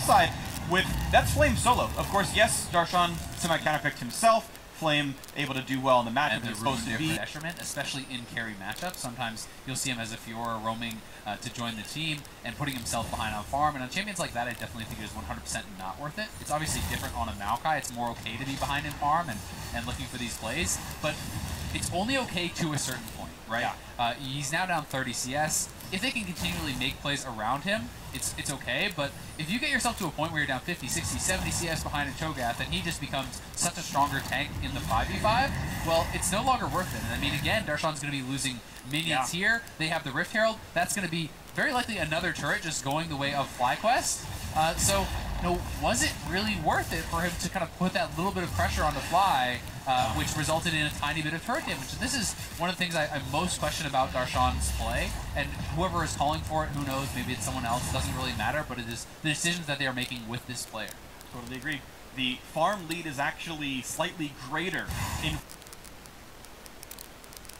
side, that's Flame solo. Of course, yes, Darshan semi-counterpicked himself. Flame able to do well in the matchup he's supposed to be. Detriment, especially in carry matchups. Sometimes you'll see him as a Fiora roaming to join the team and putting himself behind on farm. And on champions like that, I definitely think it is 100% not worth it. It's obviously different on a Maokai. It's more okay to be behind in farm and looking for these plays, but it's only okay to a certain point, right? Yeah. He's now down 30 CS. If they can continually make plays around him, it's okay, but if you get yourself to a point where you're down 50, 60, 70 CS behind a Cho'Gath and he just becomes such a stronger tank in the 5v5, well, it's no longer worth it. And I mean, again, Darshan's going to be losing minions here. They have the Rift Herald. That's going to be very likely another turret just going the way of FlyQuest. So, you know, was it really worth it for him to kind of put that little bit of pressure on the fly, which resulted in a tiny bit of turret damage? And this is one of the things I most question about Darshan's play, and whoever is calling for it, who knows, maybe it's someone else, it doesn't really matter, but it is the decisions that they are making with this player. Totally agree. The farm lead is actually slightly greater in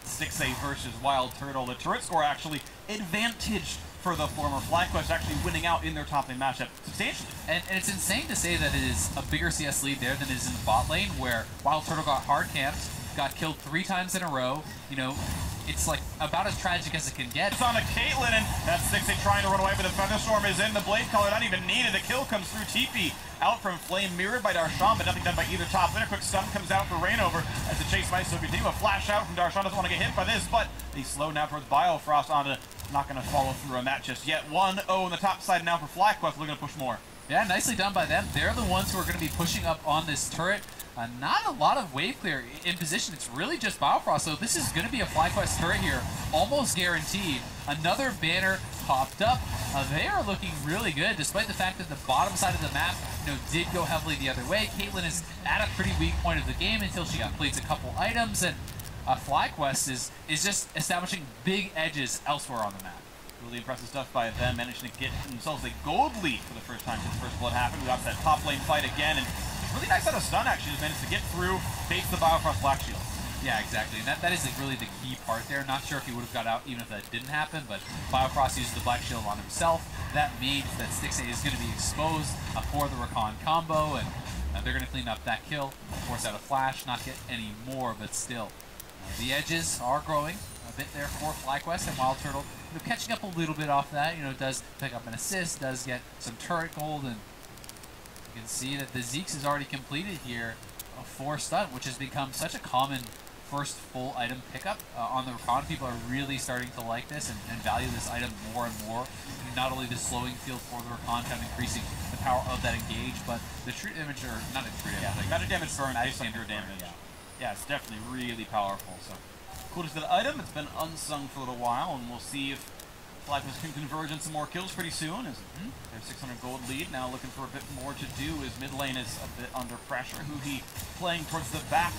6A versus Wild Turtle. The turret score actually advantaged for the former FlyQuest, actually winning out in their top lane matchup substantially. And it's insane to say that it is a bigger CS lead there than it is in the bot lane, where Wild Turtle got hard camped, got killed 3 times in a row. You know, it's like about as tragic as it can get. It's on a Caitlyn, and that's 6A trying to run away, but the Thunderstorm is in. The Blade Collar not even needed. The kill comes through. TP out from Flame, mirrored by Darshan, but nothing done by either top lane. A quick stun comes out for Rainover as the chase might still continue. A flash out from Darshan, doesn't want to get hit by this, but they slow now towards Biofrost onto, not going to follow through on that just yet. 1-0 on the top side now for FlyQuest, looking to push more. Yeah, nicely done by them. They're the ones who are going to be pushing up on this turret. Not a lot of wave clear in position. It's really just Biofrost, so this is going to be a FlyQuest turret here, almost guaranteed. Another banner popped up. They are looking really good, despite the fact that the bottom side of the map, you know, did go heavily the other way. Caitlyn is at a pretty weak point of the game until she completes a couple items, and FlyQuest is just establishing big edges elsewhere on the map. Really impressive stuff by them, managing to get themselves a gold lead for the first time since First Blood happened. We got that top lane fight again, and really nice out of stun actually, just managed to get through, baits the Biofrost Black Shield. Yeah, exactly, and that is like really the key part there. Not sure if he would have got out even if that didn't happen, but Biofrost uses the Black Shield on himself. That means that Stixxay is going to be exposed for the Rakan combo, and they're going to clean up that kill, force out a flash, not get any more, but still. The edges are growing a bit there for FlyQuest, and Wild Turtle, you know, catching up a little bit off that, you know, does pick up an assist, does get some turret gold, and you can see that the Zeke's is already completed here for stun, which has become such a common first full item pickup on the Rakan. People are really starting to like this and value this item more and more. Not only the slowing field for the Rakan, kind of increasing the power of that engage, but the true damage, or not a true damage, like magic damage burn based on your damage. Yeah, it's definitely really powerful. So cool to see the item. It's been unsung for a little while, and we'll see if FlyQuest can converge on some more kills pretty soon. As their 600 gold lead now looking for a bit more to do, as mid lane is a bit under pressure. Huhi playing towards the back,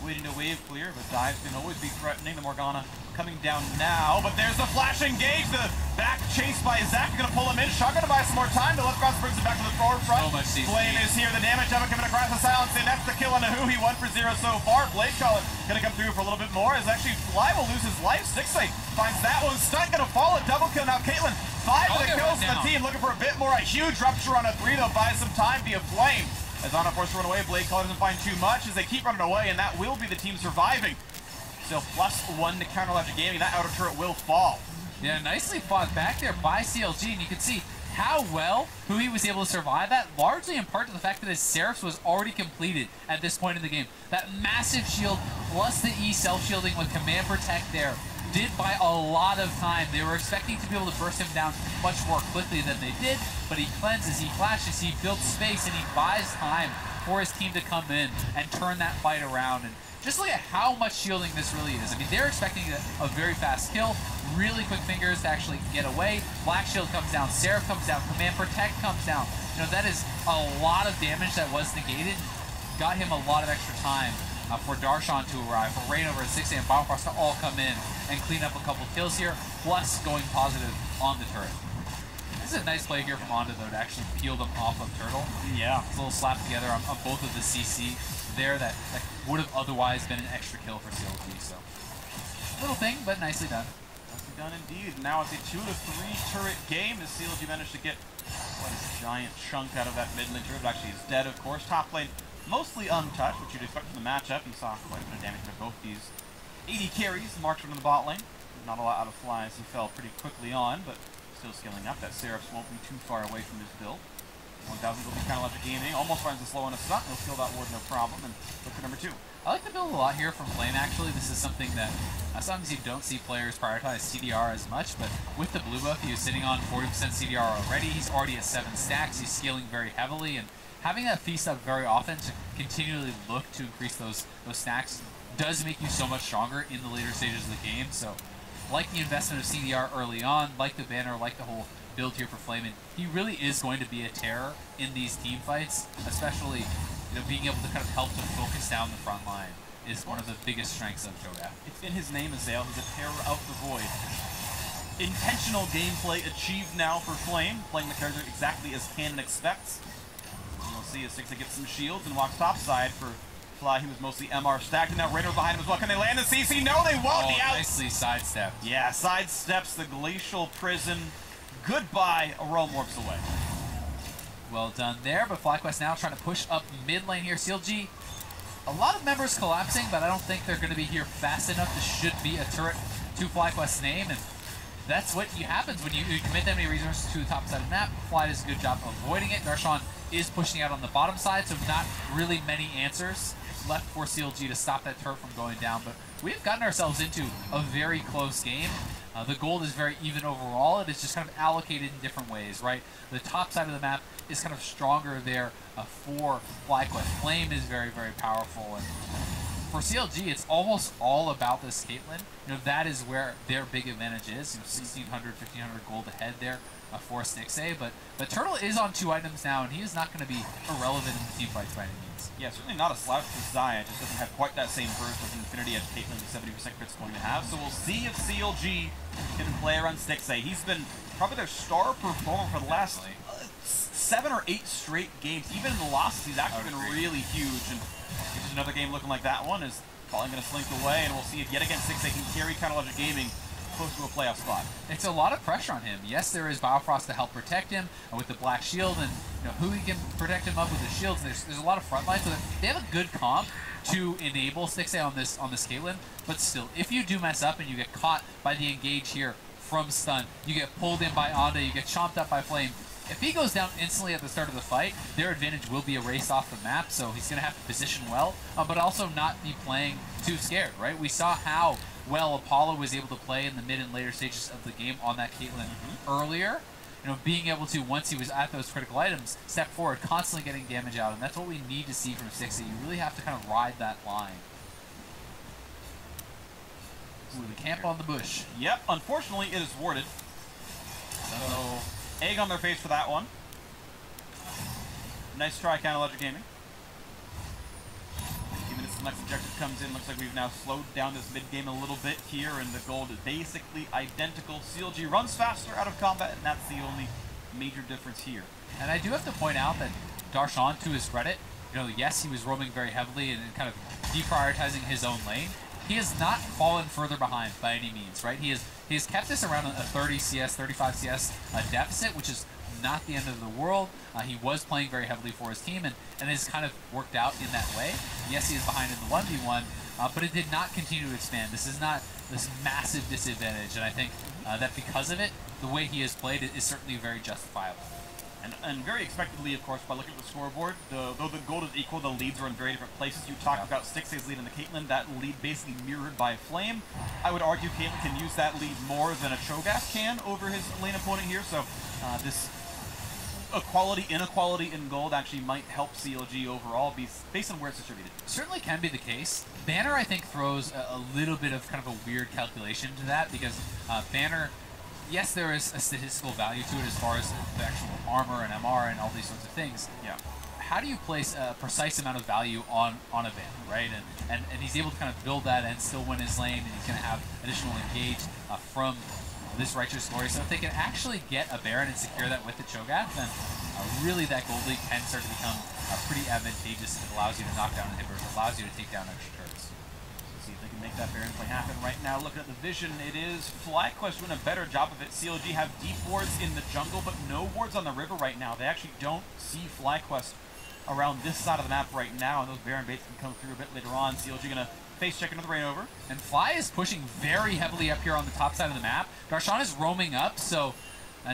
waiting to wave clear, but dives can always be threatening. The Morgana coming down now, but there's the flash engage. The back chase by Zach, going to pull him in. Shot going to buy some more time. The left cross brings it back to the forward front. Flame is here. The damage of it coming across the silence, and that's the kill on the Huhi. 1 for 0 so far. Blade Collar going to come through for a little bit more, as actually Fly will lose his life. Stixxay finds that one. Stun going to fall. A double kill now. Caitlyn, 5 of the kills from the team. Looking for a bit more. A huge rupture on a 3, though. Buys some time via Flame. As Anna forced to run away, Blade Collar doesn't find too much as they keep running away, and that will be the team surviving. Still +1 to counter logic gaming. That outer turret will fall. Yeah, nicely fought back there by CLG, and you can see how well Huhi was able to survive that, largely in part to the fact that his Seraphs was already completed at this point in the game. That massive shield plus the E self-shielding with Command Protect there did buy a lot of time. They were expecting to be able to burst him down much more quickly than they did, but he cleanses, he flashes, he builds space, and he buys time for his team to come in and turn that fight around. And just look at how much shielding this really is. I mean, they're expecting a very fast kill, really quick fingers to actually get away. Black Shield comes down, Seraph comes down, Command Protect comes down. You know, that is a lot of damage that was negated. Got him a lot of extra time for Darshan to arrive, for Rainover and 6A and Biofrost to all come in and clean up a couple kills here, plus going positive on the turret. This is a nice play here from Onda, though, to actually peel them off of Turtle. Yeah. It's a little slap together on both of the CC there that would have otherwise been an extra kill for CLG, so little thing, but nicely done. Nicely done indeed. Now it's a 2 to 3 turret game as CLG managed to get quite a giant chunk out of that mid lane turret. It actually is dead, of course. Top lane mostly untouched, which you'd expect from the matchup. You saw quite a bit of damage to both these 80 carries marched into the bot lane. Not a lot out of flies. He fell pretty quickly on, but still scaling up. That Seraphs won't be too far away from his build. 1000 will be kind of like gaming. Almost finds the slow on a stun. He'll steal that ward no problem. And look for number 2. I like the build a lot here from Flame, actually. This is something that sometimes you don't see players prioritize CDR as much, but with the blue buff, he was sitting on 40% CDR already. He's already at 7 stacks. He's scaling very heavily, and having that feast up very often to continually look to increase those stacks does make you so much stronger in the later stages of the game. So, like the investment of CDR early on, like the banner, like the whole build here for Flame, and he really is going to be a terror in these team fights, especially being able to kind of help to focus down the front line is one of the biggest strengths of Cho'Gath. It's in his name, Azale. He's a terror out the void. Intentional gameplay achieved now for Flame, playing the character exactly as Canon expects. And we'll see as Sixta gets some shields and walks topside for Fly. He was mostly MR stacked, and now Raynor behind him as well. Can they land the CC? No, they won't. Oh, the out. Nicely sidestepped. Yeah, sidesteps the Glacial Prison. Goodbye, a Rome warps away. Well done there, but FlyQuest now trying to push up mid lane here. CLG, a lot of members collapsing, but I don't think they're going to be here fast enough. This should be a turret to FlyQuest's name, and that's what happens when you commit that many resources to the top side of the map. Fly does a good job avoiding it. Darshan is pushing out on the bottom side, so not really many answers left for CLG to stop that turret from going down, but we've gotten ourselves into a very close game. The gold is very even overall. It is just kind of allocated in different ways, right? The top side of the map is kind of stronger there for FlyQuest. Flame is very, very powerful. And for CLG, it's almost all about this Caitlyn. That is where their big advantage is. 1,600, 1,500 gold ahead there for Stixxay. But Turtle is on 2 items now, and he is not going to be irrelevant in the team fights by any means. Yeah, certainly not a slouch for Xayah. Just doesn't have quite that same burst of Infinity as Caitlyn, the 70% crit's going to have. So we'll see if CLG can play around Stixxay. He's been probably their star performer for the last 7 or 8 straight games. Even in the losses, he's actually been really huge. And just another game looking like that one is probably going to slink away, and we'll see if yet again Stixxay can carry Counterlogic Gaming close to a playoff spot. It's a lot of pressure on him. Yes, there is Biofrost to help protect him with the Black Shield, and who he can protect him up with the shields. There's a lot of front lines, so they have a good comp to enable Stixxay on this Caitlyn. But still, if you do mess up and you get caught by the engage here from stun, you get pulled in by Onda, you get chomped up by Flame. If he goes down instantly at the start of the fight, their advantage will be erased off the map, so he's going to have to position well, but also not be playing too scared, right? We saw how well Apollo was able to play in the mid and later stages of the game on that Caitlyn earlier. Being able to, once he was at those critical items, step forward, constantly getting damage out, and that's what we need to see from Stixxay. You really have to kind of ride that line. Ooh, the camp on the bush. Yep, unfortunately it is warded. So, egg on their face for that one. Nice try, Counterlogic Gaming. 15 minutes till the next objective comes in. Looks like we've now slowed down this mid-game a little bit here, and the gold is basically identical. CLG runs faster out of combat, and that's the only major difference here. And I do have to point out that Darshan, to his credit, yes, he was roaming very heavily and kind of deprioritizing his own lane. He has not fallen further behind by any means, right? He has kept this around a 30 CS, 35 CS deficit, which is not the end of the world. He was playing very heavily for his team, and has kind of worked out in that way. Yes, he is behind in the 1v1, but it did not continue to expand. This is not this massive disadvantage, and I think that because of it, the way he has played is certainly very justifiable. And very expectedly, of course, by looking at the scoreboard, though the gold is equal, the leads are in very different places. You talked about Stixxay's lead in the Caitlyn, that lead basically mirrored by Flame. I would argue Caitlyn can use that lead more than a Cho'Gath can over his lane opponent here, so this inequality in gold actually might help CLG overall, based on where it's distributed. Certainly can be the case. Banner, I think, throws a little bit of kind of a weird calculation to that, because Banner, yes, there is a statistical value to it as far as the actual armor and MR and all these sorts of things. Yeah. How do you place a precise amount of value on a Banner, right? And he's able to kind of build that and still win his lane, and he's going to have additional engage from this Righteous Glory. So if they can actually get a Baron and secure that with the Cho'Gath, then really that gold lead can start to become pretty advantageous. It allows you to knock down inhibitors, it allows you to take down extra turrets. see if they can make that Baron play happen right now. Looking at the vision, it is FlyQuest doing a better job of it. CLG have deep wards in the jungle, but no wards on the river right now. They actually don't see FlyQuest around this side of the map right now, and those Baron baits can come through a bit later on. CLG gonna face check another rain over. And Fly is pushing very heavily up here on the top side of the map. Darshan is roaming up, so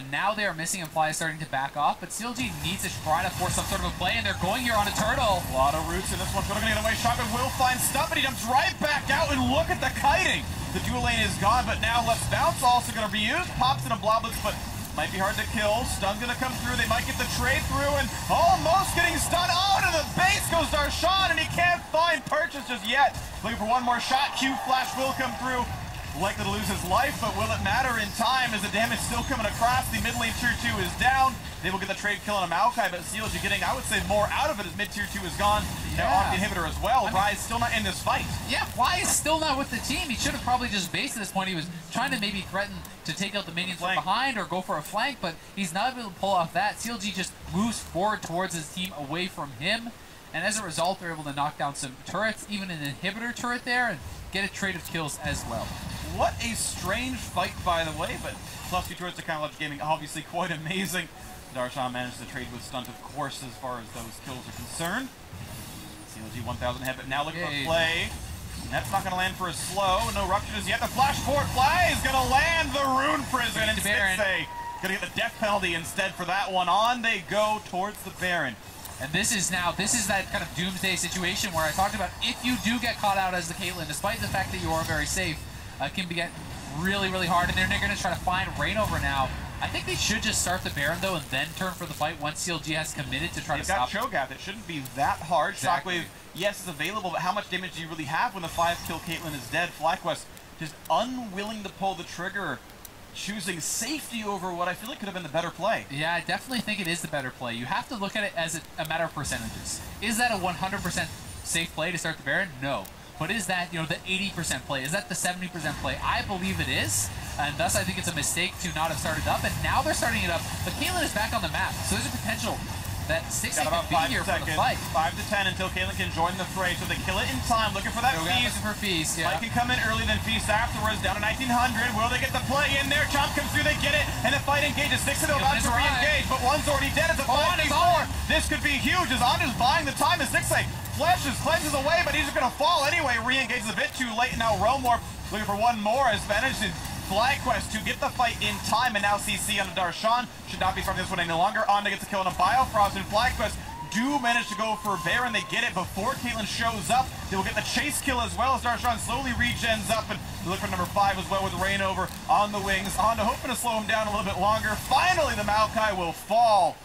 now they are missing, and Fly is starting to back off, but CLG needs to try to force some sort of a play, and they're going here on a turtle. A lot of roots in this one. Turtle gonna get away. Shotgun will find stuff, but he jumps right back out, and look at the kiting. The dual lane is gone, but now Let's Bounce also gonna be used. Pops in a Bloblets, but might be hard to kill. Stun gonna come through. They might get the trade through, and almost getting stunned. Oh, to the base goes Darshan, and he can't find Purchase just yet. Looking for one more shot. Q flash will come through. Likely to lose his life, but will it matter in time as the damage still coming across? The mid lane tier 2 is down. They will get the trade kill on a Maokai, but CLG getting, I would say, more out of it as mid tier 2 is gone. Yeah. Now off the inhibitor as well. Rise still not in this fight. Yeah, Fly is still not with the team. He should have probably just based at this point. He was trying to maybe threaten to take out the minions from behind or go for a flank, but he's not able to pull off that. CLG just moves forward towards his team away from him, and as a result, they're able to knock down some turrets, even an inhibitor turret there, and get a trade of kills as well. What a strange fight, by the way, but plus 2 turrets to Kind of Left Gaming, obviously quite amazing. Darshan managed to trade with Stunt, of course, as far as those kills are concerned. CLG 1000 head, but now looking for a play. That's not going to land for a slow. No rupture as yet. The flash forward fly is going to land the Rune Prison, and Stixxay going to get the death penalty instead for that one. On they go towards the Baron. And this is that kind of doomsday situation where I talked about if you do get caught out as the Caitlyn, despite the fact that you are very safe, can get really, really hard. And they're going to try to find Rainover now. I think they should just start the Baron, though, and then turn for the fight once CLG has committed to try to stop. They've got Cho'Gath. It shouldn't be that hard. Exactly. Shockwave, yes, is available, but how much damage do you really have when the 5-kill Caitlyn is dead? FlyQuest just unwilling to pull the trigger, choosing safety over what I feel like could have been the better play. Yeah, I definitely think it is the better play. You have to look at it as a matter of percentages. Is that a 100% safe play to start the Baron? No. But is that, the 80% play? Is that the 70% play? I believe it is, and thus I think it's a mistake to not have started up, and now they're starting it up. But Caitlyn is back on the map, so there's a potential that Stixxay could be here for the fight. 5 to 10 until Caitlyn can join the fray, so they kill it in time, looking for that feast. For feast, yeah. Mike can come in early, then feast afterwards, down to 1900. Will they get the play in there? Chomp comes through, they get it, and the fight engages. Stixxay about to re-engage, but one's already dead. It's a 5v4. This could be huge as Andra's buying the time as Stixxay flashes, cleanses away, but he's just going to fall anyway. Re-engages a bit too late. Now Roamorph looking for one more as managed to FlyQuest to get the fight in time, and now CC on the Darshan. Should not be starting this one any longer. Anda gets a kill on a Biofrost, and FlyQuest do manage to go for Baron. They get it before Caitlyn shows up. They will get the chase kill as well as Darshan slowly regens up, and look for number 5 as well with Rainover on the wings. Anda hoping to slow him down a little bit longer. Finally, the Maokai will fall.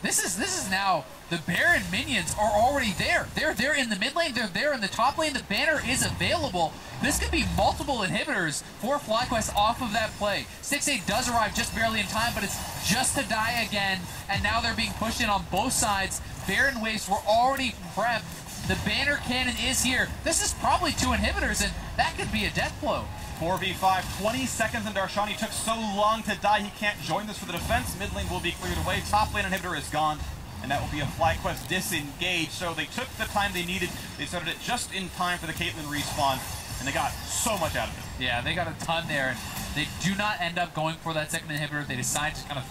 This is now, the Baron minions are already there. They're there in the mid lane, they're there in the top lane, the banner is available. This could be multiple inhibitors for FlyQuest off of that play. Stixxay does arrive just barely in time, but it's just to die again, and now they're being pushed in on both sides. Baron waves were already prepped. The banner cannon is here. This is probably 2 inhibitors, and that could be a death blow. 4v5, 20 seconds, and Darshan, he took so long to die, he can't join this for the defense. Mid lane will be cleared away. Top lane inhibitor is gone, and that will be a FlyQuest disengage. So they took the time they needed. They started it just in time for the Caitlyn respawn, and they got so much out of it. Yeah, they got a ton there, and they do not end up going for that second inhibitor. They decide to kind of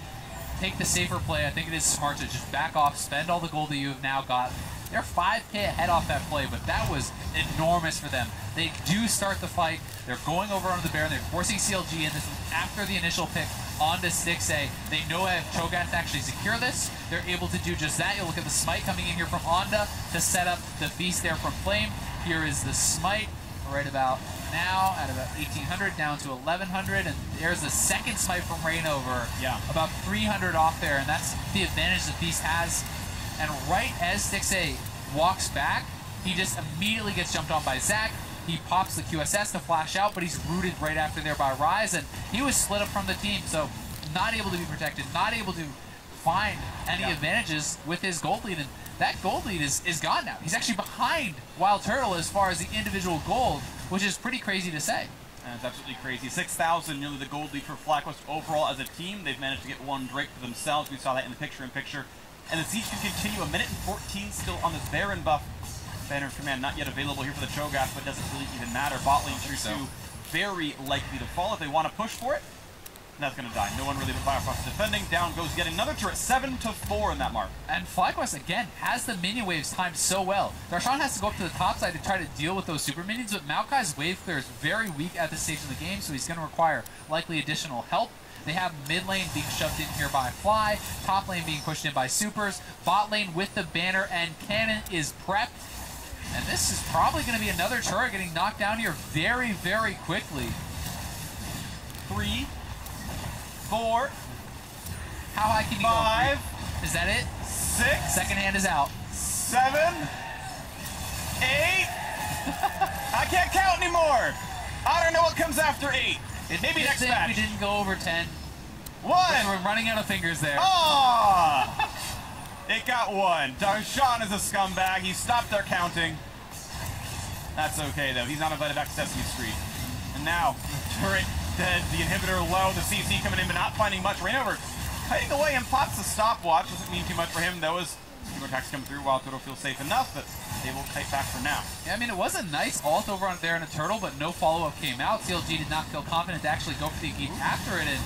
take the safer play. I think it is smart to just back off, spend all the gold that you have now got. They're 5K ahead off that play, but that was enormous for them. They do start the fight. They're going over onto the Baron. They're forcing CLG in. This is after the initial pick onto Stixxay. They know if Cho'Gath to actually secure this, they're able to do just that. You'll look at the smite coming in here from Onda to set up the feast there from Flame. Here is the smite right about now at about 1800 down to 1100, and there's the second smite from Rainover. Yeah. About 300 off there, and that's the advantage the feast has. And right as Stixxay walks back, he just immediately gets jumped on by Zach. He pops the QSS to flash out, but he's rooted right after there by Rise, and he was split up from the team, so not able to be protected, not able to find any advantages with his gold lead, and that gold lead is gone now. He's actually behind Wild Turtle as far as the individual gold, which is pretty crazy to say. And it's absolutely crazy. 6,000, nearly the gold lead for FlyQuest overall as a team. They've managed to get one Drake for themselves. We saw that in the picture-in-picture. And the siege can continue. 1 minute and 14 still on this Baron buff. Banner's command not yet available here for the Cho'Gath, but doesn't really even matter. Bot lane tier 2 very likely to fall if they want to push for it. And that's going to die. No one really but Firefrost defending. Down goes yet another turret. 7-4 in that mark. And FlyQuest, again, has the minion waves timed so well. Darshan has to go up to the top side to try to deal with those super minions, but Maokai's wave clear is very weak at this stage of the game, so he's going to require likely additional help. They have mid lane being shoved in here by Fly, top lane being pushed in by supers, bot lane with the banner and cannon is prepped. And this is probably going to be another turret getting knocked down here very, very quickly. 3, 4. How high can you 5, go? Is that it? 6. Second hand is out. 7, 8. I can't count anymore. I don't know what comes after 8. Maybe next match. We didn't go over 10. 1. We're running out of fingers there. Oh! It got 1. Darshan is a scumbag. He stopped their counting. That's okay, though. He's not invited back to Sesame Street. And now, turret dead, the inhibitor low, the CC coming in, but not finding much. Rainover cutting away and pops the stopwatch. Doesn't mean too much for him, though, as Steamer attacks come through. Wild Turtle feels safe enough, but they will kite back for now. Yeah, I mean, it was a nice ult over on there in a turtle, but no follow-up came out. CLG did not feel confident to actually go for the engage after it, and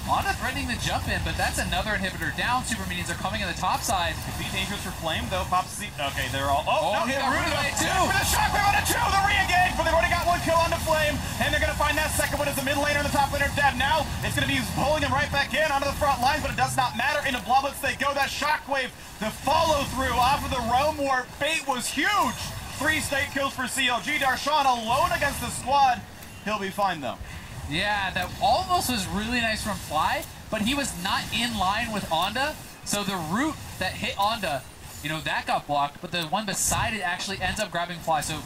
Honda threatening to jump in, but that's another inhibitor down. Super minions are coming on the top side. Could be dangerous for Flame, though. Pops the... Okay, they're all... Oh, no, hit Rune too. For the shockwave on a 2, the re-engage, but they've already got 1 kill onto Flame, and they're going to find that second one as the mid laner and the top laner dead. Now, it's going to be pulling him right back in onto the front lines, but it does not matter. Into Bloblets they go. That shockwave, the follow-through off of the Roam Warp bait was huge. 3 state kills for CLG. Darshan alone against the squad. He'll be fine, though. Yeah, that almost was really nice from Fly, but he was not in line with Onda, so the root that hit Onda, you know, that got blocked, but the one beside it actually ends up grabbing Fly. So,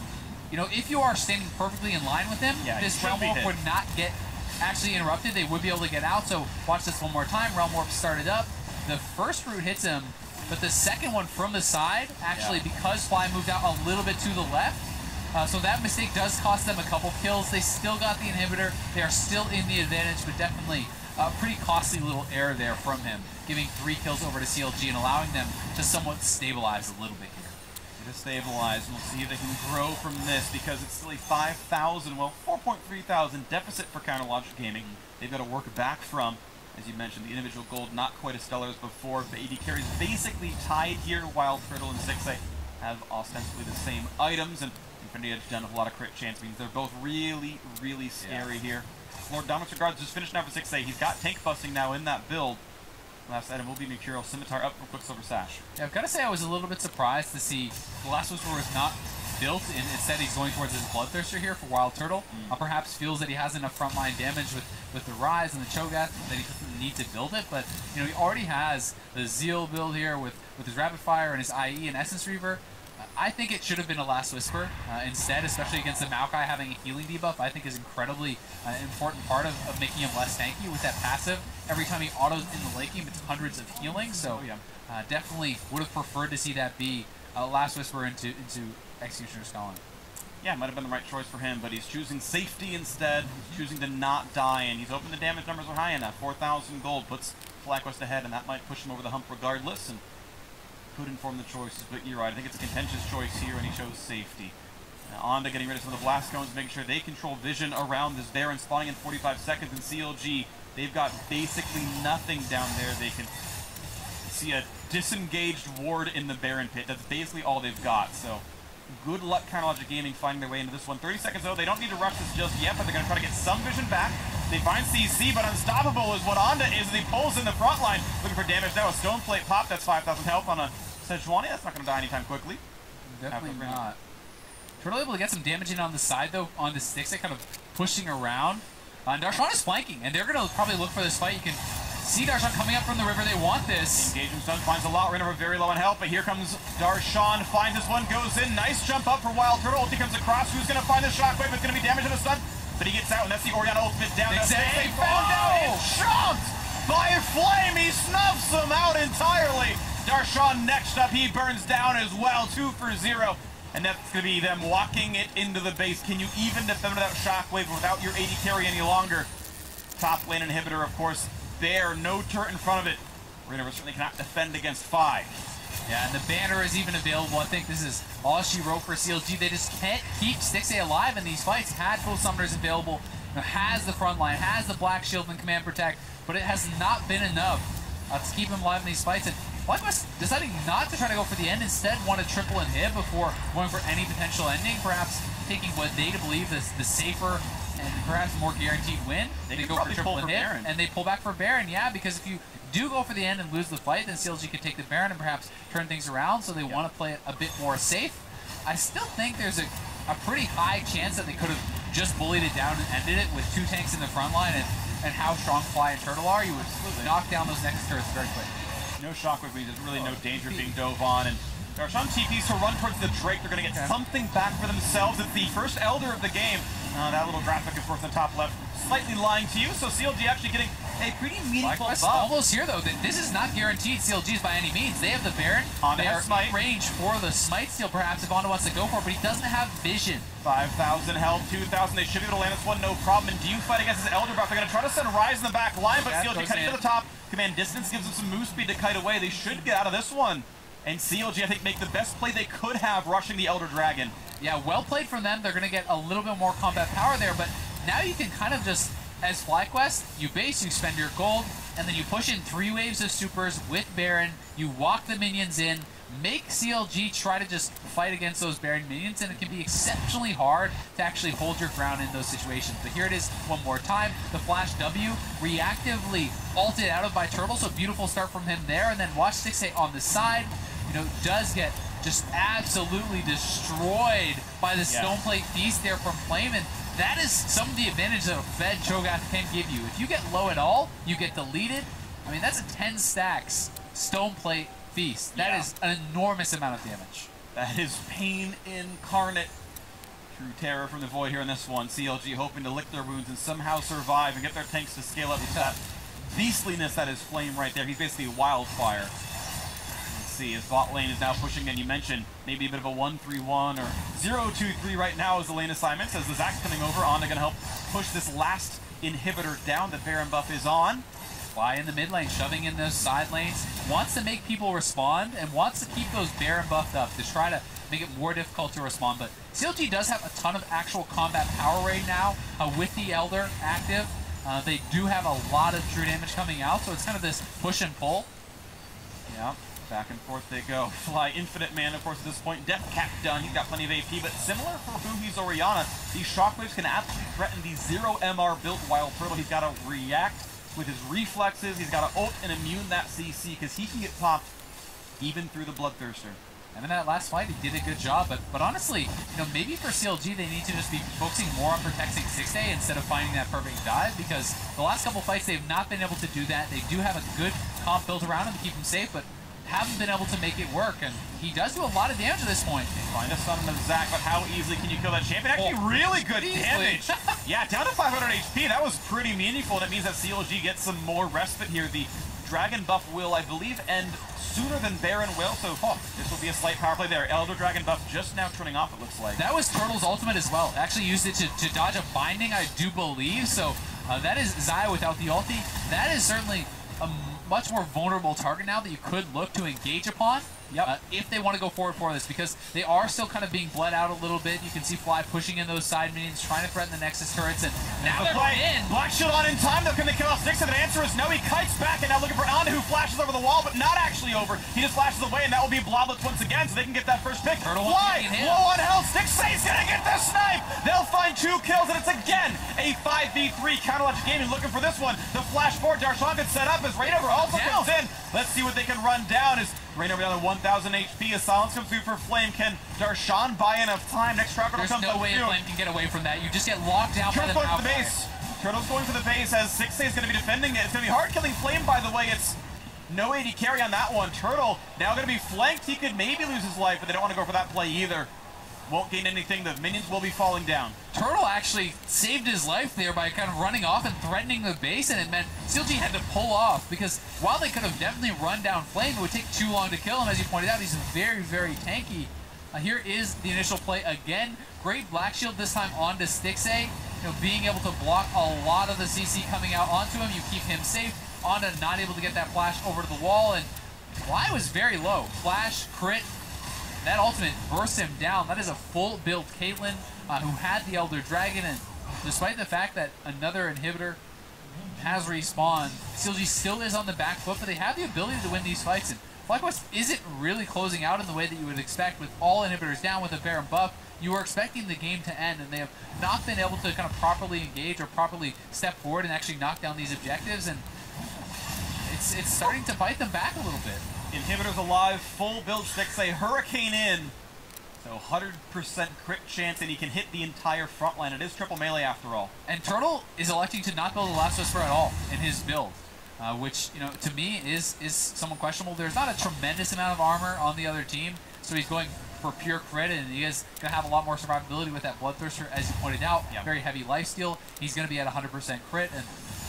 you know, if you are standing perfectly in line with him, yeah, this Realm Warp would not get actually interrupted. They would be able to get out, so watch this one more time. Realm Warp started up. The first root hits him, but the second one from the side, actually, because Fly moved out a little bit to the left, so that mistake does cost them a couple kills. They still got the inhibitor. They are still in the advantage, but definitely a pretty costly little error there from him, giving 3 kills over to CLG and allowing them to somewhat stabilize a little bit here. To stabilize, and we'll see if they can grow from this, because it's still a 5,000, well, 4.3 thousand deficit for Counter Logic Gaming. They've got to work back from, as you mentioned, the individual gold not quite as stellar as before. The AD carries basically tied here. Wild Turtle and 6A have ostensibly the same items, and Infinity Edge done a lot of crit chance, means they're both really, really scary here. Lord Dominus Regards just finished now for 6A. He's got tank busting now in that build. Last item will be Mercurial Scimitar up for Quicksilver Sash. Yeah, I've got to say I was a little bit surprised to see the Last Whisperer was not built, and instead he's going towards his Bloodthirster here for Wild Turtle. Perhaps feels that he has enough frontline damage with the Rise and the Cho'Gath that he doesn't need to build it, but you know, he already has the Zeal build here with his Rapid Fire and his IE and Essence Reaver. I think it should have been a Last Whisper instead, especially against the Maokai having a healing debuff. I think is incredibly important part of making him less tanky with that passive. Every time he autos in the late game, it's hundreds of healing, so definitely would have preferred to see that be a Last Whisper into Executioner's Calling. Yeah, might have been the right choice for him, but he's choosing safety instead, choosing to not die, and he's hoping the damage numbers are high enough. 4,000 gold puts FlyQuest ahead, and that might push him over the hump regardless, and could inform the choices, but you're right. I think it's a contentious choice here, and he chose safety. Now, Onda getting rid of some of the blast cones, making sure they control vision around this Baron, spawning in 45 seconds, and CLG, they've got basically nothing down there. They can see a disengaged ward in the Baron pit. That's basically all they've got, so good luck Counter Logic Gaming finding their way into this one. 30 seconds, though. They don't need to rush this just yet, but they're going to try to get some vision back. They find CC, but Unstoppable is what Onda is, and he pulls in the front line, looking for damage now. A Stone Plate pop, that's 5,000 health on a Sejuani. That's not going to die anytime quickly. Definitely not. Turtle able to get some damage in on the side, though, on the sticks, kind of pushing around. And Darshan is flanking, and they're going to probably look for this fight. You can see Darshan coming up from the river. They want this. Engagement's done, finds a lot. Rainover very low on health, but here comes Darshan. Finds this one, goes in. Nice jump up for Wild Turtle. Ulti comes across. Who's going to find the shockwave? It's going to be damage on the stun, but he gets out, and that's the Orianna ultimate down. They found out. It's chomped by Flame. He snuffs him out entirely. Darshan next up. He burns down as well. 2 for 0. And that's going to be them walking it into the base. Can you even defend without shockwave, without your AD carry any longer? Top lane inhibitor, of course, there. No turret in front of it. Rainover certainly cannot defend against 5. Yeah, and the banner is even available. I think this is all she wrote for CLG. They just can't keep Stixxay alive in these fights. Had full summoners available, has the front line, has the Black Shield and Command Protect, but it has not been enough to keep him alive in these fights. And FlyQuest deciding not to try to go for the end, instead want to triple inhib before going for any potential ending, perhaps taking what they believe is the safer and perhaps more guaranteed win. They go for triple inhib, and they pull back for Baron, yeah, because if you do go for the end and lose the fight, then CLG can take the Baron and perhaps turn things around, so they want to play it a bit more safe. I still think there's a pretty high chance that they could have just bullied it down and ended it with 2 tanks in the front line, and how strong Fly and Turtle are, you would knock down those next turrets very quick. No shockwave means there's really no danger being dove on, and Darshan TPs to run towards the Drake. They're going to get something back for themselves. It's the first Elder of the game. That little graphic, of course, in the top left, slightly lying to you, so CLG actually getting a pretty meaningful buff. Almost here, though. This is not guaranteed CLG's by any means. They have the Baron. They are in range for the Smite Steal, perhaps, if Honda wants to go for it, but he doesn't have vision. 5,000 health, 2,000. They should be able to land this one, no problem. And do you fight against his Elder buff? They're going to try to send Rise in the back line, but CLG cutting to the top. Command distance gives them some move speed to kite away. They should get out of this one. And CLG, I think, make the best play they could have rushing the Elder Dragon. Yeah, well played from them. They're going to get a little bit more combat power there, but now you can kind of just, as FlyQuest, you base, you spend your gold, and then you push in 3 waves of supers with Baron, you walk the minions in, make CLG try to just fight against those Baron minions, and it can be exceptionally hard to actually hold your ground in those situations. But here it is one more time. The Flash W reactively ulted out of by Turtle, so beautiful start from him there, and then watch Stixxay on the side, does get just absolutely destroyed by the Stoneplate Feast there from Flame, and that is some of the advantage that a Fed Cho'Gath can give you. If you get low at all, you get deleted. I mean, that's a 10 stacks Stoneplate Feast. That is an enormous amount of damage. That is pain incarnate. True terror from the Void here in this one. CLG hoping to lick their wounds and somehow survive and get their tanks to scale up to that beastliness that is Flame right there. He's basically a wildfire. See, his bot lane is now pushing in. You mentioned maybe a bit of a 1-3-1 or 0-2-3 right now as the lane assignments. As the Zac coming over, Honda going to help push this last inhibitor down. The Baron buff is on. Fly in the mid lane, shoving in those side lanes. Wants to make people respond and wants to keep those Baron buffed up to try to make it more difficult to respond. But CLG does have a ton of actual combat power right now with the Elder active. They do have a lot of true damage coming out, so it's kind of this push and pull. Yeah. Back and forth they go. Fly infinite man, of course, at this point. Death Cap done. He's got plenty of AP, but similar for who he's Orianna, these shockwaves can absolutely threaten the 0 MR built Wild Turtle. He's got to react with his reflexes. He's got to ult and immune that CC because he can get popped even through the Bloodthirster. And in that last fight, he did a good job, but honestly, maybe for CLG, they need to just be focusing more on protecting Stixxay instead of finding that perfect dive, because the last couple fights, they've not been able to do that. They do have a good comp built around him to keep him safe, but haven't been able to make it work, and he does do a lot of damage at this point. Find a summon of Zac, but how easily can you kill that champion? Actually, really good damage. Yeah, down to 500 HP. That was pretty meaningful, and it means that CLG gets some more respite here. The Dragon buff will, I believe, end sooner than Baron will, so this will be a slight power play there. Elder Dragon buff just now turning off, it looks like. That was Turtle's ultimate as well. Actually used it to dodge a binding, I do believe, so that is Xayah without the ulti. That is certainly a much more vulnerable target now that you could look to engage upon. If they want to go forward for this, because they are still kind of being bled out a little bit. You can see Fly pushing in those side minions, trying to threaten the Nexus turrets, and now they're in. Black Shield on in time, though. Can they kill off Stixxay? The answer is no. He kites back, and now looking for Honda, who flashes over the wall, but not actually over. He just flashes away, and that will be Bloblets once again, so they can get that first pick. Fly, low on health. Stixxay's gonna get the snipe. They'll find 2 kills, and it's again a 5v3 Counterlogic Gaming looking for this one. The flash forward, Darshan gets set up as Rainover also comes in. Let's see what they can run down as Rainover down to 1,000 HP. A silence comes through for Flame. Can Darshan buy enough time? Next tracker comes up. There's no way Flame can get away from that. You just get locked down by the going for the base. Turtle's going for the base as Stixxay is going to be defending it. It's going to be hard killing Flame, by the way. It's no AD carry on that one. Turtle now going to be flanked. He could maybe lose his life, but they don't want to go for that play either. Won't gain anything. The minions will be falling down. Turtle actually saved his life there by kind of running off and threatening the base, and it meant CLG had to pull off, because while they could have definitely run down Flame, it would take too long to kill him. As you pointed out, he's very, very tanky. Here is the initial play again. Great Black Shield this time onto Stixxay. Being able to block a lot of the CC coming out onto him. You keep him safe. Honda not able to get that flash over to the wall, and Fly was very low. Flash, crit, that ultimate burst him down. That is a full build Caitlyn who had the Elder Dragon, and despite the fact that another inhibitor has respawned, CLG still is on the back foot, but they have the ability to win these fights, and FlyQuest isn't really closing out in the way that you would expect with all inhibitors down with a Baron buff. You were expecting the game to end, and they have not been able to kind of properly engage or properly step forward and actually knock down these objectives, and it's starting to bite them back a little bit. Inhibitors alive, full build sticks, a Hurricane in. So 100% crit chance, and he can hit the entire front line. It is triple melee after all. And Turtle is electing to not build a Last Whisper at all in his build, which, you know, to me is somewhat questionable. There's not a tremendous amount of armor on the other team, so he's going for pure crit, and he is going to have a lot more survivability with that Bloodthirster, as you pointed out. Yep. Very heavy lifesteal. He's going to be at 100% crit, and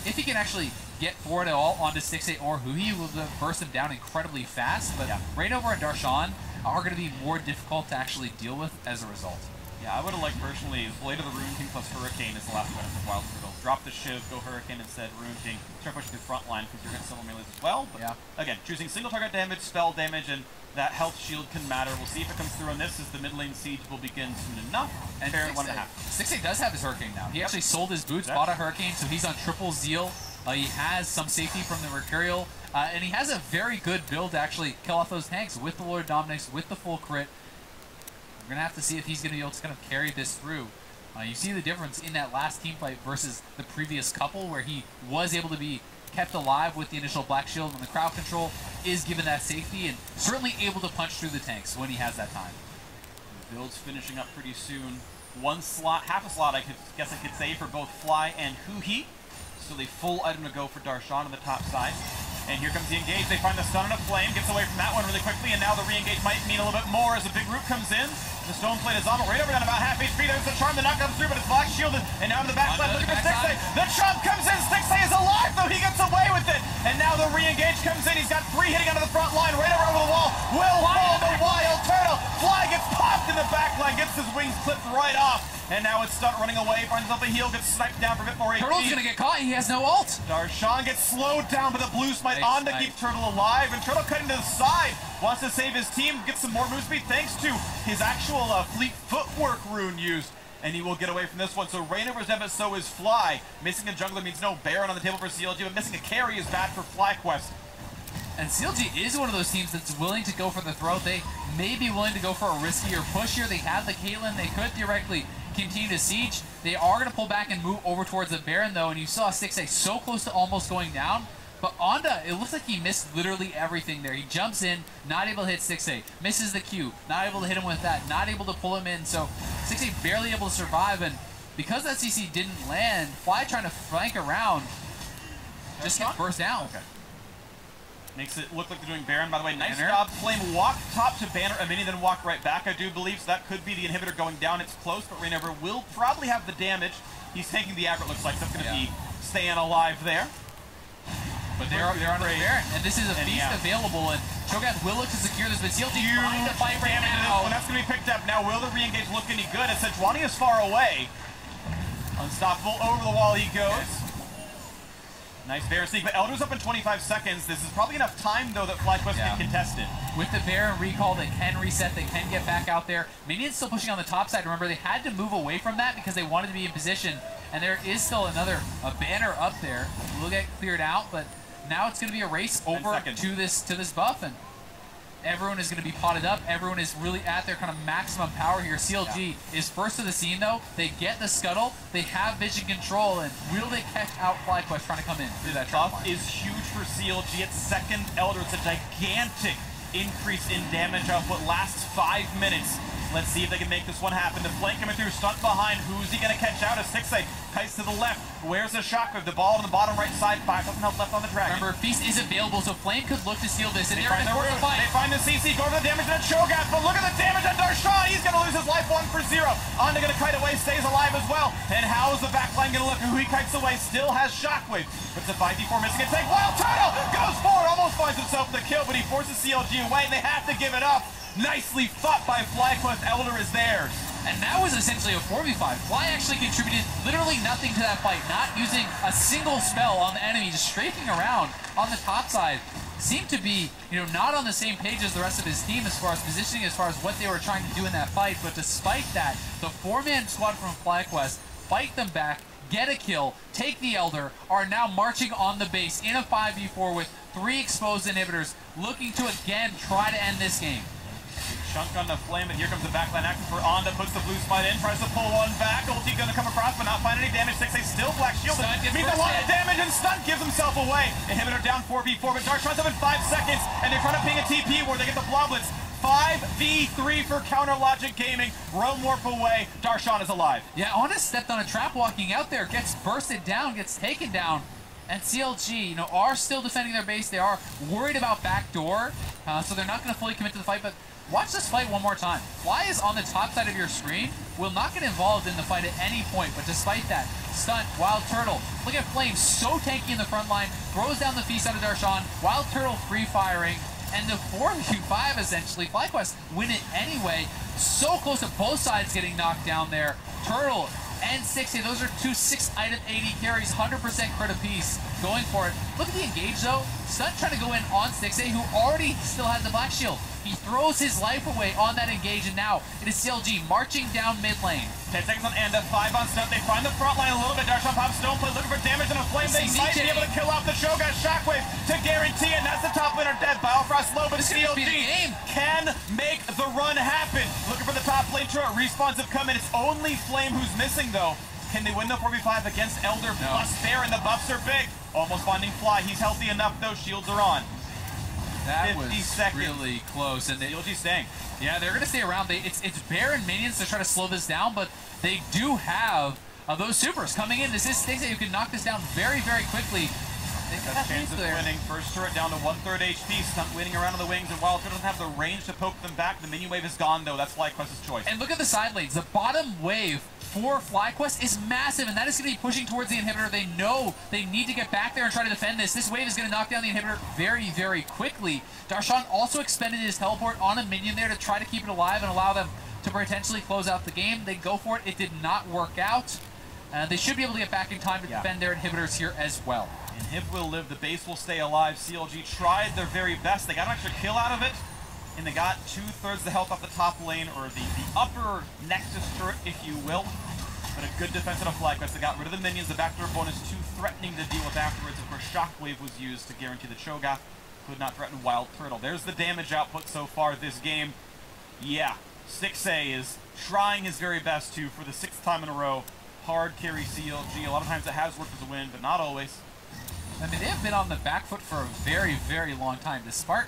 if he can actually get forward at all onto 6-8 or who he will burst him down incredibly fast, but Rainover and Darshan are going to be more difficult to actually deal with as a result. Yeah, I would have liked personally Blade of the Rune King plus Hurricane is the last one of Wild Turtle. Drop the Shiv, go Hurricane instead, Rune King. Try to push through front line because you're getting similar melees as well. But again, choosing single target damage, spell damage, and that health shield can matter. We'll see if it comes through on this as the mid lane siege will begin soon enough. And Baron 1.5. 6-8 does have his Hurricane now. He actually sold his boots, bought a Hurricane, so he's on triple Zeal. He has some safety from the Mercurial, and he has a very good build to actually kill off those tanks with the Lord Dominix, with the full crit. We're going to have to see if he's going to be able to kind of carry this through. You see the difference in that last team fight versus the previous couple, where he was able to be kept alive with the initial Black Shield, and the crowd control is given that safety, and certainly able to punch through the tanks when he has that time. The build's finishing up pretty soon. One slot, half a slot I guess I could say for both Fly and Huhi. Still a full item to go for Darshan on the top side. And here comes the engage. They find the stun and a flame. Gets away from that one really quickly. And now the re-engage might mean a little bit more as the big root comes in. The stone plate is on, but right over down about half HP. There's the charm. The knock comes through, but it's Black shielded. And now to the backside. Looking for 6-8. The chomp comes in. 6-8 is alive, though. He gets away with it. And now the re-engage comes in. He's got 3 hitting onto the front line. Right over the wall. Will fall the Wild Turtle. Fly gets popped in the back line. Gets his wings clipped right off. And now it's stunt running away, finds himself a heal, gets sniped down for a bit more HP. Turtle's gonna get caught, he has no ult. Darshan gets slowed down, but the blue smite on to keep Turtle alive, and Turtle cutting to the side, wants to save his team, get some more move speed thanks to his actual fleet footwork rune used. And he will get away from this one. So Rainover's dead, but so is Fly. Missing a jungler means no Baron on the table for CLG, but missing a carry is bad for FlyQuest. And CLG is one of those teams that's willing to go for the throat. They may be willing to go for a riskier push here. They have the Caitlyn, they could theoretically continue to siege. They are going to pull back and move over towards the Baron, though, and you saw 6-8 so close to almost going down. But Onda, it looks like he missed literally everything there. He jumps in, not able to hit 6-8, misses the Q, not able to hit him with that, not able to pull him in. So 6-8 barely able to survive, and because that CC didn't land, Fly trying to flank around just gets burst down. Okay. Makes it look like they're doing Baron. By the way, nice job. Flame walk top to Banner a mini, then walk right back, I do believe. So that could be the inhibitor going down. It's close, but Rainover will probably have the damage. He's taking the aggro, looks like. So that's going to be staying alive there. But they're under the Baron, and this is a feast available, and Cho'Gath will look to secure this, but CLG trying to fight right now. And that's going to be picked up. Now, will the re-engage look any good? As Sejuani is far away. Unstoppable, over the wall he goes. Nice Baron sneak, but Elder's up in 25 seconds. This is probably enough time, though, that FlyQuest can contest it. With the Baron recall, they can reset, they can get back out there. Minions still pushing on the top side. Remember, they had to move away from that because they wanted to be in position, and there is still a banner up there. Will get cleared out, but now it's going to be a race over to this buff, and everyone is going to be potted up. Everyone is really at their kind of maximum power here. CLG is first to the scene, though. They get the scuttle. They have vision control, and will they catch out FlyQuest trying to come in through that buff is huge for CLG. It's second Elder. It's a gigantic increase in damage output. Lasts 5 minutes. Let's see if they can make this one happen. The flank coming through, stunt behind. Who's he going to catch out? A 6-8. Kites to the left. Where's the shockwave? The ball on the bottom right side. 5 doesn't help left on the dragon. Remember, Feast is available, so Flame could look to steal this. And they find the room. They find the CC. Go to the damage on Cho'Gath, but look at the damage on Darshan. He's going to lose his life 1 for 0. Onda going to kite away, stays alive as well. And how's the backline going to look? Who he kites away still has shockwave. It's a 5v4 missing a take. Wild Turtle goes forward, almost finds himself the kill, but he forces CLG away, and they have to give it up. Nicely fought by FlyQuest. Elder is theirs. And that was essentially a 4v5. Fly actually contributed literally nothing to that fight, not using a single spell on the enemy, just strafing around on the top side. seemed to be, not on the same page as the rest of his team as far as positioning, as far as what they were trying to do in that fight. But despite that, the 4-man squad from FlyQuest fight them back, get a kill, take the Elder, are now marching on the base in a 5v4 with 3 exposed inhibitors, looking to again try to end this game. Chunk on the flame, and here comes the backline action for Onda, puts the blue spot in, tries to pull one back. Ulti gonna come across, but not find any damage. 6A still black shielded. Means a lot of damage, and Stunt gives himself away. Inhibitor down 4v4, but Darshan's up in 5 seconds, and they're trying to ping a TP where they get the Bloblets. 5v3 for Counter Logic Gaming. Roam Warp away. Darshan is alive. Yeah, Onda stepped on a trap walking out there, gets bursted down, gets taken down. And CLG, are still defending their base. They are worried about backdoor, so they're not going to fully commit to the fight, but watch this fight one more time. Fly is on the top side of your screen, will not get involved in the fight at any point, but despite that, Stunt, Wild Turtle, look at Flame, so tanky in the front line, throws down the feast out of Darshan, Wild Turtle free firing, and the 4v5 essentially, FlyQuest win it anyway, so close to both sides getting knocked down there. Turtle and 6A, those are 2 6-item AD carries, 100% crit apiece, going for it. Look at the engage though, Stunt trying to go in on 6A, who already still has the black shield. He throws his life away on that engage, and now it is CLG marching down mid lane. 10 seconds on Enda, 5 on Stunt. They find the front line a little bit. Darshan pops Stoneplay, looking for damage and a flame. They might be able to kill off the Shogun Shockwave to guarantee it. And that's the top laner dead. Biofrost low, but CLG can make the run happen. Looking for the top lane. Respawns have come in. It's only Flame who's missing, though. Can they win the 4v5 against Elder plus Bear? And the buffs are big. Almost finding Fly. He's healthy enough, though. Shields are on. That was really close. And CLG staying. Yeah, they're going to stay around. It's Bear and minions to try to slow this down, but they do have those supers coming in. This is Stigzy who can knock this down very, very quickly. Got chance of winning. First turret down to 1/3 HP. Stunt waiting around on the wings, and Wild Turtle doesn't have the range to poke them back. The minion wave is gone, though. That's FlyQuest's choice. And look at the side lanes. The bottom wave for FlyQuest is massive, and that is going to be pushing towards the inhibitor. They know they need to get back there and try to defend this. This wave is going to knock down the inhibitor very, very quickly. Darshan also expended his teleport on a minion there to try to keep it alive and allow them to potentially close out the game. They go for it. It did not work out. They should be able to get back in time to defend their inhibitors here as well. Inhib will live. The base will stay alive. CLG tried their very best. They got an extra kill out of it, and they got 2/3 the health off the top lane, or the upper Nexus turret, if you will. But a good defense out of FlyQuest. They got rid of the minions. The backdoor bonus too threatening to deal with afterwards. Of course, Shockwave was used to guarantee the Cho'Gath could not threaten Wild Turtle. There's the damage output so far this game. Yeah, 6A is trying his very best to, for the 6th time in a row, hard carry CLG. A lot of times it has worked as a win, but not always. I mean, they have been on the back foot for a very, very long time. Despite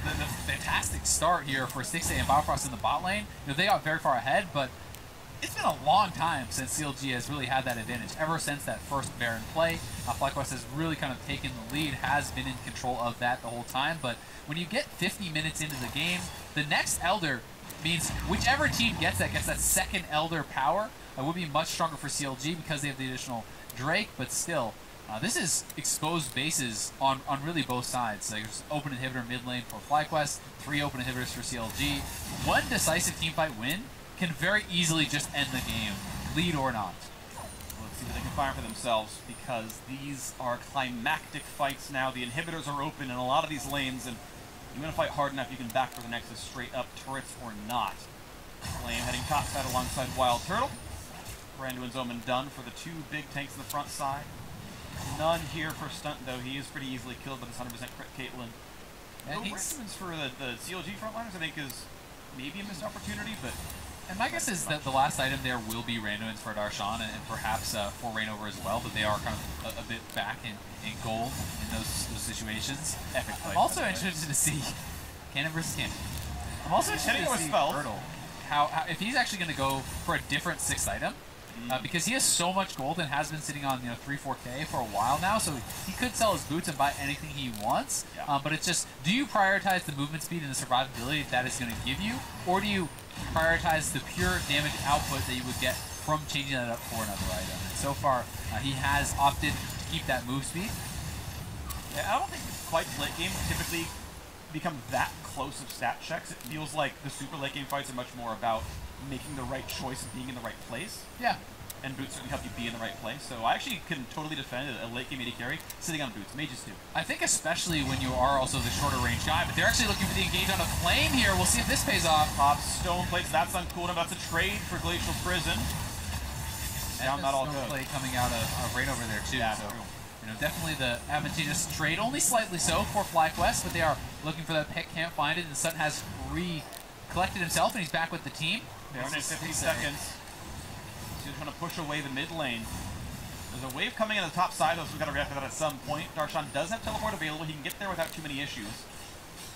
the fantastic start here for 6A and Biofrost in the bot lane, they got very far ahead, but it's been a long time since CLG has really had that advantage. Ever since that first Baron play, FlyQuest has really kind of taken the lead, has been in control of that the whole time. But when you get 50 minutes into the game, the next Elder means whichever team gets that second Elder power would be much stronger for CLG because they have the additional Drake, but still, this is exposed bases on really both sides. Like, there's open inhibitor mid lane for FlyQuest, 3 open inhibitors for CLG. One decisive teamfight win can very easily just end the game, lead or not. Well, let's see what they can fire for themselves, because these are climactic fights now. The inhibitors are open in a lot of these lanes, and you want to fight hard enough, you can back for the Nexus straight up, turrets or not. Flame heading topside alongside Wild Turtle. Branduin's Omen done for the 2 big tanks on the front side. None here for Stunt, though. He is pretty easily killed by this 100% crit Caitlyn. No Randomins for the CLG frontliners, I think, is maybe a missed opportunity, but... And my guess is that the last item there will be Randomins for Darshan and perhaps for Reignover as well, but they are kind of a bit back in gold in those situations. Epic play. I'm also interested to see Cannon versus Cannon. I'm also interested to see Turtle. How if he's actually going to go for a different 6th item, because he has so much gold and has been sitting on 3-4K for a while now, so he could sell his boots and buy anything he wants. Yeah. But it's just, do you prioritize the movement speed and the survivability that is going to give you, or do you prioritize the pure damage output that you would get from changing that up for another item? And so far, he has opted to keep that move speed. Yeah, I don't think fights late game typically become that close of stat checks. It feels like the super late game fights are much more about making the right choice and being in the right place. Yeah. and Boots certainly help you be in the right place. So I actually can totally defend a late game AD carry sitting on Boots. Mages do. I think especially when you are also the shorter range guy, but they're actually looking for the engage on a flame here. We'll see if this pays off. Pop stone plates, that's on cooldown. That's a trade for Glacial Prison. Down not all good. Play coming out of right over there too. Yeah, so, you know, definitely the advantageous trade, only slightly so for FlyQuest, but they are looking for that pick, can't find it, and Sutton has collected himself, and he's back with the team. They're in 50 seconds. He's trying to push away the mid lane. There's a wave coming in on the top side, though, so we've got to react to that at some point. Darshan does have teleport available. He can get there without too many issues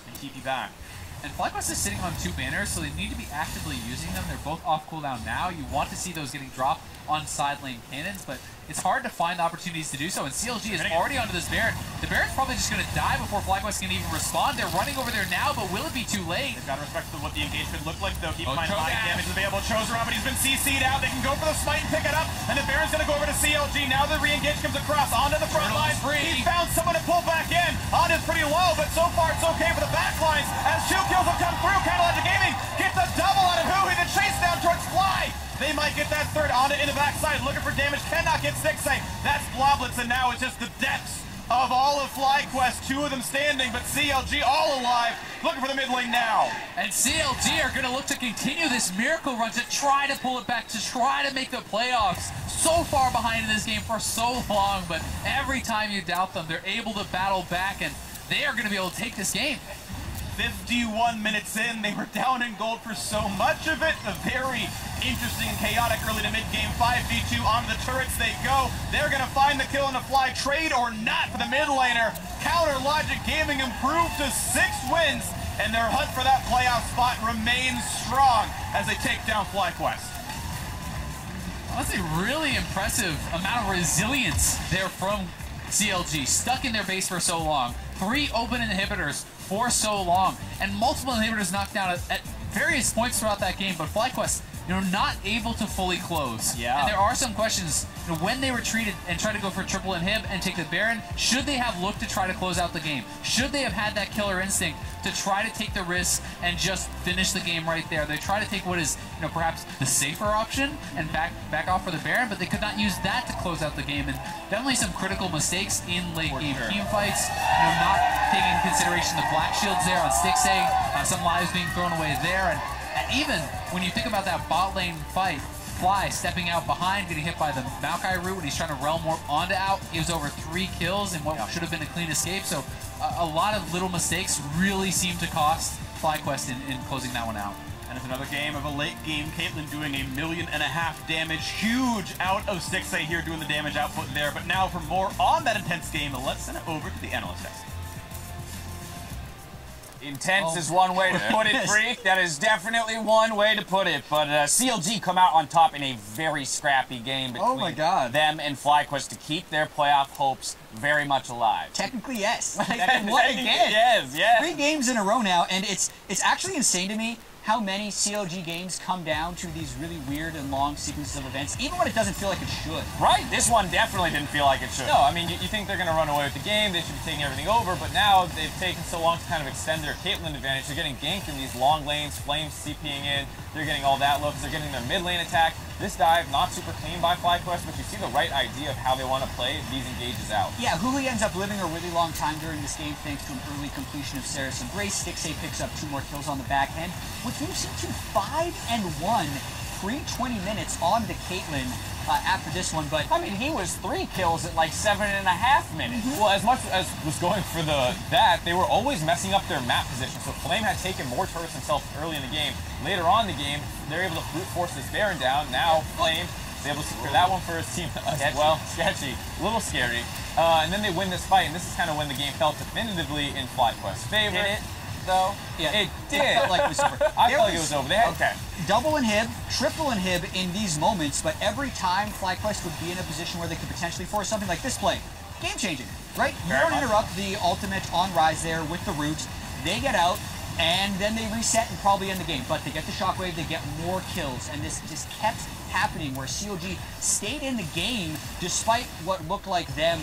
and keep you back. And FlyQuest is sitting on 2 banners, so they need to be actively using them. They're both off cooldown now. You want to see those getting dropped on side lane cannons, but it's hard to find opportunities to do so, and CLG is already onto this Baron. The Baron's probably just going to die before FlyQuest can even respond. They're running over there now, but will it be too late? They've got to respect what the engagement looked like, though. Keep in mind, high damage is available. Chose around, but he's been CC'd out. They can go for the smite and pick it up, and the Baron's going to go over to CLG. Now the re-engage comes across onto the front line. He found someone to pull back in. Onda's pretty low, but so far it's okay for the back lines, as 2 kills have come through. Catalytic Gaming gets a double out of Hu. He then chase down towards Fly. They might get that third. Onda in the backside, looking for damage. Cannot get 6. That's Bloblets, and now it's just the depths of all of FlyQuest. 2 of them standing, but CLG all alive, looking for the mid lane now. And CLG are going to look to continue this miracle run, to try to pull it back, to try to make the playoffs. So far behind in this game for so long, but every time you doubt them, they're able to battle back, and they are going to be able to take this game. 51 minutes in, they were down in gold for so much of it. A very interesting and chaotic early to mid-game. 5v2 on the turrets they go. They're going to find the kill on the Fly. Trade or not for the mid laner. Counter Logic Gaming improved to 6 wins, and their hunt for that playoff spot remains strong as they take down FlyQuest. Honestly, really impressive amount of resilience there from CLG. Stuck in their base for so long. 3 open inhibitors for so long, and multiple inhibitors knocked down at various points throughout that game, but FlyQuest, you know, not able to fully close. Yeah. And there are some questions, you know, when they retreated and tried to go for triple inhib and take the Baron, should they have looked to try to close out the game? Should they have had that killer instinct to try to take the risk and just finish the game right there? They try to take what is, you know, perhaps the safer option and back off for the Baron, but they could not use that to close out the game, and definitely some critical mistakes in late game team fights. You know, not taking into consideration the black shields there on Stixay, some lives being thrown away there, and even when you think about that bot lane fight, Fly stepping out behind, getting hit by the Maokai root when he's trying to realm warp onto out, gives over 3 kills in what should have been a clean escape. So a lot of little mistakes really seem to cost FlyQuest in closing that one out. And it's another game of a late game. Caitlyn doing 1.5 million damage. Huge out of Stixay here doing the damage output there. But now for more on that intense game, let's send it over to the analyst desk. Intense is one way to put it, Freak. That is definitely one way to put it. But CLG come out on top in a very scrappy game between them and FlyQuest to keep their playoff hopes very much alive. Technically, yes. What again? Yes. 3 games in a row now, and it's actually insane to me how many CLG games come down to these really weird and long sequences of events, even when it doesn't feel like it should. Right, this one definitely didn't feel like it should. No, I mean, you think they're going to run away with the game, they should be taking everything over, but now they've taken so long to kind of extend their Caitlyn advantage. They're getting ganked in these long lanes, Flames CPing in, they're getting all that looks, they're getting their mid lane attack. This dive, not super clean by FlyQuest, but you see the right idea of how they want to play these engages out. Yeah, Huli ends up living a really long time during this game thanks to an early completion of Saracen Brace. Stixay picks up 2 more kills on the back end, which moves him to 5-1 pre-20 minutes on to Caitlyn after this one. But I mean, he was 3 kills at like 7.5 minutes. Well, as much as was going for that, they were always messing up their map position. So Flame had taken more turrets himself early in the game. Later on in the game, they're able to brute force this Baron down. Now Flame is able to secure that one for his team as well. Sketchy, a little scary. And then they win this fight, and this is kind of when the game felt definitively in FlyQuest's favor. Did it? Though yeah, it did. I felt like it was over. I felt like it was over. They had, double inhib, triple inhib in these moments, but every time FlyQuest would be in a position where they could potentially force something like this play, game changing, right? You don't interrupt the ultimate on Rise there with the roots. They get out, and then they reset and probably end the game. But they get the shockwave, they get more kills, and this just kept happening where CLG stayed in the game despite what looked like them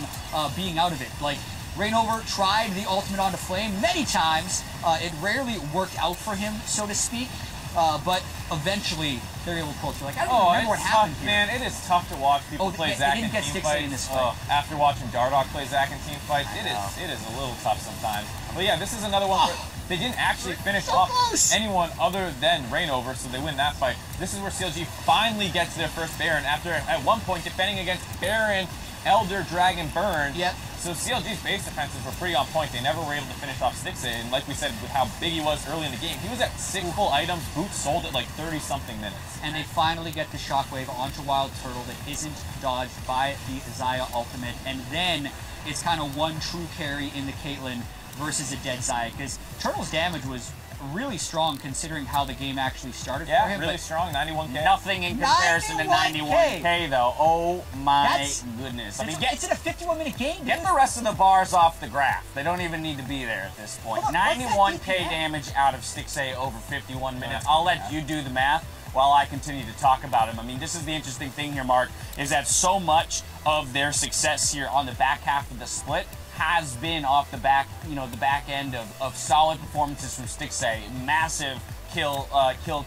being out of it. Like, Rainover tried the ultimate onto Flame many times. It rarely worked out for him, so to speak. but eventually they're able to pull through. Like, I don't Oh, remember what it's happened tough, here. man. It is tough to watch people play they Zac didn't in get team Stick fights. in this fight. After watching Dardoch play Zac in team fights, it is a little tough sometimes. But yeah, this is another one where they didn't actually finish so off close. anyone other than Reignover, so they win that fight. This is where CLG finally gets their first Baron after, at one point, defending against Baron, Elder, Dragon, Burn. Yep. So CLG's base defenses were pretty on point. They never were able to finish off Stixxay, and like we said, with how big he was early in the game, he was at 6 full items, boots sold at like 30-something minutes. And they finally get the Shockwave onto Wild Turtle that isn't dodged by the Xayah ultimate. And then it's kind of one true carry in the Caitlyn versus a dead Xayah, because Turtle's damage was really strong considering how the game actually started for him. Really strong, 91k. Nothing in comparison to 91k though. Oh my goodness. I mean, it's in a 51-minute game. get the rest of the bars off the graph. They don't even need to be there at this point. Hold on, what's that 91k DPS? damage out of Stixxay over 51 minutes. I'll let you do the math while I continue to talk about him. I mean, this is the interesting thing here, Mark, is that so much of their success here on the back half of the split has been off the back, the back end of solid performances from Stixxay. Massive kill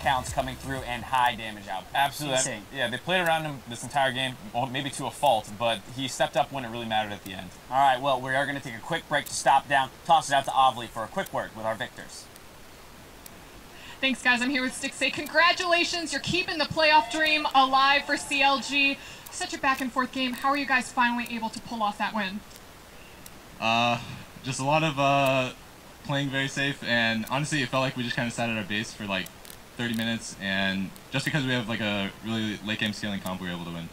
counts coming through and high damage output. Absolutely. Insane. Yeah, they played around him this entire game, well, maybe to a fault, but he stepped up when it really mattered at the end. All right, well, we are going to take a quick break to stop down, toss it out to Ovly for a quick word with our victors. Thanks, guys. I'm here with Stixxay. Congratulations. You're keeping the playoff dream alive for CLG. Such a back-and-forth game. How are you guys finally able to pull off that win? Just a lot of playing very safe, and honestly it felt like we just kind of sat at our base for like 30 minutes, and just because we have like a really late game scaling comp, we were able to win.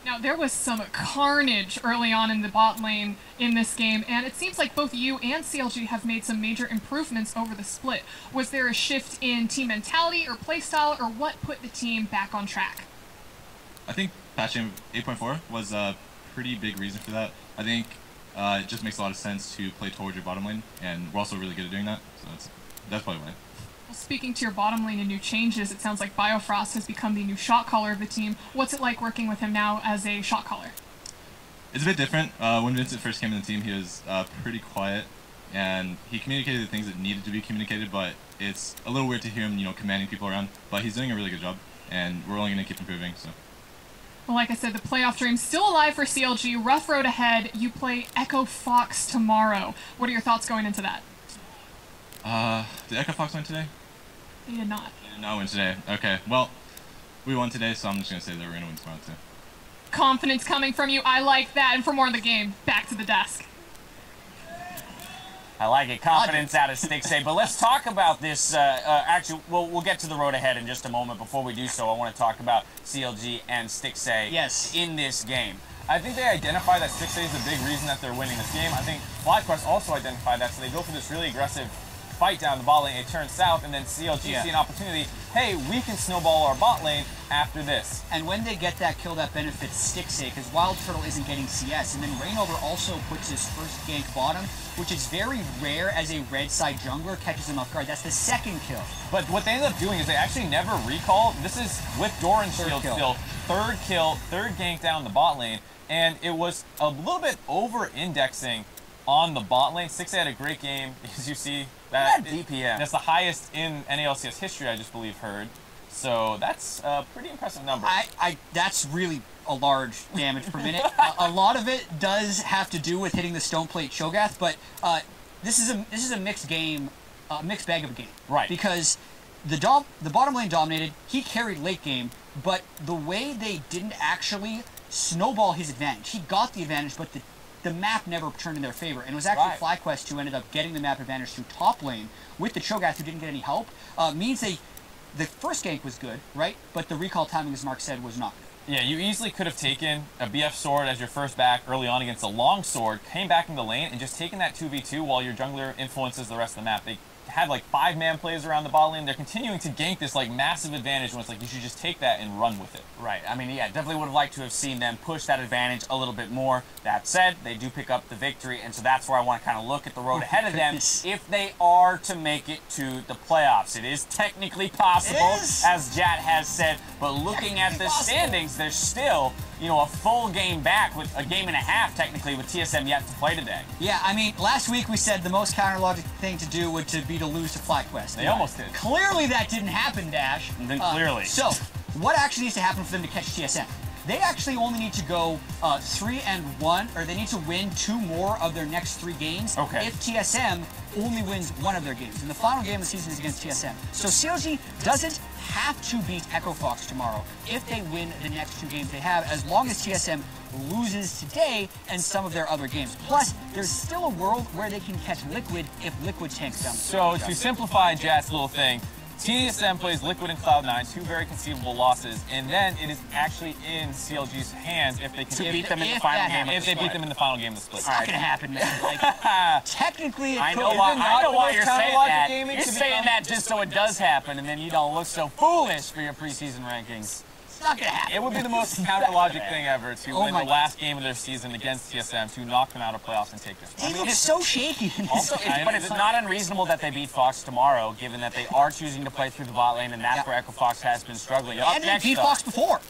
Now, there was some carnage early on in the bot lane in this game, and it seems like both you and CLG have made some major improvements over the split. Was there a shift in team mentality or playstyle, or what put the team back on track? I think patching 8.4 was a pretty big reason for that. I think it just makes a lot of sense to play towards your bottom lane, and we're also really good at doing that, so that's probably why. Well, speaking to your bottom lane and new changes, it sounds like Biofrost has become the new shot caller of the team. What's it like working with him now as a shot caller? It's a bit different. When Vincent first came in the team, he was pretty quiet, and he communicated the things that needed to be communicated, but it's a little weird to hear him, commanding people around. But he's doing a really good job, and we're only going to keep improving, so. Well, like I said, the playoff dream's still alive for CLG. Rough road ahead. You play Echo Fox tomorrow. What are your thoughts going into that? Did Echo Fox win today? They did not. They did not win today. Okay, well, we won today, so I'm just going to say that we're going to win tomorrow, too. Confidence coming from you. I like that. And for more of the game, back to the desk. I like it. Confidence out of Stixxay. But let's talk about this. Actually, we'll get to the road ahead in just a moment. Before we do so, I want to talk about CLG and Stixxay in this game. I think they identify that Stixxay is the big reason that they're winning this game. I think FlyQuest also identified that, so they go for this really aggressive fight down the bot lane. It turns south, and then CLG see an opportunity. Hey, we can snowball our bot lane after this. And when they get that kill, that benefits Stixxay, because Wild Turtle isn't getting CS. And then Reignover also puts his first gank bottom, which is very rare as a red side jungler, catches him off guard. That's the second kill. But what they ended up doing is they actually never recall. This is with Doran Shield still. Third kill, third gank down the bot lane. And it was a little bit over-indexing on the bot lane. Stixxay had a great game, as you see. That DPM. That's the highest in NA LCS history, I just believe, heard. So that's a pretty impressive number. That's really a large damage per minute. A lot of it does have to do with hitting the stone plate Cho'Gath, but this is a mixed game, mixed bag of a game. Right. Because the bottom lane dominated, he carried late game, but the way they didn't actually snowball his advantage. He got the advantage, but the map never turned in their favor. And it was actually FlyQuest who ended up getting the map advantage through top lane with the Cho'Gath, who didn't get any help. Means the first gank was good, right? But the recall timing, as Mark said, was not good. Yeah, you easily could have taken a BF sword as your first back early on against a long sword, came back in the lane, and just taken that 2v2 while your jungler influences the rest of the map. They had like 5-man plays around the bot lane. They're continuing to gank this like massive advantage when it's like you should just take that and run with it. Right. I mean, yeah, definitely would have liked to have seen them push that advantage a little bit more. That said, they do pick up the victory, and so that's where I want to kind of look at the road ahead of them if they are to make it to the playoffs. It is technically possible, as Jat has said, but looking at the standings, there's still a full game back with a game and a half technically with TSM yet to play today. Yeah, I mean, last week we said the most counter-logic thing to do would be to lose to FlyQuest. They almost did. Clearly that didn't happen, Dash. And then clearly. So, what actually needs to happen for them to catch TSM? They actually only need to go 3-1, or they need to win 2 more of their next 3 games. Okay. If TSM only wins 1 of their games. And the final game of the season is against TSM. So CLG doesn't have to beat Echo Fox tomorrow if they win the next 2 games they have, as long as TSM loses today and some of their other games. Plus, there's still a world where they can catch Liquid if Liquid tanks them. So to simplify Jat's little thing, TSM plays Liquid and Cloud9, 2 very conceivable losses, and then it is actually in CLG's hands if they can beat them in the final game. If they beat them in the final game of the split. It's not gonna happen, man. Like, technically, it I could. know why you're saying that. gaming You're to saying that just so it does happen, and then you don't look so foolish for your preseason rankings. It's not gonna happen. It would be the most counter-logic thing ever to win my the last game of their season against TSM to knock them out of playoffs and take this. They look so shaky in this game. But it's not unreasonable that they beat Fox tomorrow, given that they are choosing to play through the bot lane, and that's where Echo Fox has been struggling. Up And they next, beat though- Fox before.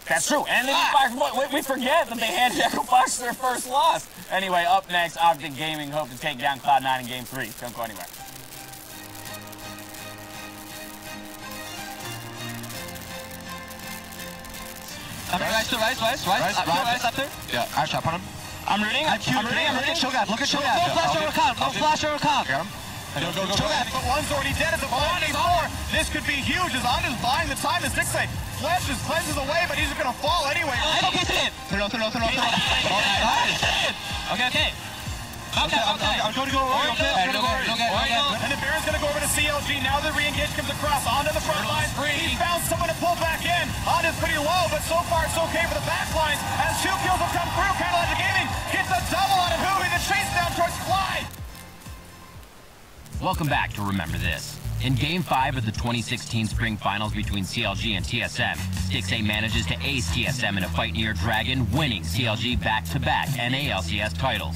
That's true. And they beat Fox. We forget that they handed Echo Fox their first loss. Anyway, up next, Optic Gaming hope to take down Cloud9 in Game 3. Don't go anywhere. Rise after. Yeah. Alright, shot on him. I'm rooting. I'm rooting. Show gap. Look at show gap. No flash over comp. No flash over comp. Got him. Go. Show gap. But one's already dead as a body four. This could be huge as Anda's buying the time. The 6-8 cleanses away, but he's going to fall anyway. Okay, sit. Turn on. Okay. I'm going to go over. And the Baron's going to go over to CLG. Now the re-engage comes across onto the front line. He found someone to pull back in. Anda's pretty low, but so far it's okay for the back lines. As 2 kills have come through, Counter-Logic Gaming gets a double on Who in the chase down towards Clyde. Welcome back to Remember This. In Game 5 of the 2016 Spring Finals between CLG and TSM, Stixay manages to ace TSM in a fight near Dragon, winning CLG back-to-back NA LCS titles.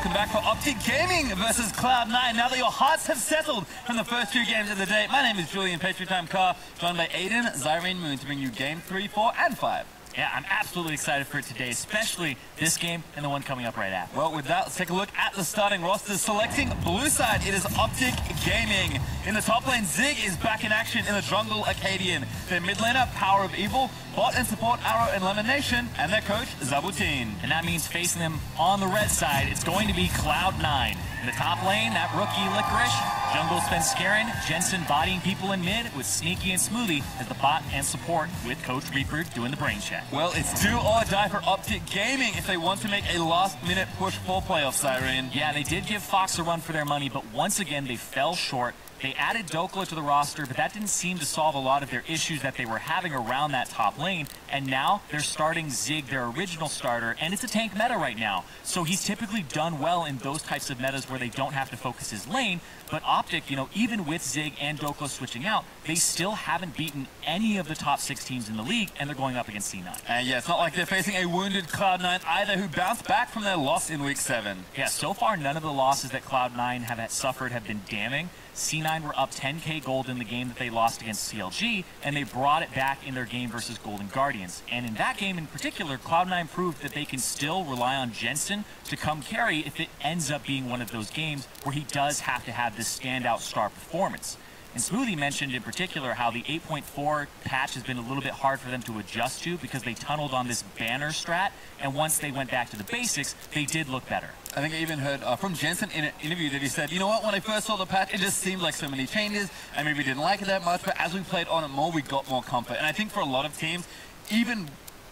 welcome back for Optic Gaming versus Cloud9. Now that your hearts have settled from the first 2 games of the day, my name is Julian Patriot Time Carr, joined by Aiden, Zyrene Moon to bring you game 3, 4, and 5. Yeah, I'm absolutely excited for it today, especially this game and the one coming up right after. Well, with that, let's take a look at the starting rosters. Selecting blue side, it is Optic Gaming. In the top lane, Zig is back in action in the jungle Acadian. Their mid laner, Power of Evil, bot and support Arrow and Lemon Nation, and their coach, Zabutin. And that means facing them on the red side, it's going to be Cloud9. In the top lane, that rookie Licorice, Jungle's been scaring, Jensen bodying people in mid with Sneaky and Smoothie as the bot and support with Coach Reaper doing the brain check. Well, it's do or die for Optic Gaming if they want to make a last-minute push for playoff, Zyrene. Yeah, they did give Fox a run for their money, but once again, they fell short. They added Dokla to the roster, but that didn't seem to solve a lot of their issues that they were having around that top lane. And now they're starting Zig, their original starter, and it's a tank meta right now. So he's typically done well in those types of metas where they don't have to focus his lane. But Optic, you know, even with Zig and Dokla switching out, they still haven't beaten any of the top 6 teams in the league, and they're going up against C9. And yeah, it's not like they're facing a wounded Cloud9 either, who bounced back from their loss in Week 7. Yeah, so far none of the losses that Cloud9 have suffered have been damning. C9 were up 10k gold in the game that they lost against CLG, and they brought it back in their game versus Golden Guardians. And in that game in particular, Cloud9 proved that they can still rely on Jensen to come carry if it ends up being one of those games where he does have to have this standout star performance. And Smoothie mentioned in particular how the 8.4 patch has been a little bit hard for them to adjust to because they tunneled on this banner strat, and once they went back to the basics, they did look better. I think I even heard from Jensen in an interview that he said, you know what, when I first saw the patch, it just seemed like so many changes. I maybe didn't like it that much, but as we played on it more, we got more comfort. And I think for a lot of teams, even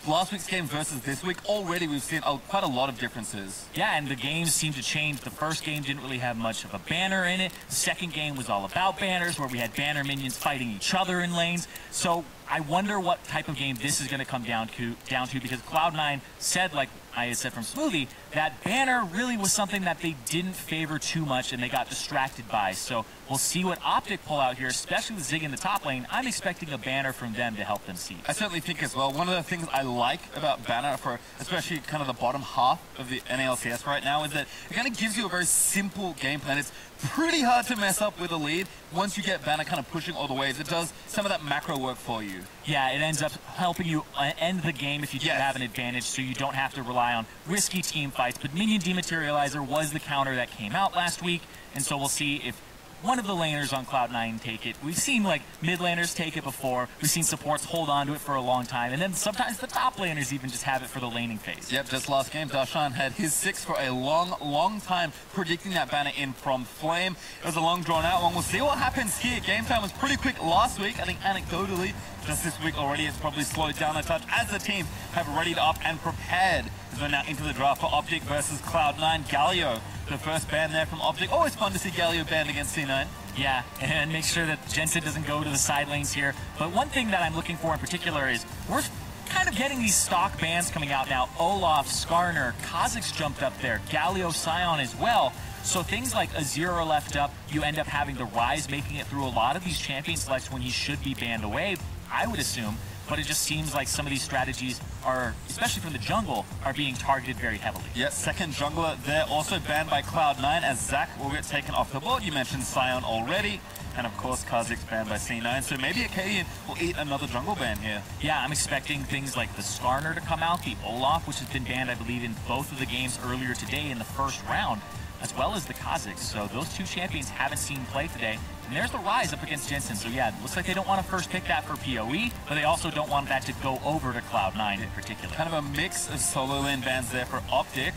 last week's game versus this week, already we've seen quite a lot of differences. Yeah, and the games seem to change. The first game didn't really have much of a banner in it. The second game was all about banners, where we had banner minions fighting each other in lanes. So I wonder what type of game this is going to come down to because Cloud9 said, like I had said from Smoothie, that banner really was something that they didn't favor too much and they got distracted by. So we'll see what Optic pull out here, especially with Zig in the top lane. I'm expecting a banner from them to help them see. I certainly think as well. One of the things I like about banner for especially kind of the bottom half of the NA LCS right now is that it kind of gives you a very simple game plan. It's pretty hard to mess up with a lead once you get banner kind of pushing all the ways. It does some of that macro work for you. Yeah, it ends up helping you end the game if you do have an advantage, so you don't have to rely on risky team fights. But Minion Dematerializer was the counter that came out last week, and so we'll see if one of the laners on Cloud9 take it. We've seen like mid laners take it before. We've seen supports hold on to it for a long time, and then sometimes the top laners even just have it for the laning phase. Yep, just last game, Darshan had his 6 for a long time, predicting that banner in from Flame. It was a long drawn out one. We'll see what happens here. Game time was pretty quick last week. I think anecdotally, just this week already, it's probably slowed down a touch as the teams have readied up and prepared as we're now into the draft for Optic versus Cloud9. Galio, the first ban there from Optic. Always fun to see Galio banned against C9. Yeah, and make sure that Jensen doesn't go to the side lanes here. But one thing that I'm looking for in particular is we're kind of getting these stock bans coming out now. Olaf, Skarner, Kha'Zix jumped up there, Galio, Sion as well. So things like Azir are left up. You end up having the Rise making it through a lot of these champion selects when he should be banned away, I would assume. But it just seems like some of these strategies are, especially from the jungle, are being targeted very heavily. Yeah, second jungler there, also banned by Cloud9 as Zac will get taken off the board. You mentioned Sion already. And of course, Kha'Zix banned by C9. So maybe Acadian will eat another jungle ban here. Yeah, I'm expecting things like the Skarner to come out, the Olaf, which has been banned, I believe, in both of the games earlier today in the first round, as well as the Kha'Zix. So those two champions haven't seen play today. And there's the Rise up against Jensen. So yeah, it looks like they don't want to first pick that for PoE, but they also don't want that to go over to Cloud9 in particular. Kind of a mix of solo lane bans there for Optic.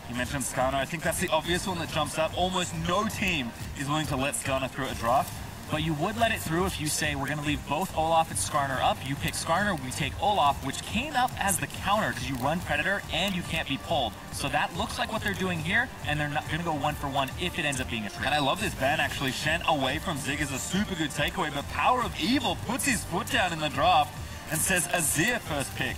You mentioned Skarner. I think that's the obvious one that jumps out. Almost no team is willing to let Skarner through a draft. But you would let it through if you say, we're going to leave both Olaf and Skarner up. You pick Skarner, we take Olaf, which came up as the counter because you run Predator and you can't be pulled. So that looks like what they're doing here, and they're not going to go 1-for-1 if it ends up being a trade. And I love this ban, actually. Shen away from Zig is a super good takeaway, but Power of Evil puts his foot down in the draft and says Azir first pick,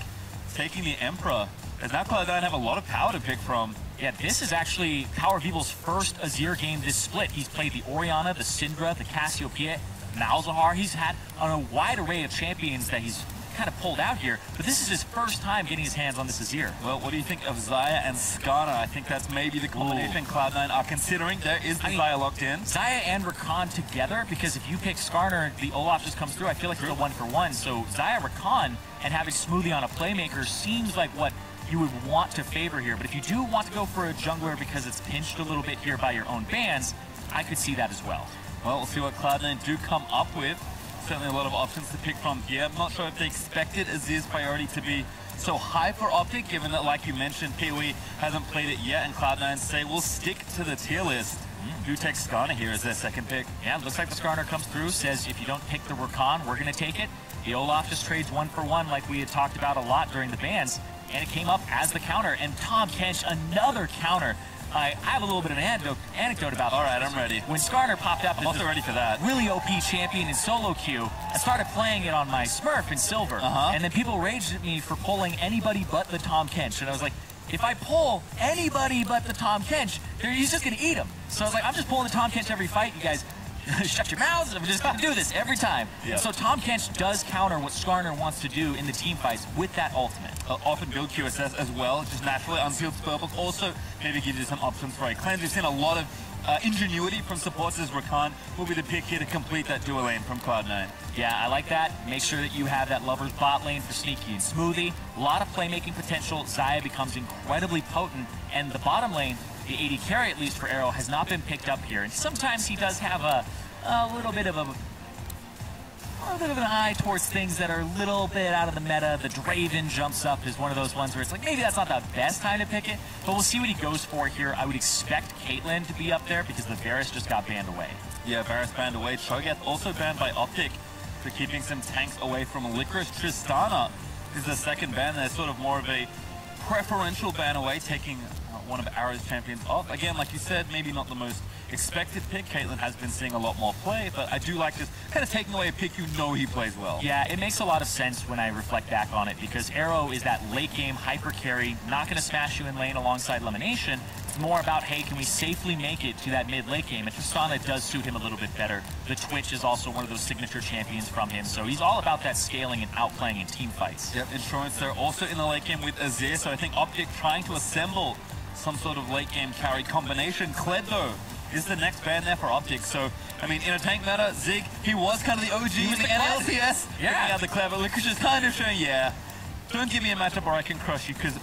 taking the Emperor. As now Cloud9 have a lot of power to pick from. Yeah, this is actually Power of Evil's first Azir game this split. He's played the Orianna, the Syndra, the Cassiopeia, Malzahar. He's had on a wide array of champions that he's kind of pulled out here, but this is his first time getting his hands on this Azir. Well, what do you think of Xayah and Skarner? I think that's maybe the combination Cloud9 are considering. There is the Xayah locked in. Xayah and Rakan together, because if you pick Skarner, the Olaf just comes through. I feel like it's a 1-for-1. So Xayah, Rakan, and having Smoothie on a playmaker seems like what you would want to favor here. But if you do want to go for a jungler because it's pinched a little bit here by your own bans, I could see that as well. Well, we'll see what Cloud9 do come up with. Certainly a lot of options to pick from here. I'm not sure if they expected Azir's priority to be so high for Optic, given that, like you mentioned, PoE hasn't played it yet, and Cloud9 say we'll stick to the tier list. Do take Skarner here as their second pick. Yeah, looks like the Skarner comes through, says if you don't pick the Rakan, we're going to take it. The Olaf just trades 1-for-1 like we had talked about a lot during the bans, and it came up as the counter. And Tahm Kench, another counter. I have a little bit of an anecdote about that. All right, I'm ready. When Skarner popped up, I'm also ready for that. Really OP champion in solo queue, I started playing it on my Smurf in silver, and then people raged at me for pulling anybody but the Tahm Kench, and I was like, if I pull anybody but the Tahm Kench, he's just gonna eat him. So I was like, I'm just pulling the Tahm Kench every fight, you guys. Shut your mouths, I'm just gonna do this every time. Yeah. So Tahm Kench does counter what Skarner wants to do in the team fights with that ultimate. Often build QSS as well, just naturally unsealed spellbook. Also, maybe gives you some options for a cleanse. We've seen a lot of ingenuity from supports as Rakan will be the pick here to complete that dual lane from Cloud9. Yeah, I like that. Make sure that you have that Lover's bot lane for Sneaky and Smoothie. A lot of playmaking potential. Xayah becomes incredibly potent, and the bottom lane, the AD carry at least for Arrow, has not been picked up here. And sometimes he does have a little bit of an eye towards things that are a little bit out of the meta. The Draven jumps up is one of those ones where it's like, maybe that's not the best time to pick it, but we'll see what he goes for here. I would expect Caitlyn to be up there because the Varus just got banned away. Yeah, Varus banned away. Cho'Gath also banned by Optic for keeping some tanks away from Licorice. Tristana is the second ban. There's sort of more of a preferential ban away, taking one of Arrow's champions off. Again, like you said, maybe not the most expected pick. Caitlyn has been seeing a lot more play, but I do like this kind of taking away a pick you know he plays well. Yeah, it makes a lot of sense when I reflect back on it, because Arrow is that late game hyper carry, not going to smash you in lane alongside Elimination. It's more about, hey, can we safely make it to that mid late game? And Tristana does suit him a little bit better. The Twitch is also one of those signature champions from him, so he's all about that scaling and outplaying in team fights. Yep, Insurance, they're also in the late game with Azir, so I think Optic trying to assemble some sort of late game carry combination. Kled, though, is the next ban there for Optic. So, I mean, in a tank meta, Zig, he was kind of the OG in the NA LCS. Yeah. The clever Licorice is kind of showing, yeah, don't give me a matchup where I can crush you, because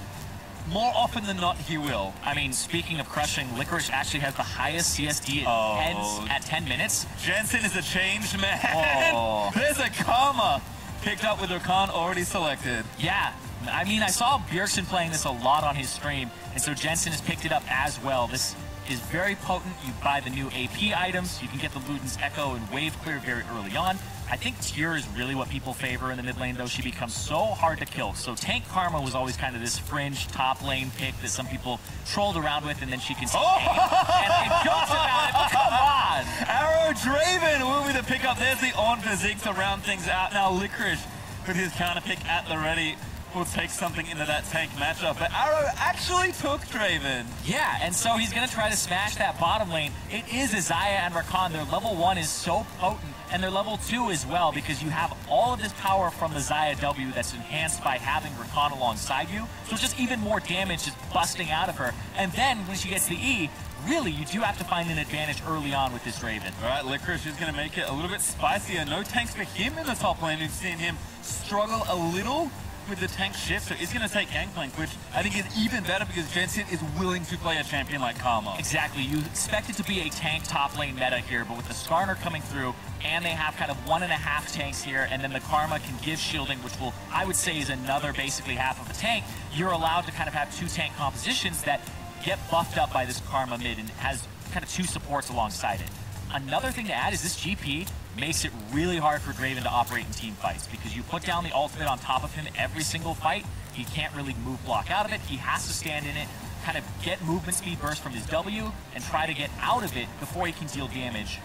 more often than not, he will. I mean, speaking of crushing, Licorice actually has the highest CSD at 10 minutes. Jensen is a changed man. There's a Karma picked up with Rakan already selected. Yeah. I mean, I saw Bjergsen playing this a lot on his stream, and so Jensen has picked it up as well. This is very potent. You buy the new AP items, you can get the Luden's Echo and Wave Clear very early on. I think Tyr is really what people favor in the mid lane, though. She becomes so hard to kill. So Tank Karma was always kind of this fringe top lane pick that some people trolled around with, and then she can stay. And they joked about it, but come on! Arrow Draven will be the pickup. There's the on for Zig to round things out. Now Licorice with his counter pick at the ready will take something into that tank matchup, but Arrow actually took Draven. Yeah, and so he's going to try to smash that bottom lane. It is Xayah and Rakan. Their level 1 is so potent, and their level 2 as well, because you have all of this power from the Xayah W that's enhanced by having Rakan alongside you, so it's just even more damage just busting out of her. And then when she gets the E, really, you do have to find an advantage early on with this Draven. All right, Licorice is going to make it a little bit spicier. No tanks for him in the top lane. We've seen him struggle a little with the tank shift, so he's going to take Gangplank, which I think is even better because Jensen is willing to play a champion like Karma. Exactly. You expect it to be a tank top lane meta here, but with the Skarner coming through, and they have kind of 1.5 tanks here, and then the Karma can give shielding, which will, I would say, is another basically half of a tank. You're allowed to kind of have 2 tank compositions that get buffed up by this Karma mid and has kind of 2 supports alongside it. Another thing to add is this GP makes it really hard for Draven to operate in team fights, because you put down the ultimate on top of him every single fight, he can't really move block out of it, he has to stand in it, kind of get movement speed burst from his W, and try to get out of it before he can deal damage.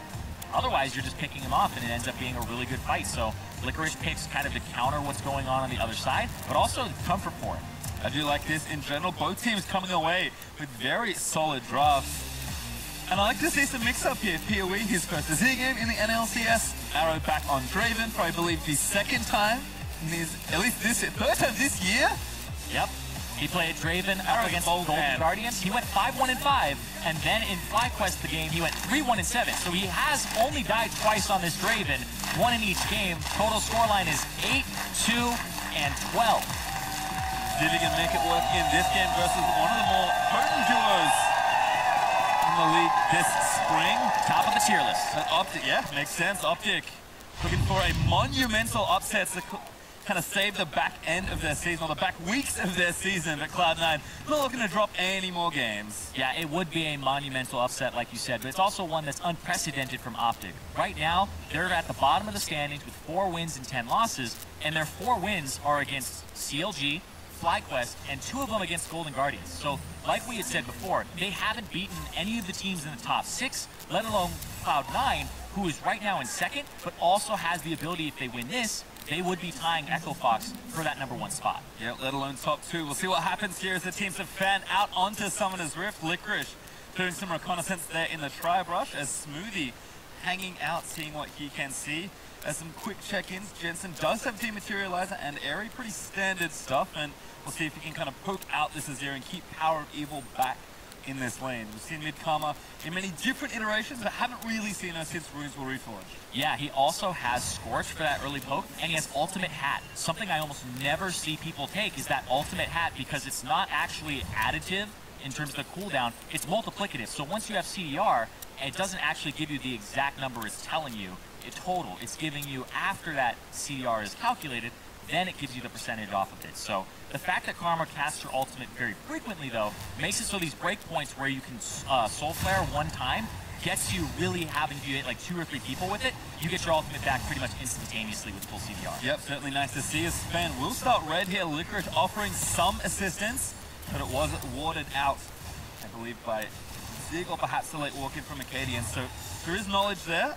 Otherwise, you're just picking him off, and it ends up being a really good fight. So Licorice picks kind of to counter what's going on the other side, but also comfort for it. I do like this in general. Both teams coming away with very solid drafts. And I like to see some mix-up here. PoE, his first Azir game in the NA LCS. Arrow back on Draven for, I believe, the second time in his, at least this, first time this year. Yep. He played Draven up against Golden Guardians. He went 5-1-5, and then in FlyQuest the game, he went 3-1-7. So he has only died twice on this Draven, one in each game. Total scoreline is 8, 2, and 12. Did he make it work in this game versus one of the more potent duos in the league this spring? Top of the tier list. Optic, yeah, makes sense. Optic looking for a monumental upset to kind of save the back end of their season, or the back weeks of their season, but Cloud9 not looking to drop any more games. Yeah, it would be a monumental upset, like you said, but it's also one that's unprecedented from Optic. Right now, they're at the bottom of the standings with 4 wins and 10 losses, and their 4 wins are against CLG, FlyQuest, and 2 of them against Golden Guardians. So, like we had said before, they haven't beaten any of the teams in the top 6, let alone Cloud9, who is right now in 2nd, but also has the ability, if they win this, they would be tying Echo Fox for that #1 spot. Yeah, let alone top 2. We'll see what happens here as the teams have fanned out onto Summoner's Rift. Licorice doing some reconnaissance there in the Tri-Brush as Smoothie hanging out, seeing what he can see. As some quick check-ins, Jensen does have Dematerializer and Airy, pretty standard stuff, and we'll see if he can kind of poke out this Azir and keep Power of Evil back in this lane. We've seen Mid-Karma in many different iterations, but haven't really seen her since Runes were reforged. Yeah, he also has Scorch for that early poke, and he has Ultimate Hat. Something I almost never see people take is that Ultimate Hat, because it's not actually additive in terms of the cooldown, it's multiplicative. So once you have CDR, it doesn't actually give you the exact number it's telling you, total. It's giving you, after that CDR is calculated, then it gives you the percentage off of it. So the fact that Karma casts her ultimate very frequently, though, makes it so these breakpoints where you can Soul Flare one time gets you really having to hit like 2 or 3 people with it. You get your ultimate back pretty much instantaneously with full CDR. Yep, certainly nice to see. As Sven will start red here. Licorice offering some assistance, but it was warded out, I believe, by Zig or perhaps the late walk in from Acadian. So there is knowledge there.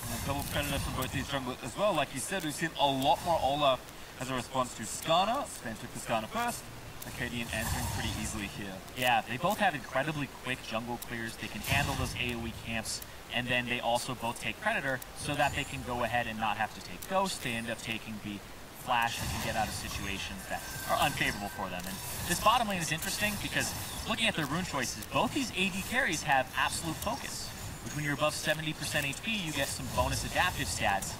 And a double predator from both these junglers as well. Like you said, we've seen a lot more Ola as a response to Skarner. Sven took the Skarner first. Acadian answering pretty easily here. Yeah, they both have incredibly quick jungle clears. They can handle those AoE camps, and then they also both take Predator so that they can go ahead and not have to take Ghost. They end up taking the Flash and can get out of situations that are unfavorable for them. And this bottom lane is interesting because looking at their rune choices, both these AD carries have absolute focus. Which when you're above 70% HP, you get some bonus adaptive stats.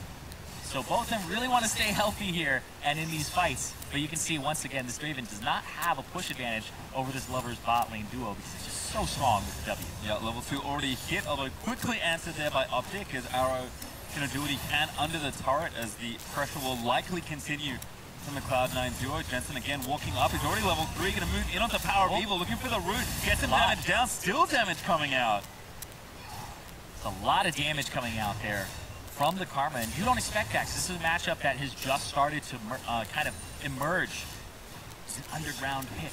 So both of them really want to stay healthy here and in these fights. But you can see, once again, this Draven does not have a push advantage over this Lover's bot lane duo because it's just so strong with the W. Yeah, level 2 already hit, although quickly answered there by Optic as Arrow going to do what he can under the turret as the pressure will likely continue from the Cloud9 duo. Jensen again walking up. He's already level 3, going to move in onto Power of Evil, looking for the root. Gets him damage down, still damage coming out. A lot of damage coming out there from the Karma, and you don't expect that, 'cause this is a matchup that has just started to kind of emerge. It's an underground pit.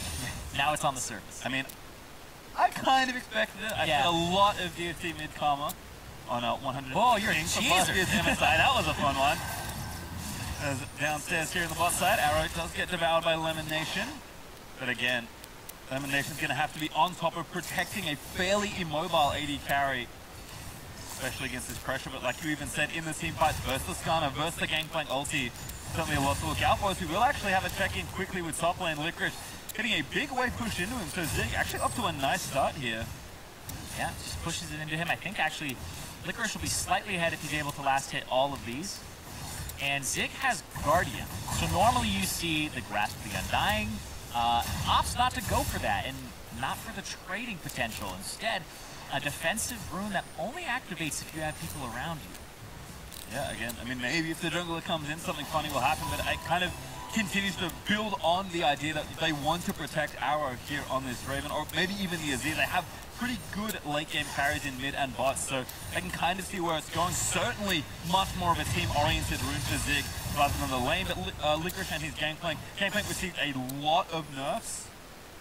Now it's on the surface. I mean, I kind of expected it. I had a lot of DFT Mid-Karma on 100. Oh, you're a cheeser. That was a fun one. As downstairs here in the bot side, Arrow does get devoured by Lemon Nation, but again, Lemon Nation's going to have to be on top of protecting a fairly immobile AD carry, especially against this pressure. But like you even said, in the team fights versus the Skarner, versus the Gangplank ulti, certainly a lot to look out for. So we will actually have a check-in quickly with top lane. Licorice getting a big wave push into him. So Zig actually up to a nice start here. Yeah, just pushes it into him. I think actually Licorice will be slightly ahead if he's able to last hit all of these. And Zig has Guardian. So normally you see the Grasp of the Undying. Opts not to go for that and not for the trading potential. Instead, a defensive rune that only activates if you have people around you. Yeah, again, I mean, maybe if the jungler comes in, something funny will happen, but it kind of continues to build on the idea that they want to protect Arrow here on this Draven, or maybe even the Azir. They have pretty good late-game carries in mid and bot, so I can kind of see where it's going. Certainly much more of a team-oriented rune for Zig rather than the lane, but Licorice and his Gangplank received a lot of nerfs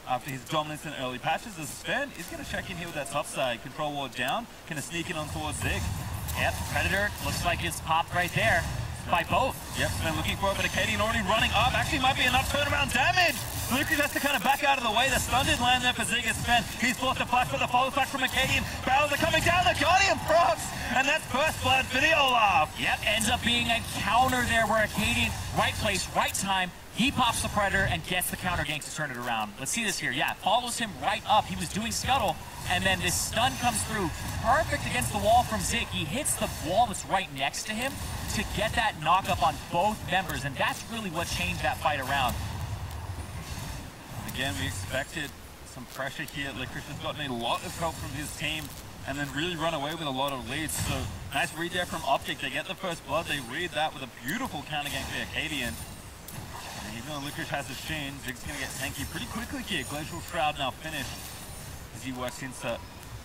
after his dominance in early patches. As Sven is going to check in here with that top side. Control ward down, going to sneak in on towards Zig. Yep, Predator looks like it's popped right there by both. Yep, Sven looking for it, but Acadian already running up. Actually might be enough turnaround damage. Lucas has to kind of back out of the way. The stun did land there for Zig as Sven. He's forced to flash for the follow flash from Acadian. Barrels are coming down. The Guardian procs. And that's first blood for the Olaf. Yep, ends up being a counter there where Acadian, right place, right time. He pops the Predator and gets the counter gank to turn it around. Let's see this here. Yeah, follows him right up. He was doing Scuttle, and then this stun comes through. Perfect against the wall from Zig. He hits the wall that's right next to him to get that knock-up on both members, and that's really what changed that fight around. Again, we expected some pressure here. Licorice has gotten a lot of help from his team and then really run away with a lot of leads. So nice read there from Optic. They get the first blood. They read that with a beautiful counter gank for Acadian. And even though Licorice has his chain, Zig's going to get tanky pretty quickly here. Glacial Shroud now finished as he works into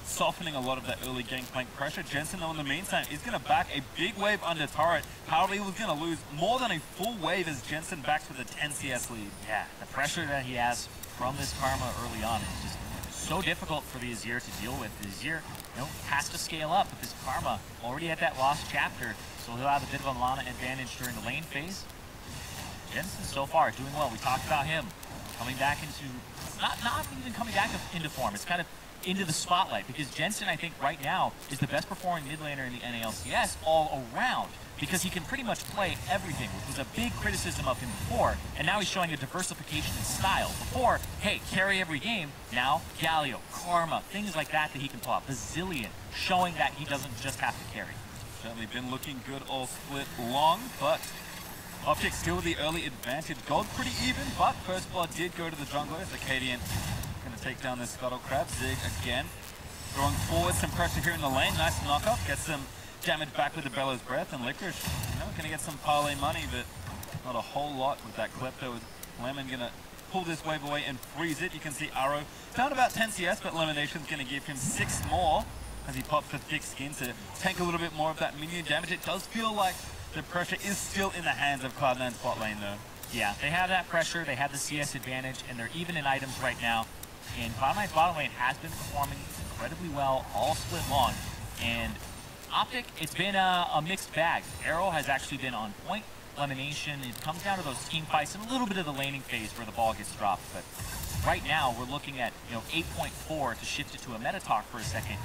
softening a lot of that early gangplank pressure. Jensen, though, in the meantime, is going to back a big wave under turret. Power Eagle's going to lose more than a full wave as Jensen backs with a 10 CS lead. Yeah, the pressure that he has from this Karma early on is just so difficult for the Azir to deal with. The Azir, has to scale up, but this Karma already at that lost chapter, so he'll have a bit of a Lana advantage during the lane phase. Jensen so far doing well. We talked about him coming back into, not even coming back into form. It's kind of into the spotlight because Jensen, I think, right now is the best performing mid laner in the NA LCS all around because he can pretty much play everything, which was a big criticism of him before, and now he's showing a diversification in style. Before, hey, carry every game. Now, Galio, Karma, things like that he can pull out. Bazillion, showing that he doesn't just have to carry. Certainly been looking good all split long, but Optic still with the early advantage. Gold pretty even, but first blood did go to the jungler as Acadian going to take down this Scuttle Crab. Zig again throwing forward some pressure here in the lane. Nice knock-up, gets some damage back with the Bellows Breath, and Licorice, going to get some parlay money, but not a whole lot with that Klepto. With Lemon going to pull this wave away and freeze it. You can see Arrow down about 10 CS, but Elimination's going to give him 6 more as he pops for thick skin to tank a little bit more of that minion damage. It does feel like the pressure is still in the hands of Cloud9's bot lane, though. Yeah, they have that pressure, they have the CS advantage, and they're even in items right now. And Cloud9's bottom lane has been performing incredibly well all split long. And Optic, it's been a mixed bag. Arrow has actually been on point. Elimination, it comes down to those team fights and a little bit of the laning phase where the ball gets dropped. But right now, we're looking at 8.4 to shift it to a meta talk for a second.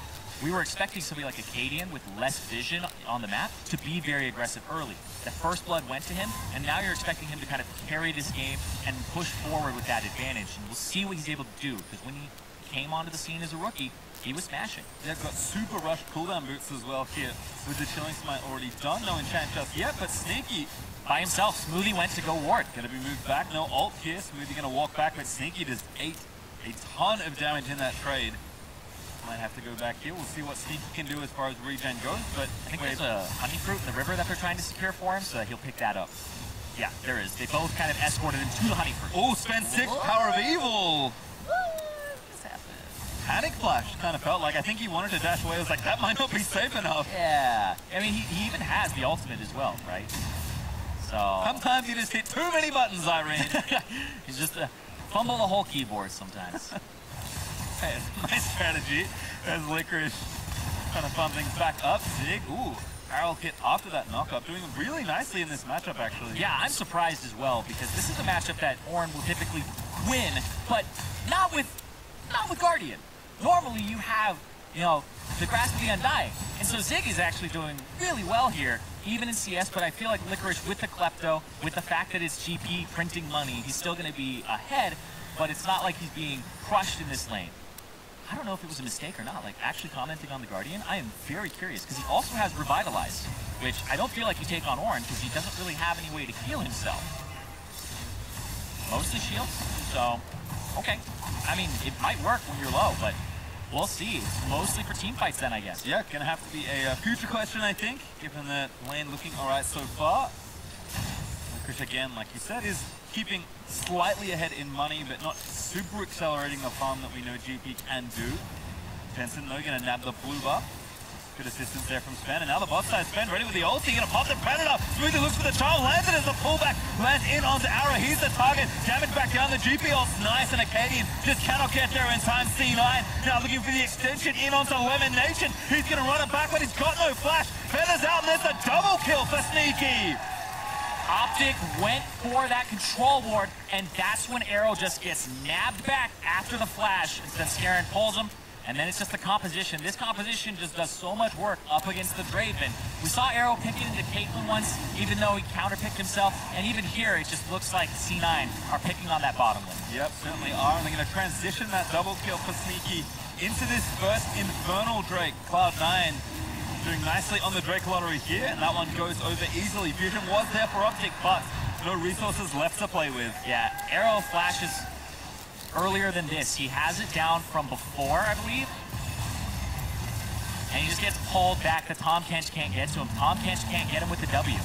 We were expecting somebody like Acadian with less vision on the map to be very aggressive early. The first blood went to him, and now you're expecting him to kind of carry this game and push forward with that advantage. And we'll see what he's able to do, because when he came onto the scene as a rookie, he was smashing. They've got super rush cooldown boots as well here, with the Chilling Smite already done. No enchant just yet, but Sneaky by himself. Smoothie went to go ward. Going to be moved back. No ult here. Smoothie going to walk back, but Sneaky does a ton of damage in that trade. Might have to go back here. We'll see what Sneaky can do as far as regen goes, but I think there's a honey fruit in the river that they're trying to secure for him, so that he'll pick that up. Yeah, there is. They both kind of escorted him to the honey fruit. Oh, spend 6 Power of Evil! What's happened? Panic Flash kind of felt like, I think he wanted to dash away. I was like, that might not be safe enough. Yeah. I mean, he even has the ultimate as well, right? So sometimes you just hit too many buttons, Irene. He's just fumble the whole keyboard sometimes. Hey, nice strategy as Licorice trying to fun things back up. Zig, ooh, barrel hit after that knockup, doing really nicely in this matchup, actually. Yeah, I'm surprised as well, because this is a matchup that Ornn will typically win, but not with Guardian. Normally you have, the grasp of the undying. And so Zig is actually doing really well here, even in CS, but I feel like Licorice with the Klepto, with the fact that it's GP printing money, he's still going to be ahead, but it's not like he's being crushed in this lane. I don't know if it was a mistake or not, like actually commenting on the Guardian. I am very curious, because he also has Revitalize, which I don't feel like you take on Ornn, because he doesn't really have any way to heal himself. Mostly shields, so, okay. I mean, it might work when you're low, but we'll see. It's mostly for team fights then, I guess. Yeah, gonna have to be a future question, I think, given that lane looking all right so far. Licorice, again, like you said, is keeping slightly ahead in money, but not super accelerating the farm that we know GP can do. Jensen, though, going to nab the blue buff. Good assistance there from Sven, and now the bot side Sven ready with the ulti, going to pop the Predator. Smoothly looks for the child, lands it as the pullback, lands in onto Arrow. He's the target, damage back down. The GP ult's nice, and Acadian just cannot get there in time. C9 now looking for the extension in onto Lemon Nation. He's going to run it back, but he's got no flash. Feathers out, and there's a double kill for Sneaky. Optic went for that control ward, and that's when Arrow just gets nabbed back after the flash. Instead, Scarin pulls him, and then it's just the composition. This composition just does so much work up against the Draven. We saw Arrow pick it into Caitlyn once, even though he counterpicked himself, and even here, it just looks like C9 are picking on that bottom lane. Yep, certainly are, and they're going to transition that double kill for Sneaky into this first Infernal Drake. Cloud9 doing nicely on the Drake lottery here, and that one goes over easily. Vision was there for Optic, but no resources left to play with. Yeah, Arrow flashes earlier than this. He has it down from before, I believe. And he just gets pulled back that Tom Kench can't get to him. Tom Kench can't get him with the W.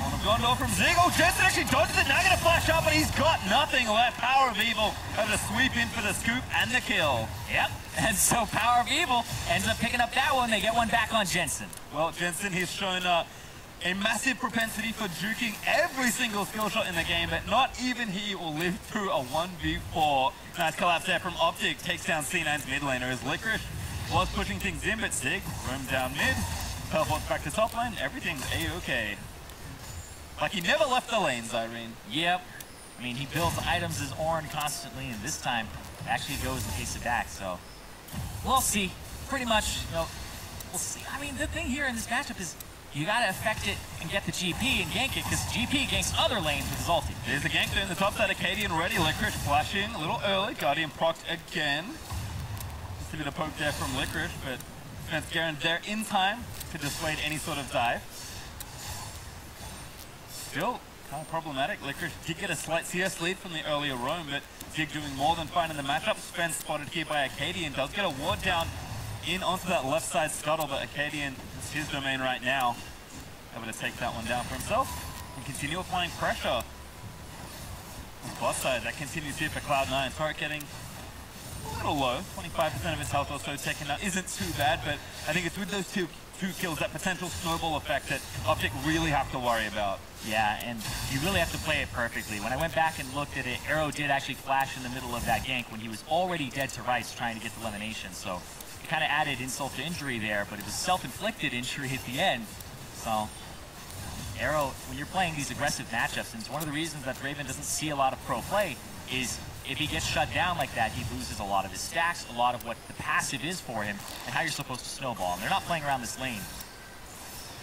On a gondor from Zig. Oh, Jensen actually dodges it. Now going to flash up, but he's got nothing left. Power of Evil able to sweep in for the scoop and the kill. Yep. And so Power of Evil ends up picking up that one. They get one back on Jensen. Well, Jensen, he's shown a massive propensity for juking every single skill shot in the game, but not even he will live through a 1v4. Nice collapse there from Optic. Takes down C9's mid laner as Licorice was pushing things in, but Zig roamed down mid. Teleports back to top lane. Everything's A-okay. Like he never left the lanes, Irene. Yep. I mean, he builds items as Ornn constantly, and this time it actually goes and takes it back, so we'll see. Pretty much, you know, we'll see. I mean, the thing here in this matchup is you gotta affect it and get the GP and gank it, because GP ganks other lanes with his ulti. There's the gank there in the top side. Acadian ready. Licorice flashing a little early. Guardian procced again. Just a bit of poke there from Licorice, but Spence Garen there in time to dissuade any sort of dive. Still kind of problematic. Licorice did get a slight CS lead from the earlier roam, but Zig doing more than fine in the matchup. Spence spotted here by Acadian. Does get a ward down in onto that left side scuttle, but Acadian, it's his domain right now. Able to take that one down for himself and continue applying pressure. On the bot side, that continues here for Cloud9. Turret getting a little low. 25% of his health or so taken out. Isn't too bad, but I think it's with those two kills, that potential snowball effect that Optic really have to worry about. Yeah, and you really have to play it perfectly. When I went back and looked at it, Arrow did actually flash in the middle of that gank when he was already dead to rights trying to get the elimination, so it kind of added insult to injury there, but it was self-inflicted injury at the end. So Arrow, when you're playing these aggressive matchups, and it's one of the reasons that Draven doesn't see a lot of pro play, is if he gets shut down like that, he loses a lot of his stacks, a lot of what the passive is for him, and how you're supposed to snowball. And they're not playing around this lane.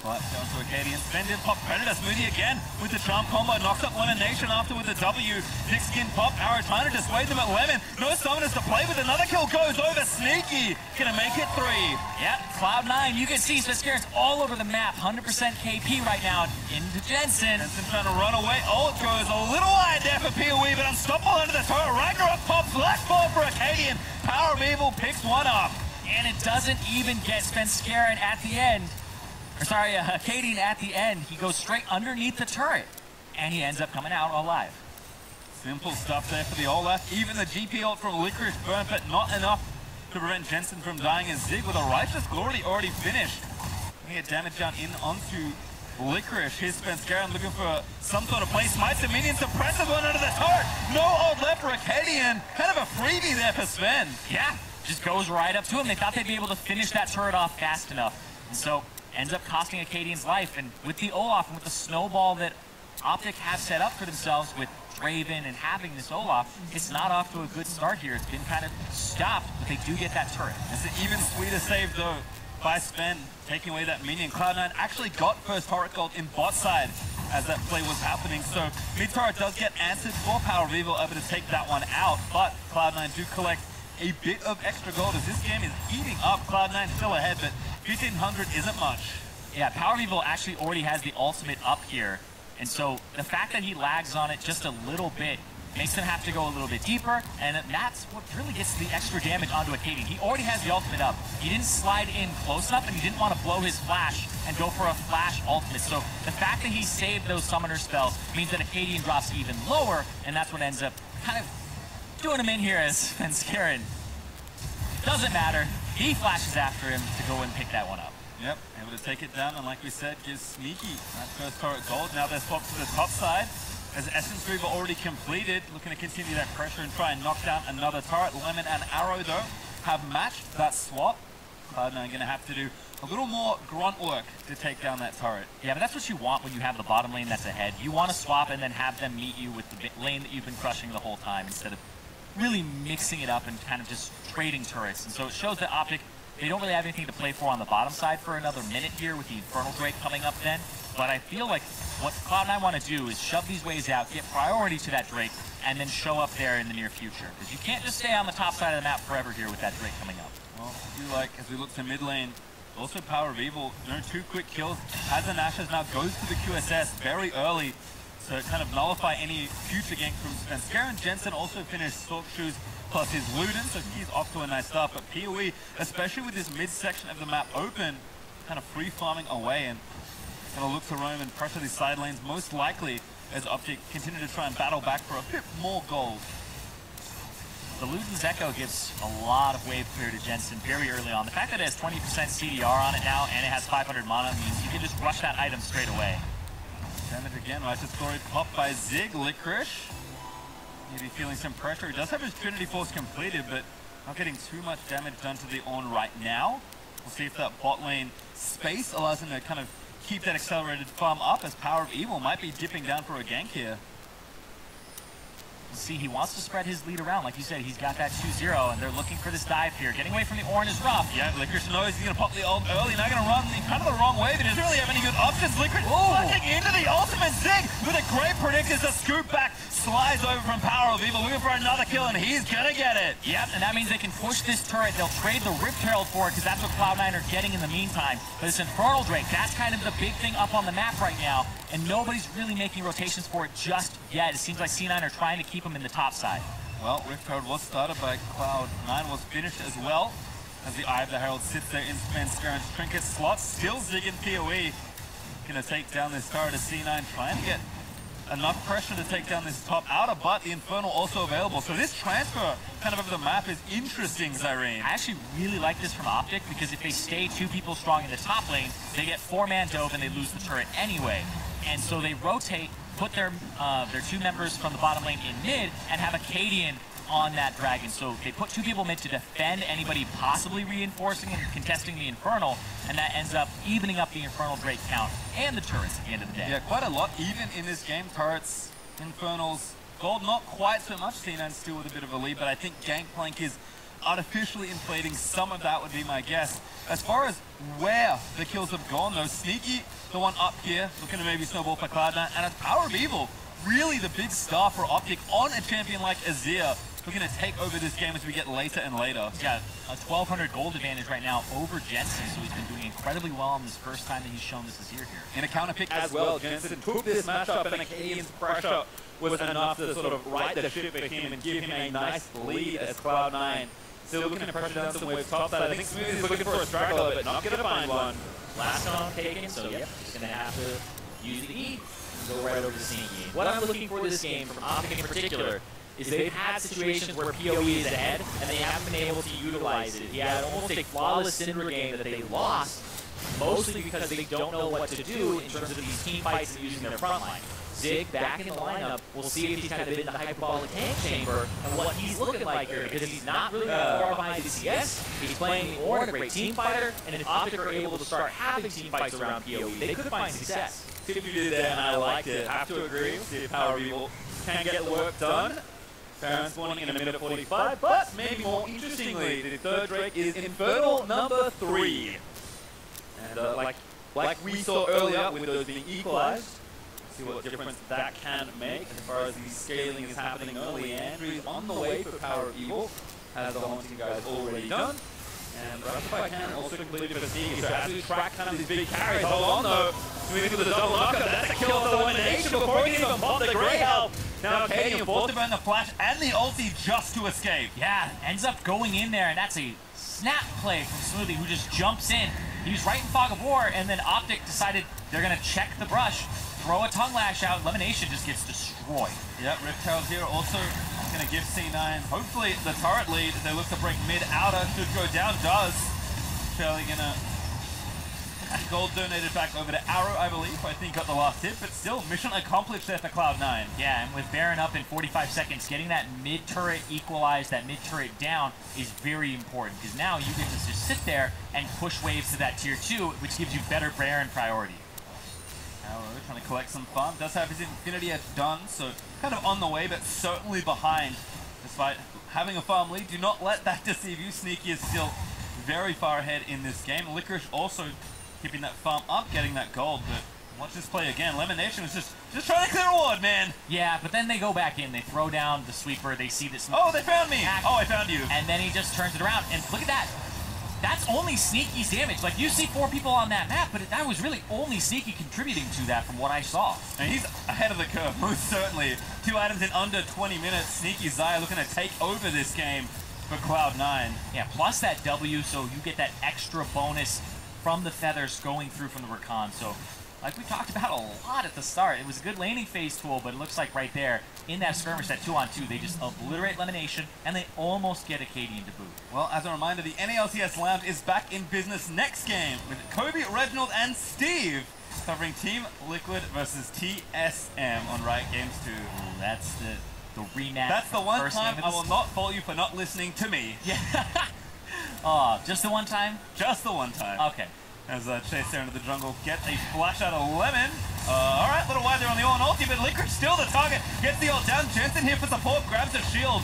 But down to Acadian. Spended pop Predator. Smoothie again with the charm combo. Knocks up Elimination after with the W. Thick skin pop. Arrow trying to dissuade them at Lemon. No summoners to play with. Another kill goes over. Sneaky. Gonna make it 3. Yep, Cloud9. You can see Spencer's all over the map. 100% KP right now into Jensen. Jensen trying to run away. Ult goes a little wide there for PoE, but unstoppable under the turret. Ragnarok pop. Flash ball for Acadian. Power of Evil picks one up. And it doesn't even get Spencer at the end. Or sorry, Acadian at the end. He goes straight underneath the turret, and he ends up coming out alive. Simple stuff there for the Olaf. Even the GP ult from Licorice burnt, but not enough to prevent Jensen from dying as Zig with a Righteous Glory already finished. We get damage down in onto Licorice. Here's Spence Garen looking for some sort of play. Smites the minion, suppresses one under the turret. No ult left for Acadian. Kind of a freebie there for Sven. Yeah, just goes right up to him. They thought they'd be able to finish that turret off fast enough. And so ends up costing Acadian's life, and with the Olaf and with the snowball that Optic have set up for themselves with Draven and having this Olaf, it's not off to a good start here. It's been kind of stopped, but they do get that turret. It's an even sweeter save though by Sven, taking away that minion. Cloud9 actually got first turret gold in bot side as that play was happening, so mid turret does get answered for Power of Evil, able to take that one out, but Cloud9 do collect a bit of extra gold as this game is eating up. Cloud9 still ahead, but 1500 isn't much. Yeah, Power of Evil actually already has the ultimate up here, and so the fact that he lags on it just a little bit makes him have to go a little bit deeper, and that's what really gets the extra damage onto Acadian. He already has the ultimate up. He didn't slide in close enough, and he didn't want to blow his flash and go for a flash ultimate. So the fact that he saved those summoner spells means that Acadian drops even lower, and that's what ends up kind of doing him in here as Spencer. Doesn't matter. He flashes after him to go and pick that one up. Yep, able to take it down, and like we said, gives Sneaky that first turret gold. Now they're swapped to the top side, as Essence Reaver already completed, looking to continue that pressure and try and knock down another turret. Lemon and Arrow, though, have matched that swap. Cloud9 going to have to do a little more grunt work to take down that turret. Yeah, but that's what you want when you have the bottom lane that's ahead. You want to swap and then have them meet you with the lane that you've been crushing the whole time instead of really mixing it up and kind of just trading turrets. And so it shows that Optic, they don't really have anything to play for on the bottom side for another minute here with the Infernal Drake coming up then. But I feel like what Cloud9 want to do is shove these waves out, get priority to that Drake, and then show up there in the near future. Because you can't just stay on the top side of the map forever here with that Drake coming up. Well, I do like, as we look to mid lane, also Power of Evil, doing 2 quick kills. Hazard Ashes now goes to the QSS very early to kind of nullify any future gank from Spence. Garen Jensen also finished Stalk Shoes plus his Luden, so he's off to a nice start. But PoE, especially with this mid-section of the map open, kind of free farming away and gonna look to roam and pressure these side lanes, most likely as Optic continue to try and battle back for a bit more gold. The Luden's Echo gives a lot of wave clear to Jensen very early on. The fact that it has 20% CDR on it now and it has 500 mana means you can just rush that item straight away. Damage again, Righteous Story popped by Zig. Licorice maybe feeling some pressure. He does have his Trinity Force completed, but not getting too much damage done to the Ornn right now. We'll see if that bot lane space allows him to kind of keep that accelerated farm up, as Power of Evil might be dipping down for a gank here. See, he wants to spread his lead around. Like you said, he's got that 2-0, and they're looking for this dive here. Getting away from the Ornn is rough. Yeah, Licorice knows he's going to pop the ult early. Now going to run kind of the wrong way, but he doesn't really have any good options. Licorice flashing into the ultimate Zig with a great predictor to scoop back. Slides over from Power of Evil, looking for another kill, and he's going to get it. Yep, and that means they can push this turret. They'll trade the Rift Herald for it, because that's what Cloud9 are getting in the meantime. But this Infernal Drake, that's kind of the big thing up on the map right now, and nobody's really making rotations for it just yet. It seems like C9 are trying to keep him in the top side. Well, Rift Herald was started by Cloud9, was finished as well, as the Eye of the Herald sits there in Spence Garen's trinket slot. Still Zig and PoE going to take down this turret as C9 trying to get enough pressure to take down this top outer, but the Infernal also available. So this transfer kind of over the map is interesting, Zyrene. I actually really like this from Optic, because if they stay 2 people strong in the top lane, they get 4-man dove and they lose the turret anyway. And so they rotate, put their 2 members from the bottom lane in mid, and have a Cadian on that dragon. So they put 2 people mid to defend anybody possibly reinforcing and contesting the Infernal, and that ends up evening up the Infernal Drake count and the turrets at the end of the day. Yeah, quite a lot even in this game. Turrets, Infernals, gold not quite so much. C9 still with a bit of a lead, but I think Gangplank is artificially inflating some of that, would be my guess. As far as where the kills have gone though, Sneaky, the one up here, looking to maybe snowball for Cloud9, and as Power of Evil, really the big star for Optic on a champion like Azir, looking to take over this game as we get later and later. He's got a 1,200 gold advantage right now over Jensen, so he's been doing incredibly well on this first time that he's shown this Azir here. In a counter pick as well, Jensen took this matchup, and Acadian's pressure was enough to sort of right the ship for him and give him a nice lead as Cloud9 still looking to pressure down some waves top side. I think Smooth is looking for a straggler, but not going to find one. Last on taken, so yep, just going to have to use the E and go right over the Sneaky. What I'm looking for this game from Optic in particular is they've had situations where PoE is ahead and they haven't been able to utilize it. He had almost a flawless Syndra game that they lost, mostly because they don't know what to do in terms of these team fights and using their front line. Zig back in the lineup, we'll see if he's kind of in the hyperbolic tank chamber and what he's looking like here, because he's not really that far behind the CS. He's playing the Ornn, a great team fighter, and if Optic are able to start having team fights around PoE, they could find success. See if you did that, and I liked it. Have to agree. See if Power of Evil can get the work done. Baron spawning in a minute 45, but maybe more interestingly, the third Drake is Infernal number 3. And like we saw earlier with those being equalized, see what difference that can make as far as the scaling is happening early. Andrew's on the way for Power of Evil, as the Haunting guys already done. And Raptify can also completed for Sneaky. So as we track kind of these big carries, hold on though, moving to the double knocker, that's a kill for the elimination before he can even pop the Grey Help. Now Acadian forced to burn the flash and the ulti just to escape. Yeah, ends up going in there, and that's a snap play from Smoothie, who just jumps in. He was right in Fog of War, and then Optic decided they're going to check the brush, throw a Tongue Lash out. Elimination just gets destroyed. Yep, Rift Herald here also going to give C9, hopefully, the turret lead as they look to break mid-outer. Should go down, does. Shirley going to Gold donated back over to Arrow, I believe. I think got the last hit, but still, mission accomplished there for Cloud9. Yeah, and with Baron up in 45 seconds, getting that mid-turret equalized, that mid-turret down is very important, because now you get to just sit there and push waves to that tier 2, which gives you better Baron priority. Arrow trying to collect some farm. Does have his Infinity Edge done, so kind of on the way, but certainly behind. Despite having a farm lead, do not let that deceive you. Sneaky is still very far ahead in this game. Licorice also keeping that farm up, getting that gold, but watch this play again. Lemonation is just trying to clear a ward, man. Yeah, but then they go back in, they throw down the sweeper, they see this. Oh, they found me. Oh, I found you. And then he just turns it around, and look at that. That's only Sneaky's damage. Like, you see 4 people on that map, but that was really only Sneaky contributing to that from what I saw. And he's ahead of the curve, most certainly. 2 items in under 20 minutes. Sneaky Xayah looking to take over this game for Cloud9. Yeah, plus that W, so you get that extra bonus from the feathers going through from the Rakan. So, like we talked about a lot at the start, it was a good laning phase tool, but it looks like right there, in that skirmish, that 2-on-2, they just obliterate Lemonation, and they almost get Acadian to boot. Well, as a reminder, the NA LCS Lounge is back in business next game with Kobe, Reginald, and Steve covering Team Liquid versus TSM on Riot Games 2. Ooh, that's the rematch. That's the one time I will not fault you for not listening to me. Yeah. Oh, just the one time? Just the one time. Okay. As Chase there into the jungle, get a flash out of Lemon. Alright, little wide there on the Ornn ulti, but Licorice still the target. Gets the ult down. Jensen here for support, grabs a shield.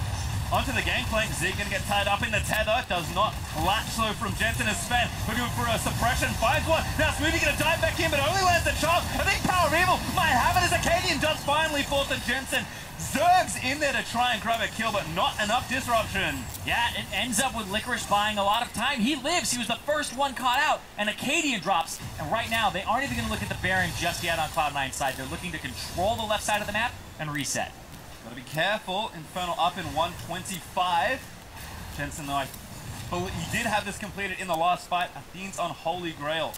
Onto the gangplank. Zeke gonna get tied up in the tether. Does not latch slow from Jensen as Sven. Looking for a suppression. Finds one. Now Smoothie gonna dive back in, but only lands the charge. I think Power of Evil might have it as Acadian does finally fall to Jensen. Zerg's in there to try and grab a kill, but not enough disruption. Yeah, it ends up with Licorice buying a lot of time. He lives. He was the first one caught out, and Acadian drops. And right now, they aren't even going to look at the Baron just yet on Cloud9's side. They're looking to control the left side of the map and reset. Gotta be careful. Infernal up in 125. Jensen, though, he did have this completed in the last fight. Athene's on Holy Grail,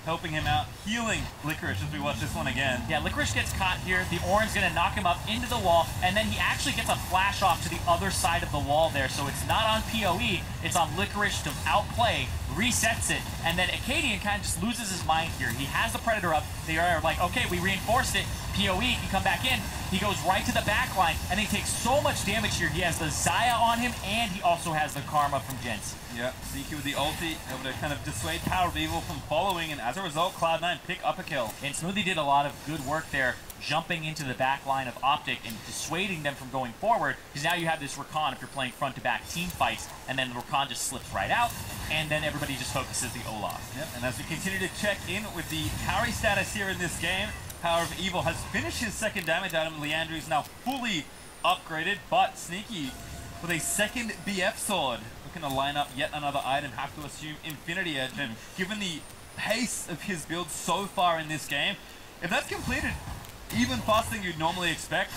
helping him out, healing Licorice as we watch this one again. Yeah, Licorice gets caught here. The Ornn's going to knock him up into the wall, and then he actually gets a flash off to the other side of the wall there. So it's not on PoE, it's on Licorice to outplay, resets it, and then Acadian kind of just loses his mind here. He has the Predator up. They are like, okay, we reinforced it. PoE can come back in. He goes right to the back line, and he takes so much damage here. He has the Xayah on him, and he also has the Karma from Jensen. Yeah, Zeke with the ulti, able to kind of dissuade Power of Evil from following, and as a result, Cloud9 pick up a kill. And Smoothie did a lot of good work there, jumping into the back line of Optic and dissuading them from going forward, because now you have this Rakan if you're playing front-to-back team fights, and then the Rakan just slips right out, and then everybody just focuses the Olaf. Yep, and as we continue to check in with the carry status here in this game, Power of Evil has finished his second damage item. Leandri is now fully upgraded, but Sneaky with a second BF sword. Looking to line up yet another item, have to assume Infinity Edge, and given the pace of his build so far in this game, if that's completed even faster than you'd normally expect,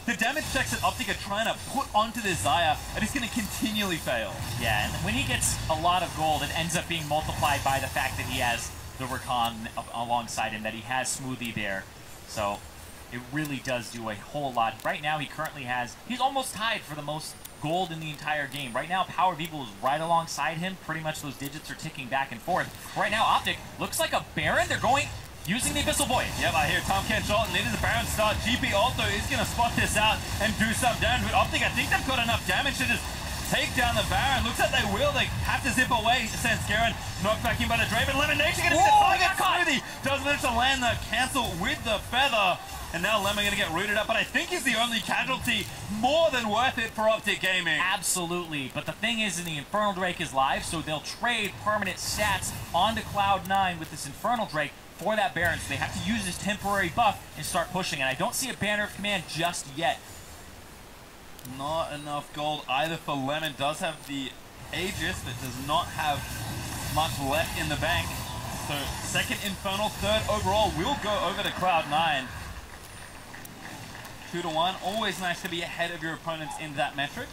the damage checks that Optic are trying to put onto this Xayah are just going to continually fail. Yeah, and when he gets a lot of gold, it ends up being multiplied by the fact that he has the Rakan alongside him, that he has Smoothie there. So it really does do a whole lot. Right now, he's almost tied for the most gold in the entire game. Right now, Power of Evil is right alongside him. Pretty much those digits are ticking back and forth. Right now, Optic looks like a Baron. They're going using the Abyssal Void. Yep, I hear Tom Kent Charlton needed the Baron start. GP also is going to spot this out and do some damage. But Optic, I think they've got enough damage to just take down the Baron. Looks like they will. They have to zip away. Scarin knocked back in by the Draven. Lemonation going to be the target. Smoothie does manage to land the cancel with the feather. And now Lemon going to get rooted up, but I think he's the only casualty. More than worth it for Optic Gaming. Absolutely, but the thing is, the Infernal Drake is live, so they'll trade permanent stats onto Cloud9 with this Infernal Drake for that Baron, so they have to use this temporary buff and start pushing, and I don't see a Banner of Command just yet. Not enough gold either for Lemon. Does have the Aegis, but does not have much left in the bank. So second Infernal, third overall will go over to Cloud9. 2-1, always nice to be ahead of your opponents in that metric.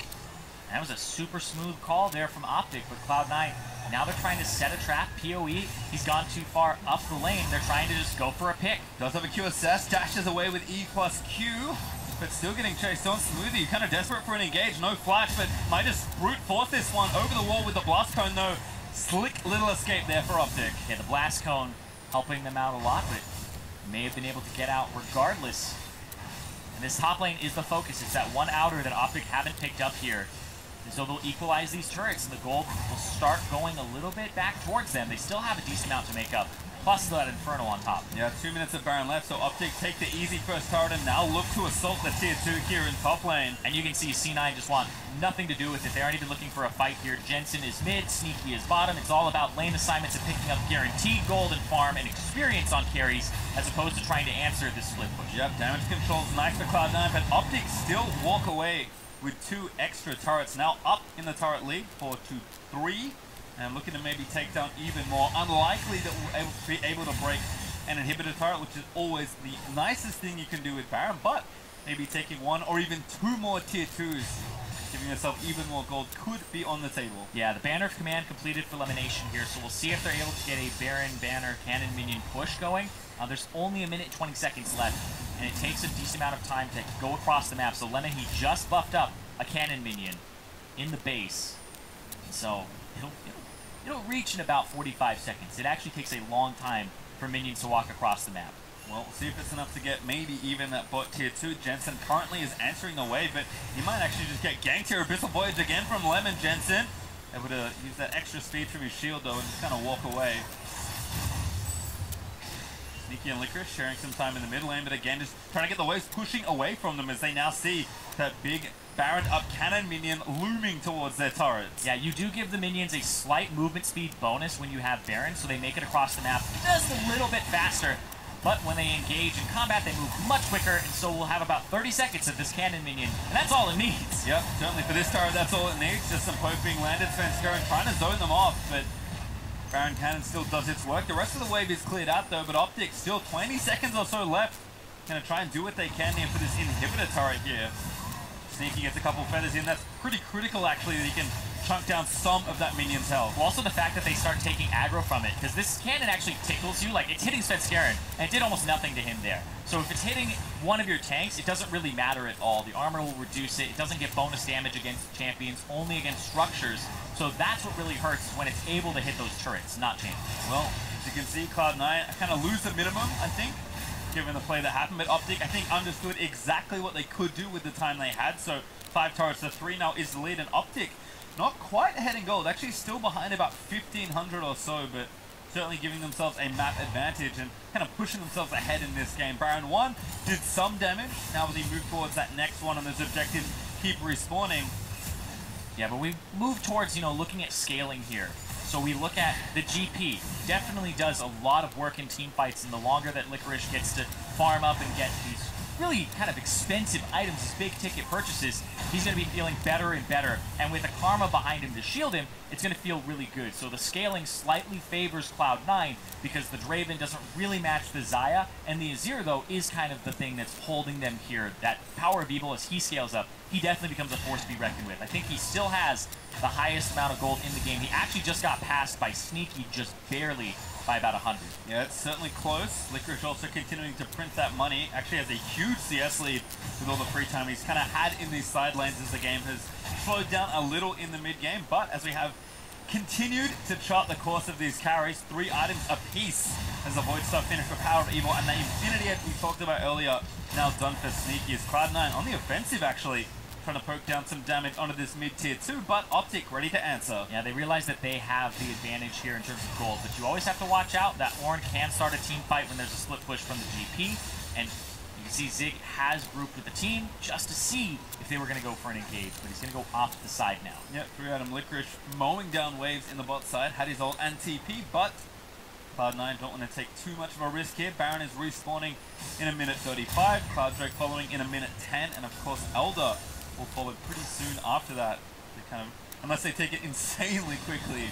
That was a super smooth call there from Optic with Cloud9. Now they're trying to set a trap. PoE, he's gone too far up the lane. They're trying to just go for a pick. Does have a Q assess, dashes away with E plus Q, but still getting chased on. Smoothie, kind of desperate for an engage. No flash, but might just brute force this one over the wall with the blast cone though. Slick little escape there for Optic. Yeah, the blast cone helping them out a lot, but may have been able to get out regardless. And this top lane is the focus. It's that one outer that Optic haven't picked up here. And so they'll equalize these turrets, and the gold will start going a little bit back towards them. They still have a decent amount to make up. Plus that Inferno on top. Yeah, 2 minutes of Baron left, so Optic take the easy first turret and now look to assault the tier 2 here in top lane. And you can see C9 just want nothing to do with it. They aren't even looking for a fight here. Jensen is mid, Sneaky is bottom. It's all about lane assignments and picking up guaranteed gold and farm and experience on carries as opposed to trying to answer this split push. Yep, damage control's nice for Cloud9, but Optic still walk away with 2 extra turrets. Now up in the turret lead, 4-2-3. And looking to maybe take down even more. Unlikely that we'll be able to break an inhibitor turret, which is always the nicest thing you can do with Baron, but maybe taking 1 or even 2 more tier 2s, giving yourself even more gold, could be on the table. Yeah, the banner of command completed for elimination here, so we'll see if they're able to get a Baron banner cannon minion push going. There's only 1 minute 20 seconds left, and it takes a decent amount of time to go across the map. So Lemon, he just buffed up a cannon minion in the base, so it'll reach in about 45 seconds. It actually takes a long time for minions to walk across the map. Well, we'll see if it's enough to get maybe even that bot tier 2. Jensen currently is answering the wave, but he might actually just get ganked here. Abyssal Voyage again from Lemon. Jensen able to use that extra speed from his shield though and just kind of walk away. Sneaky and Licorice sharing some time in the mid lane, but again just trying to get the waves pushing away from them as they now see that big Baron up cannon minion looming towards their turrets. Yeah, you do give the minions a slight movement speed bonus when you have Baron, so they make it across the map just a little bit faster. But when they engage in combat, they move much quicker, and so we'll have about 30 seconds of this cannon minion, and that's all it needs. Yep, certainly for this turret, that's all it needs. Just some poke being landed, Svenska, and trying to zone them off, but Baron Cannon still does its work. The rest of the wave is cleared out though, but Optic still 20 seconds or so left. Gonna try and do what they can here for this inhibitor turret here. Sneaky gets a couple feathers in. That's pretty critical actually that he can chunk down some of that minion's health. Well, also the fact that they start taking aggro from it, because this cannon actually tickles you. Like, it's hitting Svenskeren, and it did almost nothing to him there. So if it's hitting one of your tanks, it doesn't really matter at all. The armor will reduce it. It doesn't get bonus damage against champions, only against structures. So that's what really hurts, is when it's able to hit those turrets, not champions. Well, as you can see, Cloud9 kind of lose the minimum, I think, given the play that happened. But Optic, I think, understood exactly what they could do with the time they had. So 5 turrets to 3 now is the lead, and Optic not quite ahead in gold, actually still behind about 1,500 or so, but certainly giving themselves a map advantage and kind of pushing themselves ahead in this game. Baron 1 did some damage. Now when they move towards that next one on those objectives, keep respawning. Yeah, but we move towards, looking at scaling here. So we look at the GP. Definitely does a lot of work in team fights, and the longer that Licorice gets to farm up and get these really kind of expensive items, these big ticket purchases, he's going to be feeling better and better. And with the Karma behind him to shield him, it's going to feel really good. So the scaling slightly favors Cloud9 because the Draven doesn't really match the Xayah, and the Azir, though, is kind of the thing that's holding them here. That power of evil, as he scales up, he definitely becomes a force to be reckoned with. I think he still has the highest amount of gold in the game. He actually just got passed by Sneaky just barely by about 100. Yeah, it's certainly close. Licorice also continuing to print that money. Actually has a huge CS lead with all the free time he's kind of had in these side lanes as the game has slowed down a little in the mid game. But as we have continued to chart the course of these carries, 3 items apiece as the Void Stuff finish for Power of Evil, and that Infinity Edge we talked about earlier now done for Sneaky. Is Cloud9 on the offensive actually, trying to poke down some damage onto this mid-tier 2, but Optic ready to answer. Yeah, they realize that they have the advantage here in terms of gold, but you always have to watch out that Ornn can start a team fight when there's a split push from the GP, and you can see Zig has grouped with the team just to see if they were going to go for an engage, but he's going to go off to the side now. Yep, 3-item Licorice mowing down waves in the bot side, had his ult and TP, but Cloud9 don't want to take too much of a risk here. Baron is respawning in 1 minute 35, Cloud Drake following in 1 minute 10, and of course Elder will follow pretty soon after that. They kind of, unless they take it insanely quickly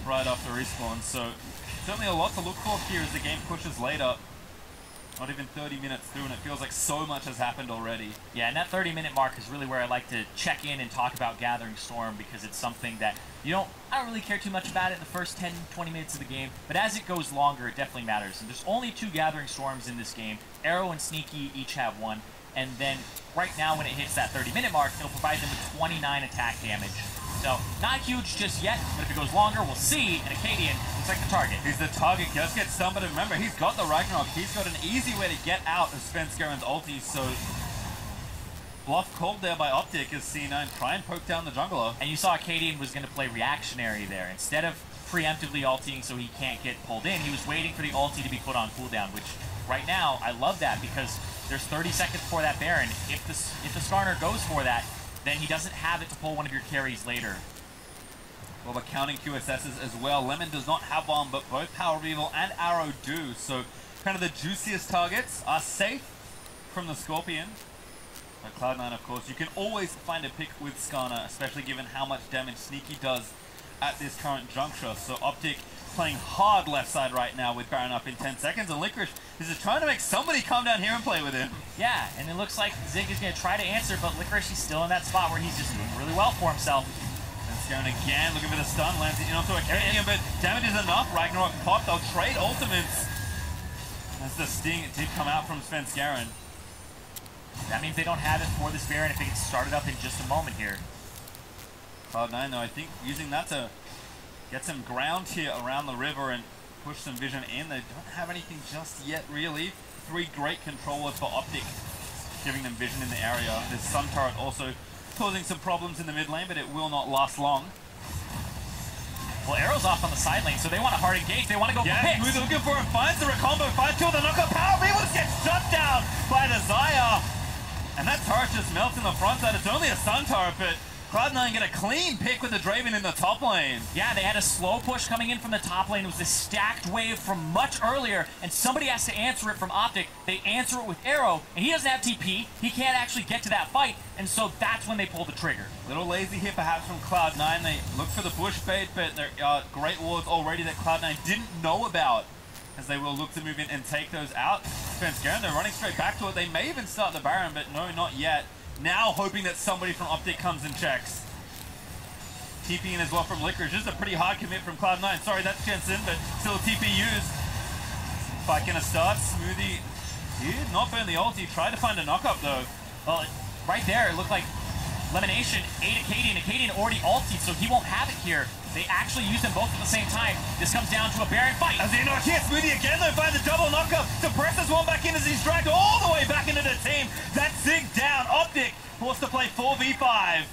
right after respawn. So certainly a lot to look for here as the game pushes later. Not even 30 minutes through, and it feels like so much has happened already. Yeah, and that 30-minute mark is really where I like to check in and talk about Gathering Storm, because it's something that I don't really care too much about it in the first 10, 20 minutes of the game, but as it goes longer, it definitely matters. And there's only 2 Gathering Storms in this game. Arrow and Sneaky each have 1, and then right now when it hits that 30-minute mark, it'll provide them with 29 attack damage. So, not huge just yet, but if it goes longer, we'll see. And Acadian looks like the target. He's the target, does get stunned, but remember, he's got the Ragnarok. He's got an easy way to get out of Svenskaren's ulti, so bluff called there by Optic as C9 try and poke down the jungler. And you saw Acadian was going to play reactionary there. Instead of preemptively ulting so he can't get pulled in, he was waiting for the ulti to be put on cooldown, which right now, I love that because there's 30 seconds before that Baron. If the Skarner goes for that, then he doesn't have it to pull one of your carries later. Well, we're counting QSSs as well. Lemon does not have one, but both Power Reveal and Arrow do. So kind of the juiciest targets are safe from the Scorpion. But Cloud9, of course, you can always find a pick with Skarner, especially given how much damage Sneaky does at this current juncture. So Optic playing hard left side right now with Baron up in 10 seconds, and Licorice is just trying to make somebody come down here and play with him. Yeah, and it looks like Zig is going to try to answer, but Licorice is still in that spot where he's just doing really well for himself. Svenskaren again, looking for the stun, lands it in onto Acadian, but damage is enough. Ragnarok popped, they'll trade ultimates. As the sting did come out from Svenskaren. That means they don't have it for this Baron if it gets started up in just a moment here. Cloud9, though, I think using that to get some ground here around the river and push some vision in. They don't have anything just yet, really. 3 great controllers for Optic, giving them vision in the area. This Sun Turret also causing some problems in the mid lane, but it will not last long. Well, Arrow's off on the side lane, so they want to hard engage. They want to go for picks. Who's looking for him? Finds the recombo, finds 2 of the knockup. Power Reveal gets shut down by the Xayah. And that turret just melts in the front side. It's only a Sun Turret, but Cloud9 get a clean pick with the Draven in the top lane. Yeah, they had a slow push coming in from the top lane. It was a stacked wave from much earlier, and somebody has to answer it from Optic. They answer it with Arrow, and he doesn't have TP. He can't actually get to that fight, and so that's when they pull the trigger. Little lazy here perhaps from Cloud9. They look for the bush bait, but there are great wards already that Cloud9 didn't know about, as they will look to move in and take those out. Svenskaren, they're running straight back to it. They may even start the Baron, but no, not yet. Now hoping that somebody from Optic comes and checks. TP in as well from Licorice. Just a pretty hard commit from Cloud9. Sorry, that's Jensen, but still a TP used. Fight gonna start. Smoothie did not burn the ulti. Tried to find a knock-up though. Well, right there, it looked like Lemonation ate Acadian. Acadian already ultied, so he won't have it here. They actually use them both at the same time. This comes down to a Baron fight. As they knock here, Smoothie again though finds a double knockup. Suppresses one back in as he's dragged all the way back into the team. That's Zig down. Optic forced to play 4v5.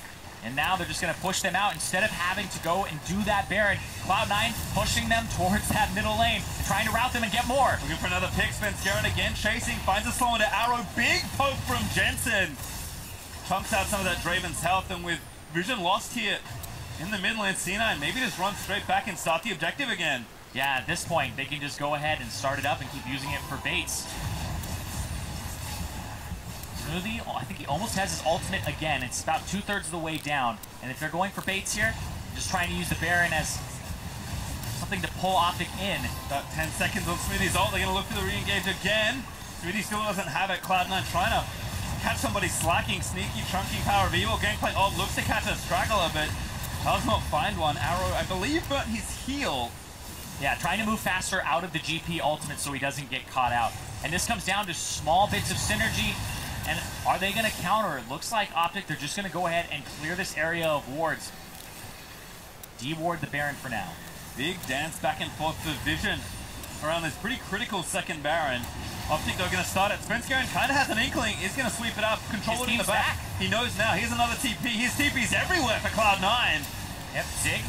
And now they're just going to push them out instead of having to go and do that Baron. Cloud9 pushing them towards that middle lane, trying to route them and get more. Looking for another pick. Svenskaren again chasing, finds a slow into Arrow. Big poke from Jensen. Chunks out some of that Draven's health, and with vision lost here in the mid lane, C9 maybe just run straight back and start the objective again. Yeah, at this point, they can just go ahead and start it up and keep using it for baits. Smoothie, I think he almost has his ultimate again. It's about 2/3 of the way down. And if they're going for baits here, just trying to use the Baron as something to pull Optic in. About 10 seconds on Smoothie's ult. They're going to look for the re-engage again. Smoothie still doesn't have it. Cloud9 trying to catch somebody slacking, sneaky, chunky Power Reveal. Gangplank ult looks to catch a straggler, but does not find one. Arrow, I believe, burnt his heel. Yeah, trying to move faster out of the GP ultimate so he doesn't get caught out. And this comes down to small bits of synergy. And are they going to counter? It looks like Optic, they're just going to go ahead and clear this area of wards. De-ward the Baron for now. Big dance back and forth for vision around this pretty critical second Baron. Optic, they're going to start it. Svenskaren kind of has an inkling. He's going to sweep it up, control it in the back. He knows now. Here's another TP. His TP's everywhere for Cloud9. Yep, Zig.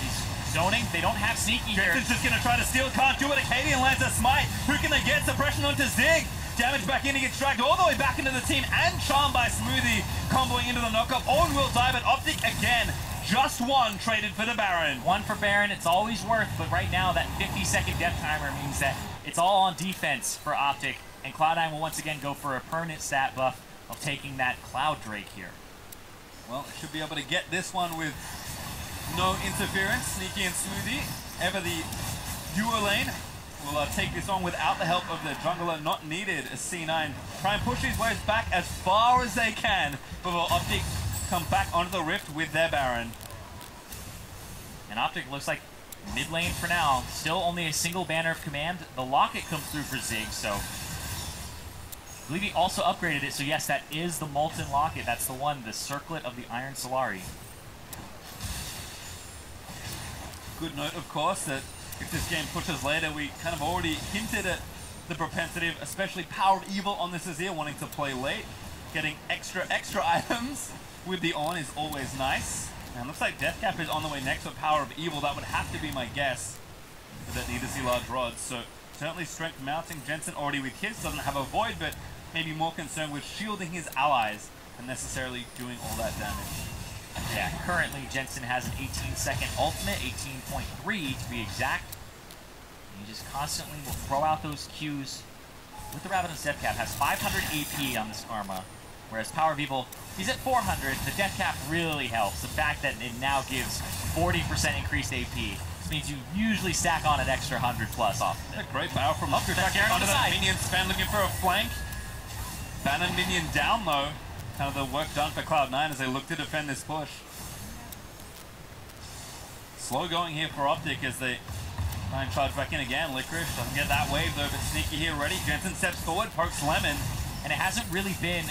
He's zoning. They don't have sneaky here. Jensen's just going to try to steal. Can't do it. Acadian lands a smite. Who can they get? Suppression onto Zig. Damage back in. He gets dragged all the way back into the team and charmed by Smoothie. Comboing into the knockup. Owen will die, but Optic again. Just one traded for the Baron. One for Baron. It's always worth, but right now that 50-second death timer means that it's all on defense for Optic. And Cloud9 will once again go for a permanent stat buff of taking that Cloud Drake here. Well, should be able to get this one with no interference. Sneaky and Smoothie. Ever the duo lane will take this on without the help of the jungler. Not needed as C9 try and push these waves back as far as they can before Optic come back onto the rift with their Baron. And Optic looks like mid lane for now. Still only a single banner of command. The locket comes through for Zig, so I believe he also upgraded it. So yes, that is the Molten Locket. That's the one, the Circlet of the Iron Solari. Good note, of course, that if this game pushes later, we kind of already hinted at the propensity of especially Power of Evil on this Azir wanting to play late. Getting extra items with the on is always nice. And looks like Deathcap is on the way next with Power of Evil. That would have to be my guess. But that need to see large rods. So certainly strength mounting. Jensen already with his doesn't have a void, but maybe more concerned with shielding his allies than necessarily doing all that damage. Yeah, currently Jensen has an 18-second ultimate, 18.3 to be exact. And he just constantly will throw out those Qs with the Rabadon's Deathcap. Has 500 AP on this Karma, whereas Power of Evil, he's at 400. The Deathcap really helps. The fact that it now gives 40% increased AP. This means you usually stack on an extra 100 plus off. A great power from Upper Deathcap onto that minion spam, looking for a flank. Bannon minion down though. Kind of the work done for Cloud9 as they look to defend this push. Slow going here for Optic as they try and charge back in again. Licorice doesn't get that wave though, but Sneaky here ready. Jensen steps forward, pokes Lemon. And it hasn't really been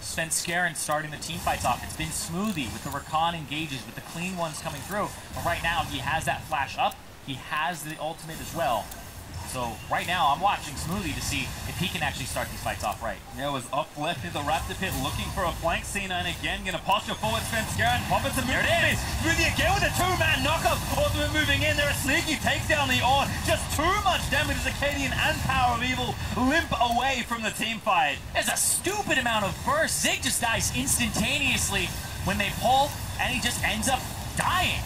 Svenskeren starting the team fights off. It's been Smoothie with the Rakan engages, with the clean ones coming through. But right now, he has that flash up. He has the ultimate as well. So right now, I'm watching Smoothie to see if he can actually start these fights off right. Yeah, it was up left in the Raptor pit looking for a flank. C9 again, gonna posture forward, Svenskeren, pop it to move. There it is! Smoothie again with a two-man knockup. Ultimate moving in there, a Sneaky takes down the on. Just too much damage as Acadian and Power of Evil limp away from the team fight. There's a stupid amount of burst. Zig just dies instantaneously when they pull, and he just ends up dying.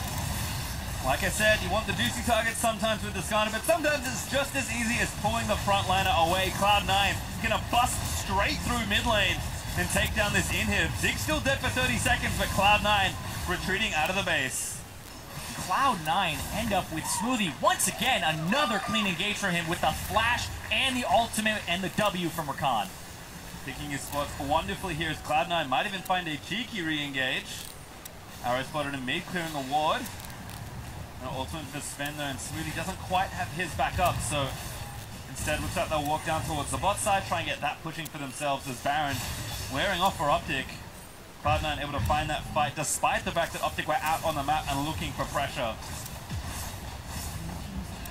Like I said, you want the juicy targets sometimes with the Skarner, but sometimes it's just as easy as pulling the frontliner away. Cloud9 gonna bust straight through mid lane and take down this inhib. Zig's still dead for 30 seconds, but Cloud9 retreating out of the base. Cloud9 end up with Smoothie. Once again, another clean engage for him with the flash and the ultimate and the W from Rakan. Picking his spots wonderfully here as Cloud9 might even find a cheeky re-engage. Arrow spotted in mid, clearing a ward. No ultimate for Sven though, and Smoothie doesn't quite have his back up, so instead looks like they'll walk down towards the bot side, try and get that pushing for themselves as Baron wearing off for Optic. Cloud9 able to find that fight despite the fact that Optic were out on the map and looking for pressure.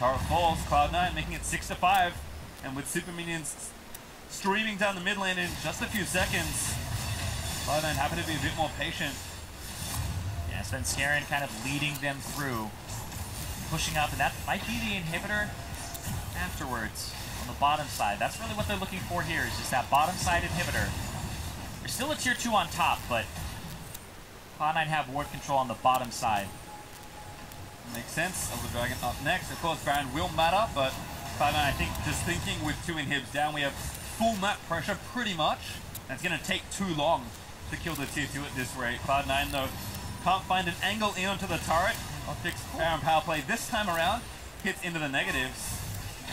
Turret falls, Cloud9 making it 6-5, and with super minions streaming down the mid lane in just a few seconds, Cloud9 happy to be a bit more patient. Yeah, Svenskeren kind of leading them through, pushing up, and that might be the inhibitor afterwards on the bottom side. That's really what they're looking for here, is just that bottom side inhibitor. There's still a tier 2 on top, but Cloud9 have ward control on the bottom side. Makes sense. Elder Dragon up next. Of course, Baron will matter, but Cloud9, I think, just thinking with 2 inhibs down, we have full map pressure pretty much. And it's going to take too long to kill the tier 2 at this rate. Cloud9, though, can't find an angle in onto the turret. Optic's Baron power play this time around hits into the negatives.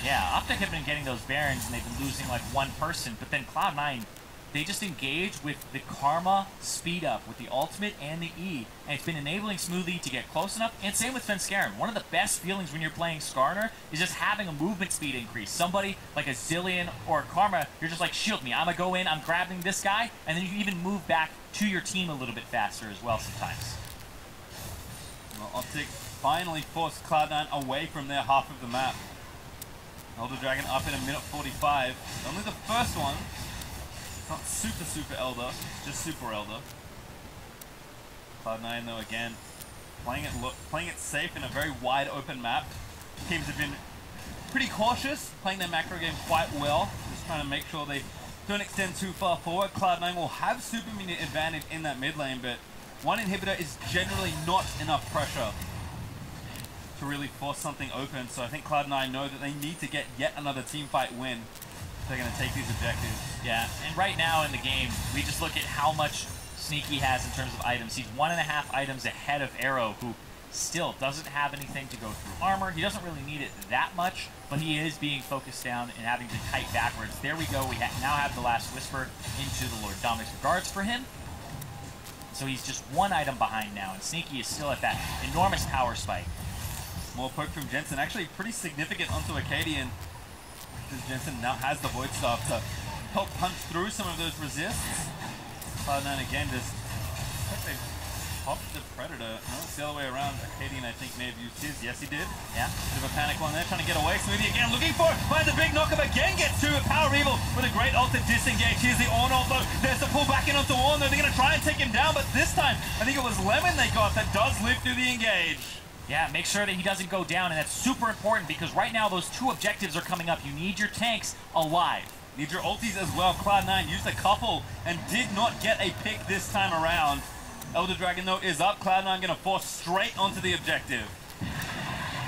Yeah, Optic have been getting those Barons, and they've been losing like one person, but then Cloud9, they just engage with the Karma speed up, with the ultimate and the E, and it's been enabling Smoothie to get close enough, and same with Svenskeren. One of the best feelings when you're playing Skarner is just having a movement speed increase. Somebody like a Zillion or a Karma, you're just like, shield me, I'm gonna go in, I'm grabbing this guy, and then you can even move back to your team a little bit faster as well sometimes. Well, Optic finally forced Cloud9 away from their half of the map. Elder Dragon up in a minute 45. Only the first one. Not super Elder, just super Elder. Cloud9 though again playing it safe in a very wide open map. Teams have been pretty cautious, playing their macro game quite well, just trying to make sure they don't extend too far forward. Cloud9 will have super minion advantage in that mid lane, but one inhibitor is generally not enough pressure to really force something open, so I think Cloud9 know that they need to get yet another team fight win if they're going to take these objectives. Yeah, and right now in the game, we just look at how much Sneaky has in terms of items. He's 1.5 items ahead of Arrow, who still doesn't have anything to go through armor. He doesn't really need it that much, but he is being focused down and having to kite backwards. There we go, we now have the last Whisper into the Lord Dominic's regards for him. So he's just 1 item behind now, and Sneaky is still at that enormous power spike. More poke from Jensen, actually pretty significant onto Acadian. Jensen now has the Void Staff to help punch through some of those resists. Cloud9 again just popped the Predator. No, it's the other way around. Acadian, I think, may have used his. Yes, he did. Yeah. Bit of a panic one there, trying to get away. Smoothie again, looking for it. Finds a big knockup again, gets to it. Power Evil with a great ult to disengage. Here's the on-off, though. There's the pull back in onto Warner. They're going to try and take him down, but this time, I think it was Lemon they got that does live through the engage. Yeah, make sure that he doesn't go down, and that's super important because right now those two objectives are coming up. You need your tanks alive. Need your ultis as well. Cloud9 used a couple and did not get a pick this time around. Elder Dragon, though, is up. Cloud9 going to force straight onto the objective.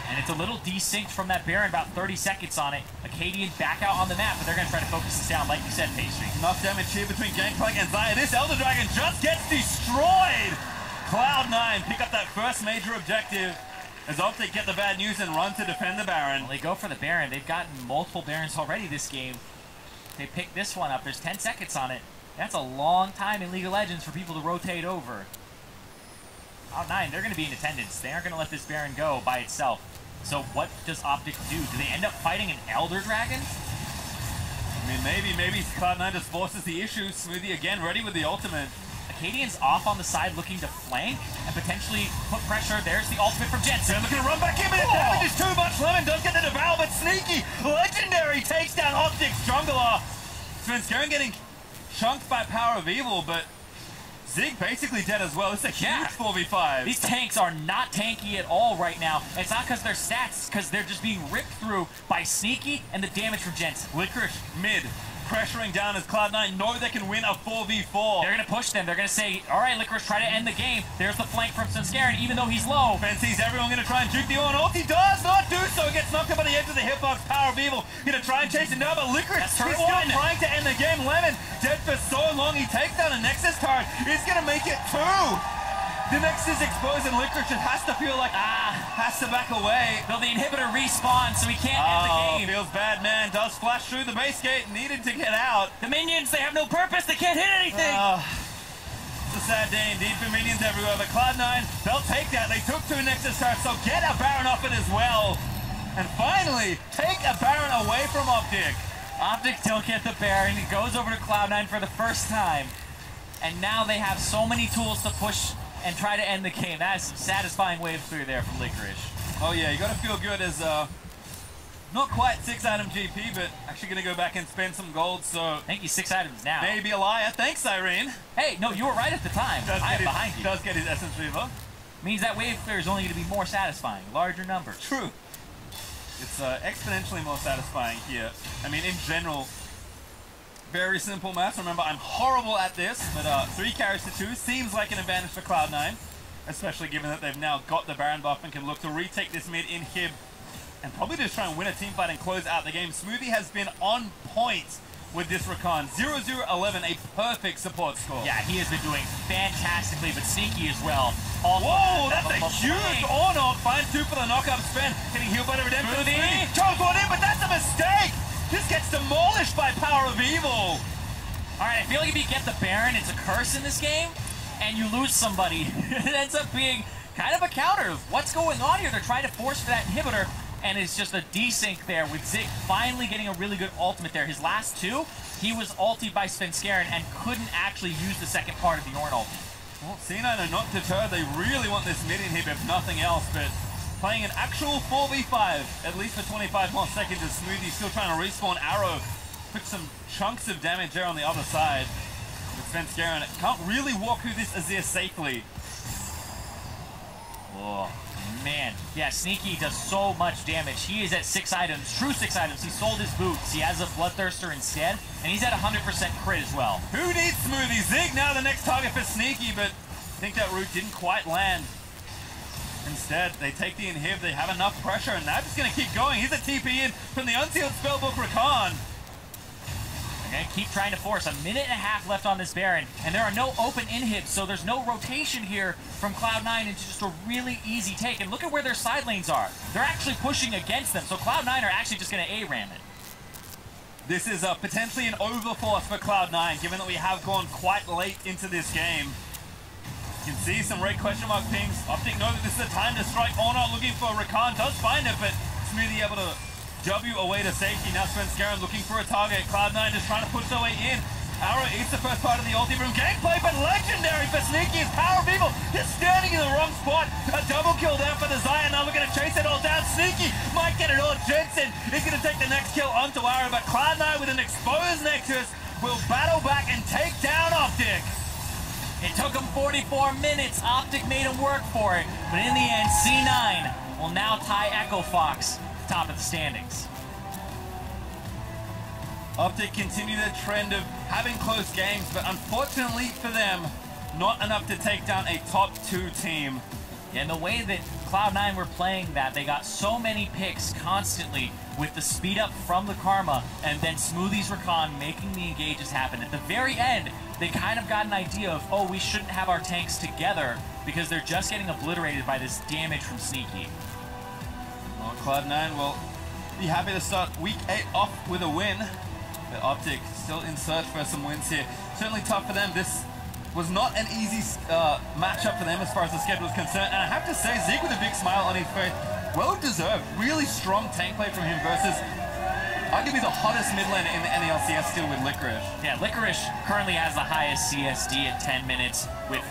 And it's a little desynced from that Baron, about 30 seconds on it. Acadian back out on the map, but they're going to try to focus this down, like you said, Pastry. Enough damage here between Gangplank and Zaya. This Elder Dragon just gets destroyed. Cloud9 pick up that first major objective as Optic get the bad news and run to defend the Baron. Well, they go for the Baron. They've gotten multiple Barons already this game. They pick this one up. There's 10 seconds on it. That's a long time in League of Legends for people to rotate over. Cloud9, they're going to be in attendance. They aren't going to let this Baron go by itself. So what does Optic do? Do they end up fighting an Elder Dragon? I mean, maybe Cloud9 just forces the issue. Smoothie again, ready with the ultimate. Acadian's off on the side looking to flank and potentially put pressure. There's the ultimate from Jensen. They're looking to run back in, but the damage is too much. Lemon does get the devour, but Sneaky, legendary, takes down Optic's jungler. Svenskeren getting chunked by Power of Evil, but Zig basically dead as well. It's a huge 4v5. These tanks are not tanky at all right now. It's not because they're stats, because they're just being ripped through by Sneaky and the damage from Jensen. Licorice mid, pressuring down as Cloud9 know they can win a 4v4. They're going to push them. They're going to say, all right, Licorice, try to end the game. There's the flank from Svenskeren, even though he's low. Fancies everyone going to try and juke the on. Ult, he does not do so. Gets knocked up on the edge of the hitbox. Power of Evil going to try and chase him down, but Licorice is still trying to end the game. Lemon dead for so long. He takes down a Nexus turret. He's going to make it 2. The Nexus is exposed and Licorice just has to feel like, has to back away. Though the inhibitor respawns, so he can't end the game. Feels bad, man. Does flash through the base gate. Needed to get out. The minions, they have no purpose. They can't hit anything. It's a sad day indeed for minions everywhere. But Cloud9, they'll take that. They took 2 Nexus turrets, so get a Baron off it as well. And finally, take a Baron away from Optic. Optic don't get the Baron. He goes over to Cloud9 for the first time. And now they have so many tools to push and try to end the game. That is some satisfying wave through there from Licorice. Oh yeah, you gotta feel good as not quite 6-item GP, but actually gonna go back and spend some gold, so I think he's 6 items now. Maybe a liar. Thanks, Irene. Hey, no, you were right at the time. I am behind you. Does get his Essence Reaver. Means that wave clear is only gonna be more satisfying, larger numbers. True. It's exponentially more satisfying here. I mean, in general, very simple math. Remember, I'm horrible at this, but 3 carries to 2 seems like an advantage for Cloud9, especially given that they've now got the Baron buff and can look to retake this mid in Hib and probably just try and win a team fight and close out the game. Smoothie has been on point with this Rakan. 0-0-11, a perfect support score. Yeah, he has been doing fantastically, but Sneaky as well. Whoa, that's a huge on-off. Finds 2 for the knock-up spin. Getting healed by the Redemption. Smoothie chose one in, but that's a mistake. This gets demolished by Power of Evil. All right, I feel like if you get the Baron, it's a curse in this game, and you lose somebody. It ends up being kind of a counter of what's going on here. They're trying to force for that inhibitor, and it's just a desync there with Zig finally getting a really good ultimate there. His last 2, he was ultied by Svenskeren and couldn't actually use the second part of the Ornn ulti. Well, C9 are not deterred. They really want this mid inhib if nothing else, but playing an actual 4v5, at least for 25 more seconds, as Smoothie still trying to respawn Arrow. Took some chunks of damage there on the other side. But Svenskeren can't really walk through this Azir safely. Oh, man. Yeah, Sneaky does so much damage. He is at 6 items, true 6 items. He sold his boots. He has a Bloodthirster instead, and he's at 100% crit as well. Who needs Smoothie? Zig now the next target for Sneaky, but I think that route didn't quite land. Instead, they take the inhib, they have enough pressure, and they're just going to keep going. He's a TP in from the unsealed spellbook Rakan. Okay, keep trying to force. 1.5 minutes left on this Baron, and there are no open inhibs, so there's no rotation here from Cloud9 into just a really easy take. And look at where their side lanes are. They're actually pushing against them, so Cloud9 are actually just going to A-ram it. This is potentially an overforce for Cloud9, given that we have gone quite late into this game. You can see some red question mark pings. Optic know that this is a time to strike. Ornn looking for Rakan, does find it, but Smoothie able to W away to safety. Now Svenskeren looking for a target. Cloud9 just trying to push their way in. Arrow eats the first part of the ulti room gameplay, but legendary for Sneaky is Power of Evil. Just standing in the wrong spot. A double kill there for the Xayah. Now we're going to chase it all down. Sneaky might get it all. Jensen is going to take the next kill onto Arrow, but Cloud9 with an exposed Nexus will battle back and take down Optic. It took him 44 minutes. Optic made him work for it, but in the end, C9 will now tie Echo Fox top of the standings. Optic continue their trend of having close games, but unfortunately for them, not enough to take down a top 2 team. And the way that Cloud9 were playing that, they got so many picks constantly with the speed up from the Karma and then Smoothie's Recon making the engages happen. At the very end, they kind of got an idea of, oh, we shouldn't have our tanks together because they're just getting obliterated by this damage from Sneaky. Well, Cloud9 will be happy to start week 8 off with a win. But Optic still in search for some wins here. Certainly tough for them. This was not an easy matchup for them as far as the schedule is concerned. And I have to say, Zeke with a big smile on his face. Well deserved. Really strong tank play from him versus arguably the hottest mid laner in the NA LCS still with Licorice. Yeah, Licorice currently has the highest CSD at 10 minutes with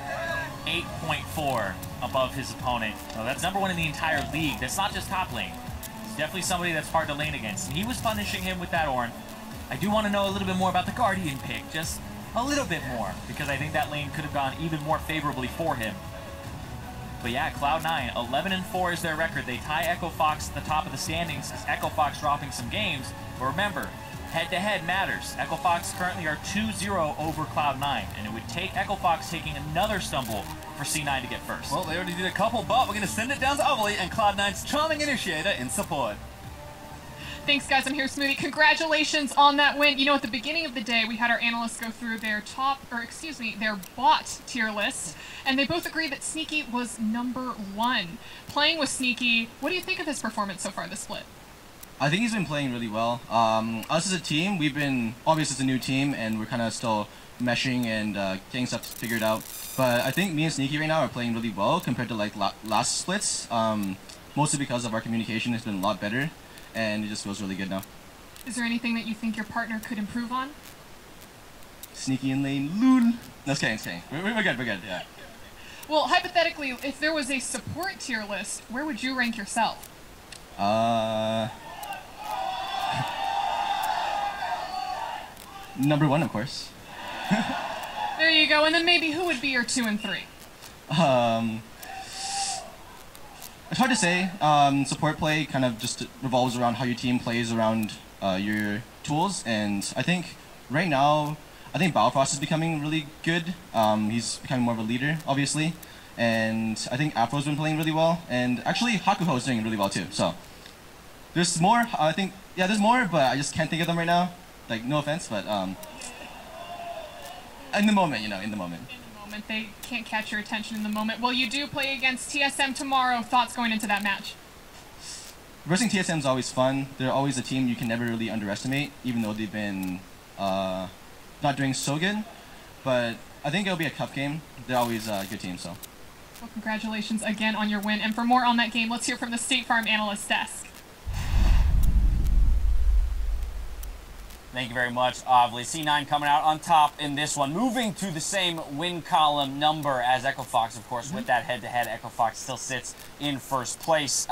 8.4 above his opponent. So that's #1 in the entire league. That's not just top lane. It's definitely somebody that's hard to lane against. And he was punishing him with that Ornn. I do want to know a little bit more about the Guardian pick, just a little bit more, because I think that lane could have gone even more favorably for him. But yeah, Cloud9, 11-4 is their record. They tie Echo Fox at the top of the standings, as Echo Fox dropping some games. But remember, head-to-head matters. Echo Fox currently are 2-0 over Cloud9, and it would take Echo Fox taking another stumble for C9 to get first. Well, they already did a couple, but we're going to send it down to Ovally and Cloud9's Charming Initiator in support. Thanks, guys. I'm here, Smoothie. Congratulations on that win. You know, at the beginning of the day, we had our analysts go through their their bot tier list, and they both agreed that Sneaky was #1. Playing with Sneaky, what do you think of his performance so far this split? I think he's been playing really well. Us as a team, we've been, obviously it's a new team, and we're kind of still meshing and getting stuff figured out. But I think me and Sneaky right now are playing really well compared to like last splits, mostly because of our communication has been a lot better. And it just feels really good now. Is there anything that you think your partner could improve on? Sneaky in lane, lul. No, it's kidding. We're good, yeah. Well, hypothetically, if there was a support tier list, where would you rank yourself? #1, of course. There you go. And then maybe who would be your 2 and 3? It's hard to say. Support play kind of just revolves around how your team plays around your tools, and I think right now, I think Balfrost is becoming really good. He's becoming more of a leader, obviously, and I think Afro's been playing really well, and actually Hakuho is doing really well too. So there's more. I think there's more, but I just can't think of them right now. Like, no offense, but in the moment, in the moment. They can't catch your attention in the moment. Well, you do play against TSM tomorrow. Thoughts going into that match? Versing TSM is always fun. They're always a team you can never really underestimate, even though they've been not doing so good. But I think it'll be a cup game. They're always a good team, so. Well, congratulations again on your win. And for more on that game, let's hear from the State Farm analyst desk. Thank you very much, Ovally. C9 coming out on top in this one, moving to the same win column number as Echo Fox, of course. With that head-to-head, Echo Fox still sits in first place.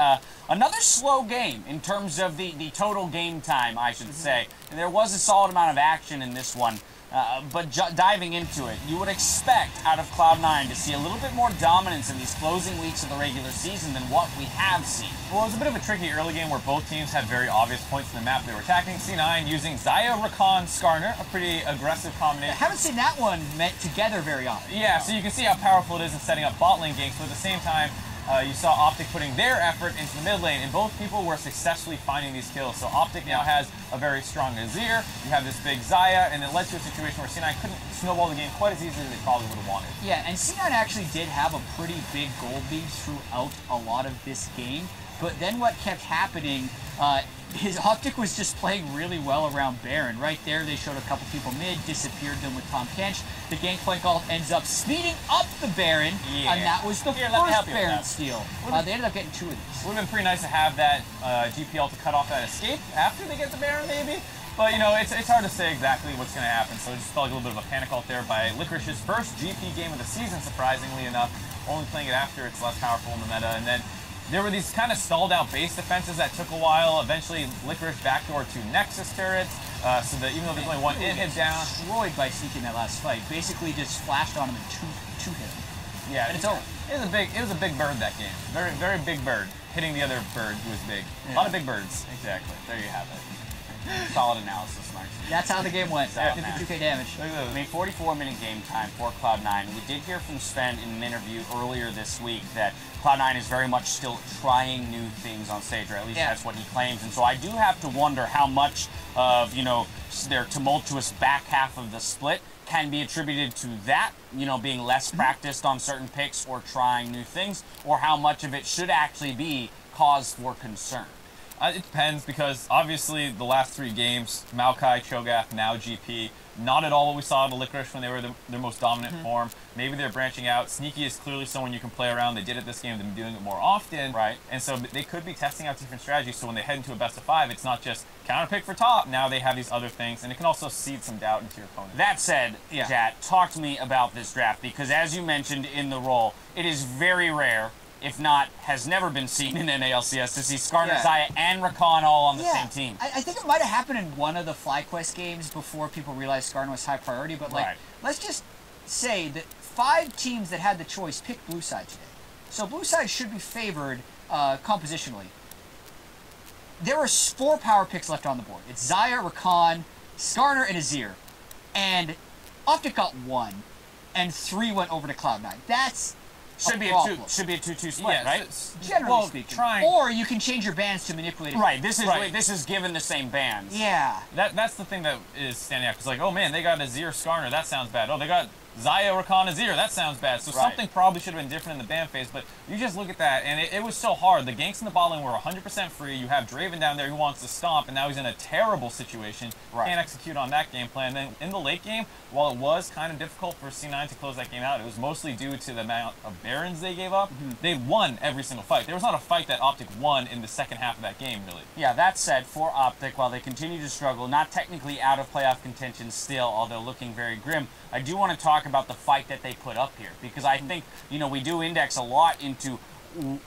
Another slow game in terms of the total game time, I should say. And there was a solid amount of action in this one. But diving into it, you would expect out of Cloud9 to see a little bit more dominance in these closing weeks of the regular season than what we have seen. Well, it was a bit of a tricky early game where both teams had very obvious points in the map they were attacking. C9 using Xayah, Rakan, Skarner, a pretty aggressive combination. I haven't seen that one met together very often. Yeah, so you can see how powerful it is in setting up bot lane ganks, but at the same time, you saw Optic putting their effort into the mid lane, and both people were successfully finding these kills. So Optic now has a very strong Azir, you have this big Xayah, and it led to a situation where C9 couldn't snowball the game quite as easily as they probably would have wanted. Yeah, and C9 actually did have a pretty big gold lead throughout a lot of this game, but then what kept happening, his Optic was just playing really well around Baron. Right there, they showed a couple people mid, disappeared them with Tom Kench. The Gangplank ult ends up speeding up the Baron, and that was the first Baron steal. They ended up getting 2 of these. Would have been pretty nice to have that GPL to cut off that escape after they get the Baron, maybe. But, you know, it's hard to say exactly what's going to happen, so it just felt like a little bit of a panic ult there by Licorice's first GP game of the season, surprisingly enough. Only playing it after it's less powerful in the meta. And then there were these kind of stalled out base defenses that took a while. Eventually, Licorice backdoor to Nexus turrets, so that even though there's only one hit down. Destroyed by Sneaky in that last fight. Basically just flashed on him and two hit him. Yeah, and it's over. It was a big bird that game. Very, very big bird. Hitting the other bird who was big. Yeah. A lot of big birds. Exactly. There you have it. Solid analysis, Mark. That's how the game went. 52k damage. I mean, 44-minute game time for Cloud9. We did hear from Sven in an interview earlier this week that Cloud9 is very much still trying new things on stage, or at least that's what he claims. And so I do have to wonder how much of, you know, their tumultuous back half of the split can be attributed to that, you know, being less practiced on certain picks or trying new things, or how much of it should actually be cause for concern. It depends, because obviously the last 3 games, Maokai, Cho'Gath, now GP, not at all what we saw in the Licorice when they were their most dominant form. Maybe they're branching out. Sneaky is clearly someone you can play around. They did it this game. They've been doing it more often. Right. And so they could be testing out different strategies, so when they head into a best of 5, it's not just counter pick for top. Now they have these other things, and it can also seed some doubt into your opponent. That said, Jat, talk to me about this draft, because as you mentioned in the role, it is very rare, if not has never been seen in NA LCS, to see Skarner, Xayah, and Rakan all on the same team. I think it might have happened in one of the FlyQuest games before people realized Skarner was high priority, but like, let's just say that 5 teams that had the choice picked blue side today. So blue side should be favored compositionally. There are 4 power picks left on the board. It's Xayah, Rakan, Skarner, and Azir. And Optic got 1, and 3 went over to Cloud9. That's should be a 2-2 split, right? Generally speaking. Or you can change your bands to manipulate it. Right. This is given the same bands. Yeah. That's the thing that is standing out. Because like, oh man, they got Azir, Skarner. That sounds bad. Oh, they got Xayah, Rakan, Azir. That sounds bad. So something probably should have been different in the ban phase. But you just look at that, and it was so hard. The ganks in the bot lane were 100% free. You have Draven down there who wants to stomp, and now he's in a terrible situation. Can't execute on that game plan. And then in the late game, while it was kind of difficult for C9 to close that game out, it was mostly due to the amount of Barons they gave up. They won every single fight. There was not a fight that Optic won in the second half of that game, really. Yeah, that said, for Optic, while they continue to struggle, not technically out of playoff contention still, although looking very grim, I do want to talk about the fight that they put up here, because I think, you know, we do index a lot into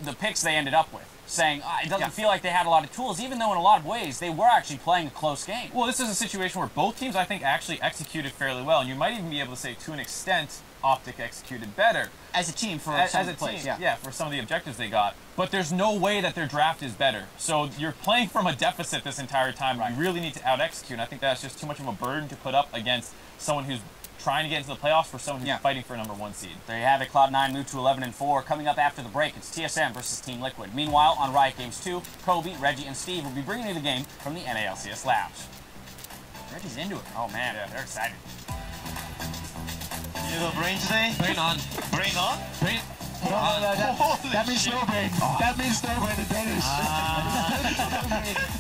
the picks they ended up with, saying it doesn't feel like they had a lot of tools, even though in a lot of ways they were actually playing a close game. Well, this is a situation where both teams, I think, actually executed fairly well, and you might even be able to say, to an extent, Optic executed better. As a team for some of the plays, for some of the objectives they got. But there's no way that their draft is better. So you're playing from a deficit this entire time. You really need to out-execute, and I think that's just too much of a burden to put up against someone who's trying to get into the playoffs for someone who's fighting for a #1 seed. There you have it. Cloud9 moved to 11-4. Coming up after the break, it's TSM versus Team Liquid. Meanwhile, on Riot Games 2, Kobe, Reggie, and Steve will be bringing you the game from the NA LCS Labs. Reggie's into it. Oh man, they're excited. You have a brain today? Brain on. Brain on? Brain. That means no brain. That means no brain in Danish.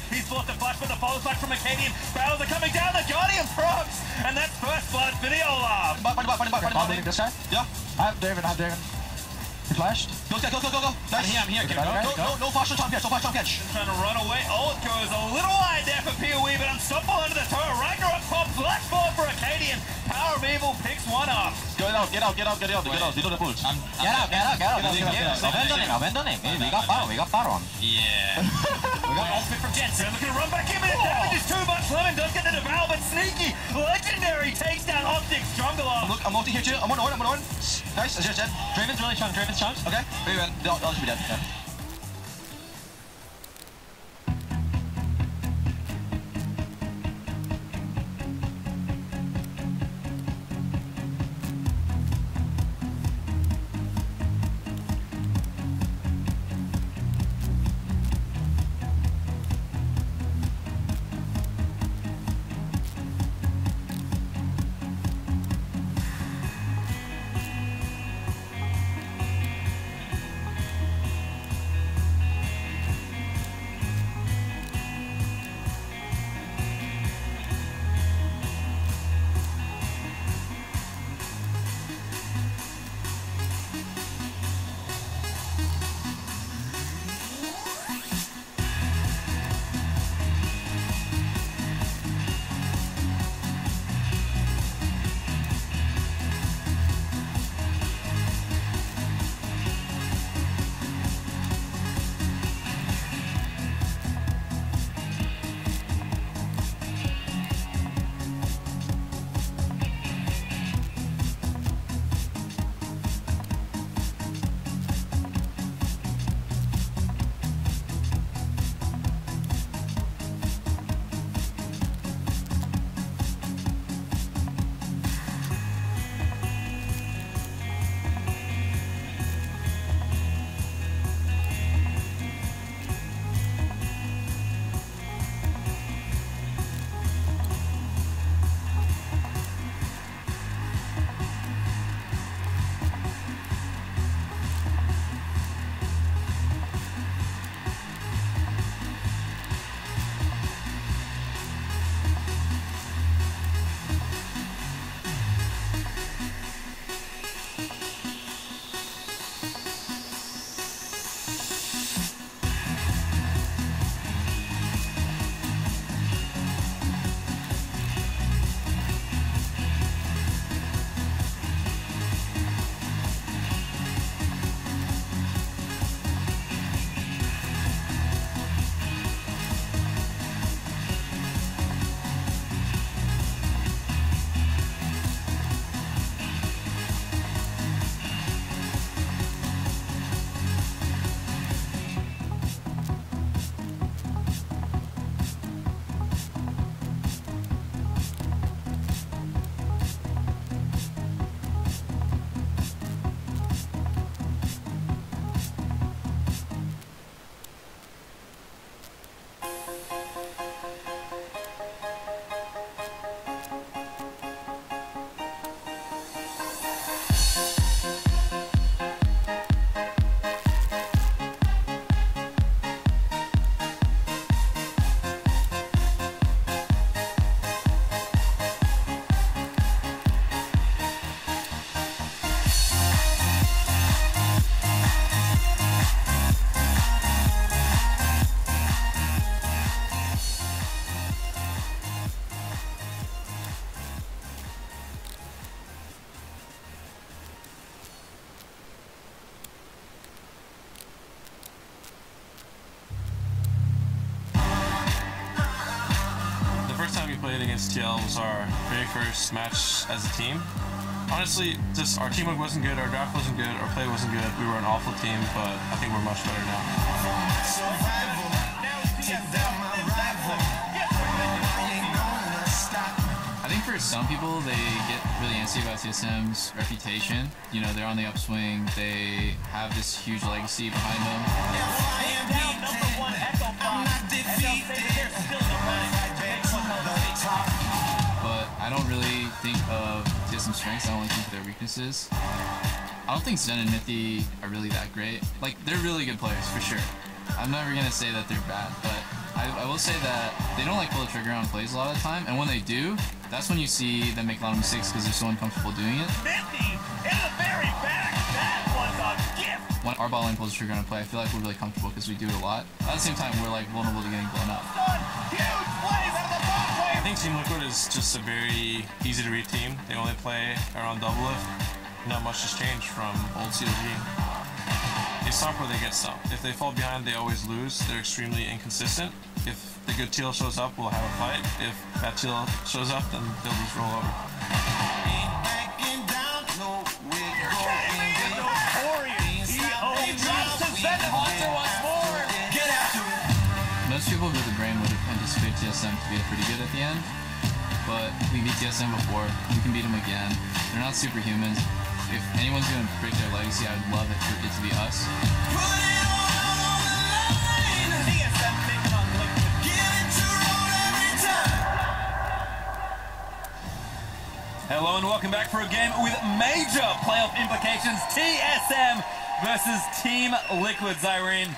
He's forced the flash, but the follow back from Acadian. Barrels are coming down, the Guardian procs! And that's first blood for the Olaf. This guy? Yeah. I have Draven. He flashed. Go. I'm here. No flash on top catch. Trying to run away. Oh, it goes a little wide there for PoE, but unstoppable under the turret. Riker up top. Flash forward for Acadian. Power of Evil picks one up. Get out. They do the pulls. Get out. Abandon him. We got Baron. Yeah. We got outfit from Jensen. Looking to run back in, but the damage is too much. Lemon does get the devour, but Sneaky, legendary, takes down Optic's jungle off. Look, I'm ulting here too. I'm on. Nice, Azir's dead. Draven's really strong. Okay, very well. They'll just be dead. Yeah. time we played against TL was our very first match as a team. Honestly, just our teamwork wasn't good, our draft wasn't good, our play wasn't good. We were an awful team, but I think we're much better now. I think for some people, they get really antsy about TSM's reputation. You know, they're on the upswing. They have this huge legacy behind them. But I don't really think of TSM's strengths. I only think of their weaknesses. I don't think Zen and Nithya are really that great. Like, they're really good players, for sure. I'm never going to say that they're bad, but I will say that they don't like pull the trigger on plays a lot of the time, and when they do, that's when you see them make a lot of mistakes because they're so uncomfortable doing it. When our ball lane pulls the trigger on a play, I feel like we're really comfortable because we do it a lot. At the same time, we're like vulnerable to getting blown up. I think Team Liquid is just a very easy to read team. They only play around double lift. Not much has changed from old CLG. They stop where they get stopped. If they fall behind, they always lose. They're extremely inconsistent. If the good teal shows up, we'll have a fight. If bad teal shows up, then they'll just roll over. Most people with the brain would have anticipated TSM to be pretty good at the end, but we beat TSM before. We can beat them again. They're not superhumans. If anyone's going to break their legacy, I would love it for it to be us. Hello and welcome back for a game with major playoff implications. TSM versus Team Liquid. Zyrene,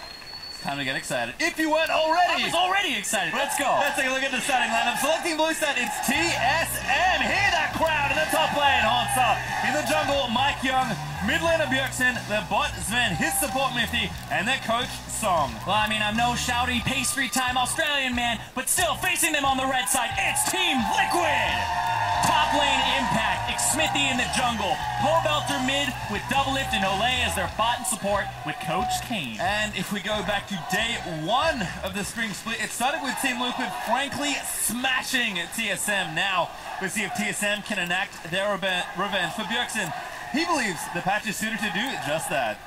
it's time to get excited. If you weren't already. I was already excited. Let's go. Let's take a look at the starting lineup. Selecting blue stat, it's TSM. Hear that crowd in the top lane. Hansa. In the jungle, Mike Young. Mid laner Bjergsen. The bot Sven. His support Nithya. And their coach Song. Well, I mean, I'm no shouty pastry time Australian man, but still facing them on the red side, it's Team Liquid. Top lane Impact, Xmithy in the jungle, Pobelter mid with Double Lift and Olay as their bot and support with Coach Kane. And if we go back to day one of the spring split, it started with Team Liquid frankly smashing TSM. Now, we'll see if TSM can enact their revenge for Bjergsen. He believes the patch is suited to do just that.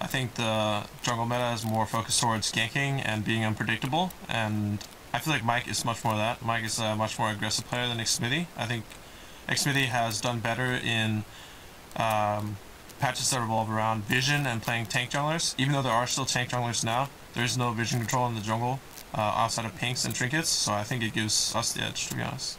I think the jungle meta is more focused towards ganking and being unpredictable, and I feel like Mike is much more of that. Mike is a much more aggressive player than Xmithy. I think Xmithy has done better in patches that revolve around vision and playing tank junglers. Even though there are still tank junglers now, there is no vision control in the jungle outside of pinks and trinkets, so I think it gives us the edge, to be honest.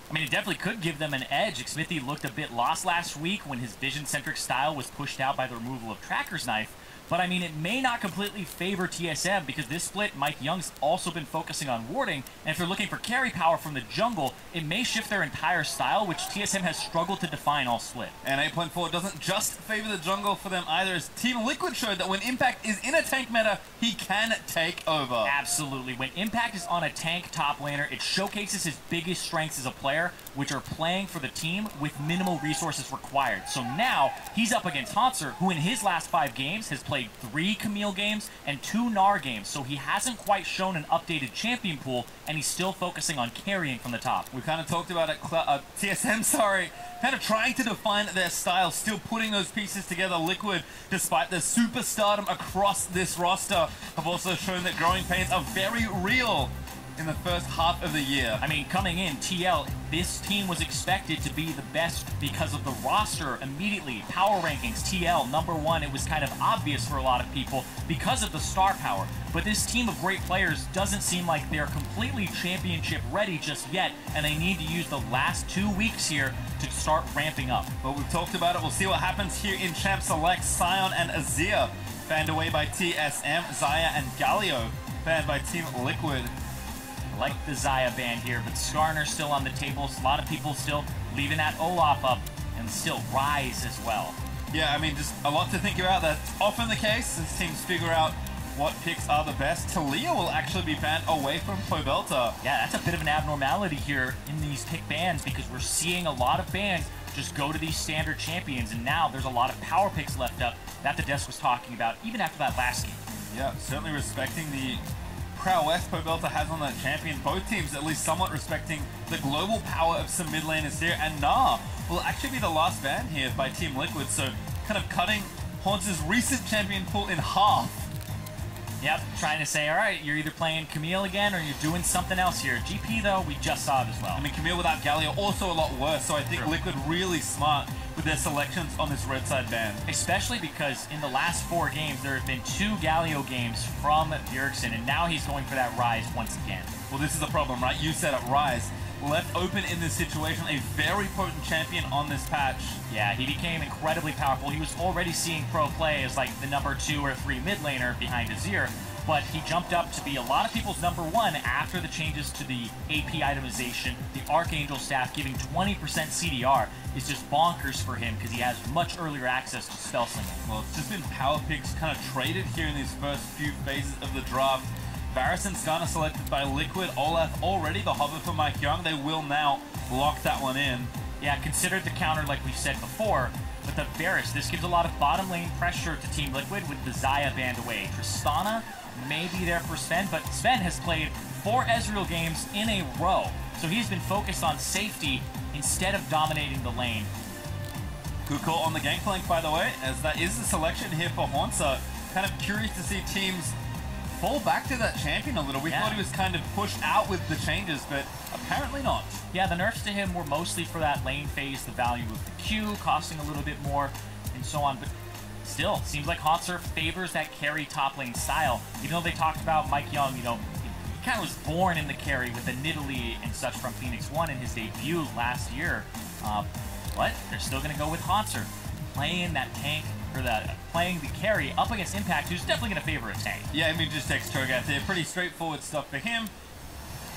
I mean, it definitely could give them an edge. Xmithy looked a bit lost last week when his vision-centric style was pushed out by the removal of Tracker's Knife. But I mean, it may not completely favor TSM because this split, Mike Young's also been focusing on warding, and if they're looking for carry power from the jungle, it may shift their entire style, which TSM has struggled to define all split. And 8.4 doesn't just favor the jungle for them either, as Team Liquid showed that when Impact is in a tank meta, he can take over. Absolutely. When Impact is on a tank top laner, it showcases his biggest strengths as a player, which are playing for the team with minimal resources required. So now, he's up against Hanser, who in his last 5 games has played 3 Camille games and 2 Gnar games, so he hasn't quite shown an updated champion pool, and he's still focusing on carrying from the top. We kind of talked about it, TSM, kind of trying to define their style, still putting those pieces together. Liquid, despite the superstardom across this roster, have also shown that growing pains are very real in the first half of the year. I mean, coming in, TL, this team was expected to be the best because of the roster immediately. Power rankings, TL, #1. It was kind of obvious for a lot of people because of the star power. But this team of great players doesn't seem like they're completely championship ready just yet, and they need to use the last 2 weeks here to start ramping up. But we've talked about it. We'll see what happens here in Champ Select. Sion and Azir banned away by TSM. Zaya and Galio banned by Team Liquid. Like the Zaya ban here, but Skarner's still on the table. A lot of people still leaving that Olaf up, and still Rise as well. Yeah, I mean, just a lot to think about. That's often the case as teams figure out what picks are the best. Talia will actually be banned away from Pobelter. Yeah, that's a bit of an abnormality here in these pick bans because we're seeing a lot of bans just go to these standard champions, and now there's a lot of power picks left up that the desk was talking about even after that last game. Yeah, certainly respecting the prowess Pobelta has on that champion. Both teams at least somewhat respecting the global power of some mid laners here. And Nah will actually be the last ban here by Team Liquid, so kind of cutting Hauntz's recent champion pool in half. Yep, trying to say, all right, you're either playing Camille again or you're doing something else here. GP, though, we just saw it as well. I mean, Camille without Galio also a lot worse, so I think Liquid really smart with their selections on this red side ban. Especially because in the last 4 games, there have been 2 Galio games from Bjergsen, and now he's going for that Rise once again. Well, this is the problem, right? You set up Rise. Left open in this situation, a very potent champion on this patch. Yeah, he became incredibly powerful. He was already seeing pro play as like the number 2 or 3 mid laner behind Azir, but he jumped up to be a lot of people's number 1 after the changes to the AP itemization. The Archangel staff giving 20% CDR is just bonkers for him because he has much earlier access to spell slinging. Well, it's just been power picks kind of traded here in these first few phases of the draft. Varus and Skarner selected by Liquid. Olaf already the hover for Mike Young. They will now lock that one in. Yeah, considered the counter like we said before, but the Varus, this gives a lot of bottom lane pressure to Team Liquid with the Xayah banned away. Tristana may be there for Sven, but Sven has played 4 Ezreal games in a row, so he's been focused on safety instead of dominating the lane. Good call on the gangplank, by the way, as that is the selection here for Hauntz. Kind of curious to see teams fall back to that champion a little. We thought he was kind of pushed out with the changes, but apparently not. Yeah, the nerfs to him were mostly for that lane phase, the value of the Q, costing a little bit more, and so on, but still, seems like Hauntzer favors that carry top lane style. Even though they talked about Mike Young, you know, he kind of was born in the carry with the Nidalee and such from Phoenix 1 in his debut last year, but they're still going to go with Hauntzer, playing that tank, or playing the carry up against Impact, who's definitely going to favor a tank. Yeah, I mean, just takes Cho'Gath there. Pretty straightforward stuff for him.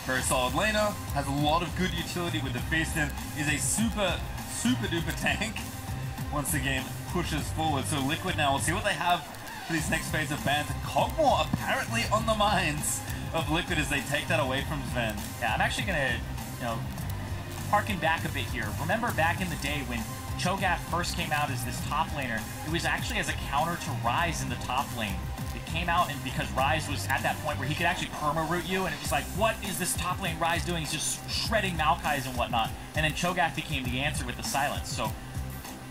Very solid laner, has a lot of good utility with the Fist, and is a super duper tank once the game pushes forward. So Liquid now, we'll see what they have for this next phase of bans. Kog'Maw apparently on the minds of Liquid as they take that away from Sven. Yeah, I'm actually going to, you know, harken back a bit here. Remember back in the day when Cho'Gath first came out as this top laner, it was actually as a counter to Rise in the top lane. It came out and because Rise was at that point where he could actually perma-root you, and it was like, what is this top lane Rise doing? He's just shredding Maokai's and whatnot. And then Cho'Gath became the answer with the silence. So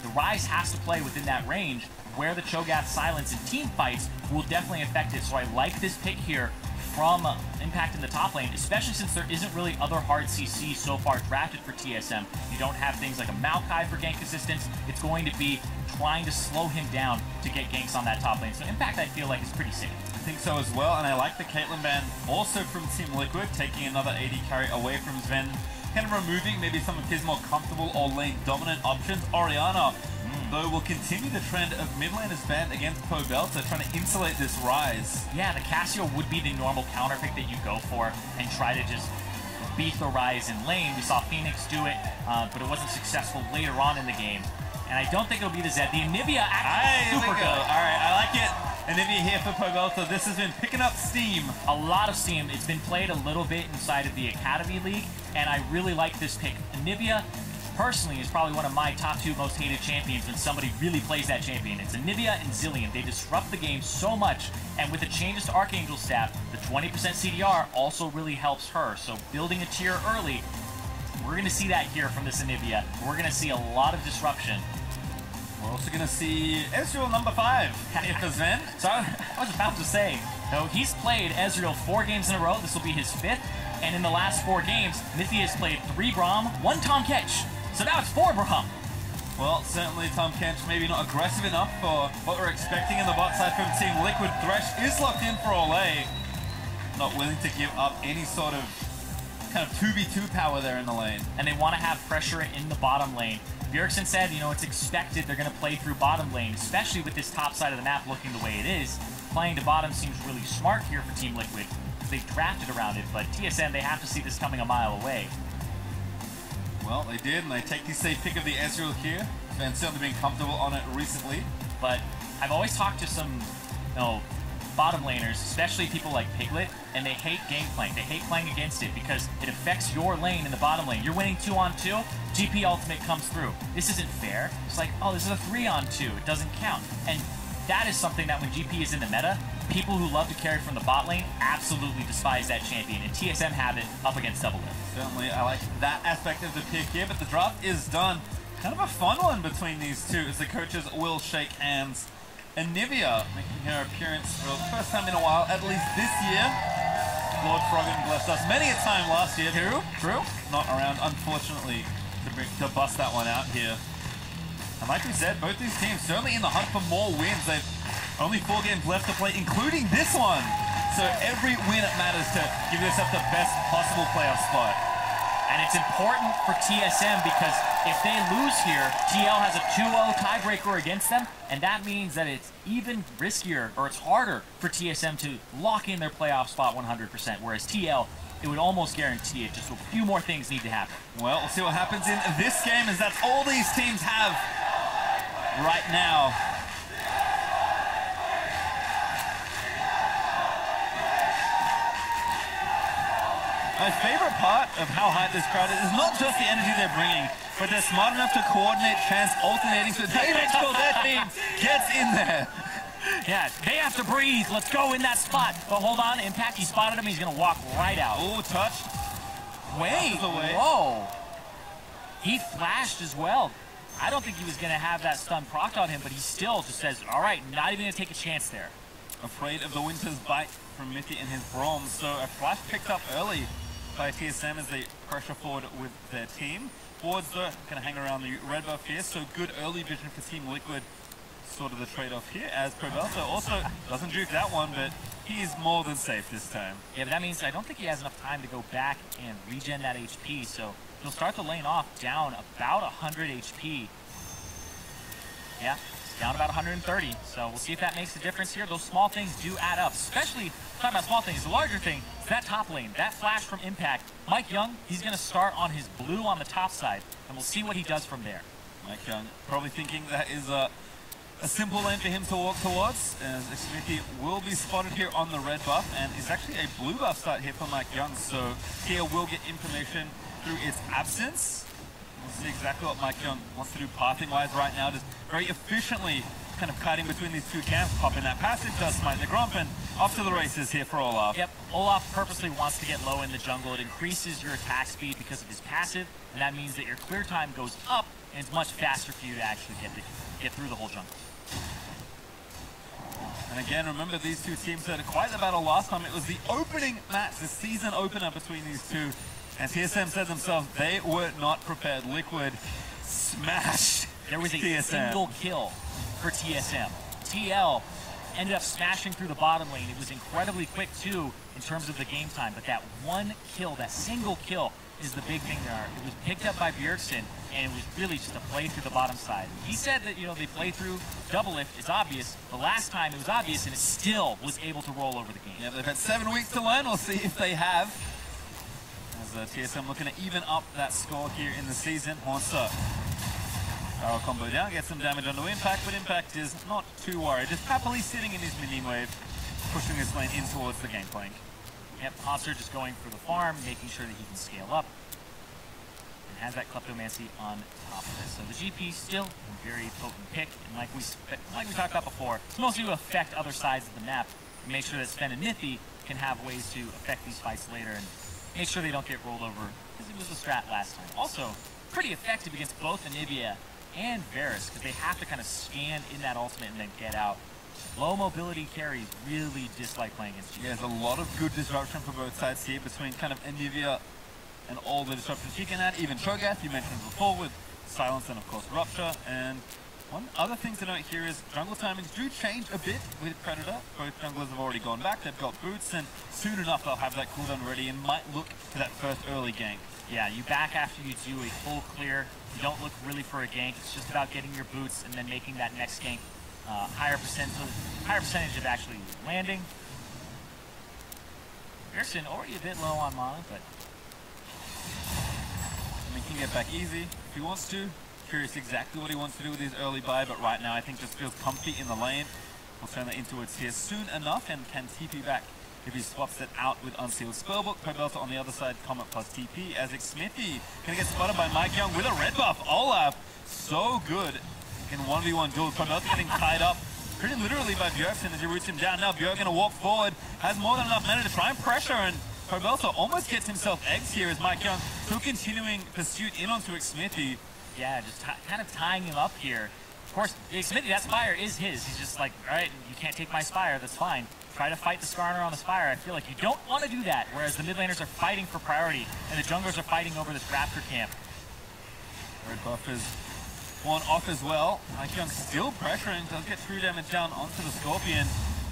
the Rise has to play within that range where the Cho'Gath silence in team fights will definitely affect it. So I like this pick here from Impact in the top lane, especially since there isn't really other hard CC so far drafted for TSM. You don't have things like a Maokai for gank assistance. It's going to be trying to slow him down to get ganks on that top lane. So Impact, I feel like, is pretty safe. I think so as well, and I like the Caitlyn ban also from Team Liquid, taking another AD carry away from Sven, kind of removing maybe some of his more comfortable or lane dominant options. Orianna, though, will continue the trend of mid laners banned against Pobelta, trying to insulate this Rise. Yeah, the Cassio would be the normal counter pick that you go for and try to just beat the Rise in lane. We saw Phoenix do it, but it wasn't successful later on in the game. And I don't think it'll be the Zed. The Anivia actually super good. All right, I like it. Anivia here for Pobelta. This has been picking up steam. A lot of steam. It's been played a little bit inside of the Academy League, and I really like this pick. Anivia, personally, is probably one of my top 2 most hated champions when somebody really plays that champion. It's Anivia and Zilean. They disrupt the game so much, and with the changes to Archangel staff, the 20% CDR also really helps her. So building a tier early, we're going to see that here from this Anivia. We're going to see a lot of disruption. We're also going to see Ezreal number 5 for Sven. So I was about to say, no, he's played Ezreal 4 games in a row. This will be his 5th. And in the last 4 games, Nithya has played 3 Braum, 1 Tahm Kench. So now it's 4 Braum. Well, certainly Tahm Kench maybe not aggressive enough for what we're expecting in the bot side from Team Liquid. Thresh is locked in for Olay. Not willing to give up any sort of kind of 2v2 power there in the lane. And they want to have pressure in the bottom lane. Bjergsen said, you know, it's expected they're going to play through bottom lane, especially with this top side of the map looking the way it is. Playing to bottom seems really smart here for Team Liquid because they drafted around it, but TSM, they have to see this coming a mile away. Well, they did, and they take the safe pick of the Ezreal here. Sven's certainly been comfortable on it recently. But I've always talked to some, you know, bottom laners, especially people like Piglet, and they hate Gangplank. They hate playing against it because it affects your lane in the bottom lane. You're winning 2-on-2, GP ultimate comes through. This isn't fair. It's like, oh, this is a 3-on-2. It doesn't count. And that is something that when GP is in the meta, people who love to carry from the bot lane absolutely despise that champion, and TSM have it up against Double Lift. Certainly, I like that aspect of the pick here, but the draft is done. Kind of a fun one between these two as the coaches will shake hands. And Nivea making her appearance for the first time in a while, at least this year. Lord Froggen blessed us many a time last year. True. Not around, unfortunately, to bust that one out here. And like we said, both these teams certainly in the hunt for more wins. They've only 4 games left to play, including this one. So every win matters to give yourself the best possible playoff spot. And it's important for TSM because if they lose here, TL has a 2-0 tiebreaker against them, and that means that it's even riskier, or it's harder for TSM to lock in their playoff spot 100%, whereas TL, it would almost guarantee it. Just a few more things need to happen. Well, we'll see what happens in this game, as that's all these teams have right now. My favorite part of how hyped this crowd is not just the energy they're bringing, but they're smart enough to coordinate chants alternating so David their team gets in there. Yeah, they have to breathe. Let's go in that spot. But hold on, Impact, he spotted him. He's going to walk right out. Oh, touch. Wait, whoa. He flashed as well. I don't think he was going to have that stun proc on him, but he still just says, all right, not even going to take a chance there. Afraid of the winter's bite from Mithy and his Bronze, so a flash picked up early by TSM as they pressure forward with their team. Forwards though, going to hang around the red buff here, so good early vision for Team Liquid. Sort of the trade-off here, as Probelto also doesn't juke that one, but he's more than safe this time. Yeah, but that means I don't think he has enough time to go back and regen that HP, so he'll start the lane off down about 100 HP. Yeah, down about 130, so we'll see if that makes a difference here. Those small things do add up, especially, talking about small things, the larger thing is that top lane, that flash from Impact. Mike Young, he's going to start on his blue on the top side, and we'll see what he does from there. Mike Young probably thinking that is a simple lane for him to walk towards, as Smithy will be spotted here on the red buff, and it's actually a blue buff start here for Mike Young, so here will get information through its absence. We'll see exactly what Mike Young wants to do pathing-wise right now, just very efficiently kind of kiting between these two camps, popping that passive, does smite the Grump, and off to the races here for Olaf. Yep, Olaf purposely wants to get low in the jungle. It increases your attack speed because of his passive, and that means that your clear time goes up, and it's much faster for you to actually get through the whole jungle. And again, remember these two teams had quite the battle last time. It was the opening match, the season opener between these two. And TSM said themselves, they were not prepared. Liquid smashed There was a TSM. single kill for TSM. TL ended up smashing through the bottom lane. It was incredibly quick too in terms of the game time, but that one kill, that single kill, is the big thing there. It was picked up by Bjergsen, and it was really just a play through the bottom side. He said that, you know, they play through double lift. It's obvious. The last time it was obvious, and it still was able to roll over the game. Yeah, they've had 7 weeks to learn. We'll see if they have. As TSM looking to even up that score here in the season. Hornster. Barrel combo down, gets some damage onto Impact, but Impact is not too worried. Just happily sitting in his mini wave, pushing this lane in towards the gangplank. Yep, Honster just going for the farm, making sure that he can scale up. And has that Kleptomancy on top of this. So the GP still a very potent pick, and like we talked about before, it's mostly to affect other sides of the map, and make sure that Sven and Nithy can have ways to affect these fights later, and make sure they don't get rolled over, because it was the strat last time. Also, pretty effective against both Anivia and Varus, because they have to kind of stand in that ultimate and then get out. Low mobility carries really dislike playing against you. Yeah, there's a lot of good disruption for both sides here between kind of Anivia and all the disruptions you can add. Even Cho'Gath, you mentioned before, with Silence and of course Rupture. And one other thing to note here is jungle timings do change a bit with Predator. Both junglers have already gone back, they've got boots, and soon enough they'll have that cooldown ready and might look to that first early gank. Yeah, you back after you do a full clear. You don't look really for a gank. It's just about getting your boots and then making that next gank higher percentage of actually landing. Pearson already a bit low on mana, but he can get back easy if he wants to. Curious exactly what he wants to do with his early buy, but right now I think just feels comfy in the lane. We'll turn that into its here soon enough and can TP back if he swaps it out with Unsealed Spellbook. Probelto on the other side, Comet plus TP, as Smithy gonna get spotted by Mike Young with a red buff. Olaf, so good in 1v1 duel. Probelto getting tied up pretty literally by Bjergsen as he roots him down. Now Bjerg gonna walk forward, has more than enough mana to try and pressure, and Probelso almost gets himself eggs here as Mike Young still continuing pursuit in onto Xmithy. Yeah, just kind of tying him up here. Of course, Xmithy, that Spire is his. He's just like, all right, you can't take my Spire, that's fine. Try to fight the Skarner on the Spire. I feel like you don't want to do that, whereas the mid laners are fighting for priority, and the junglers are fighting over this Raptor camp. Red buff is one off as well. Mike Young still pressuring, does get true damage down onto the Scorpion.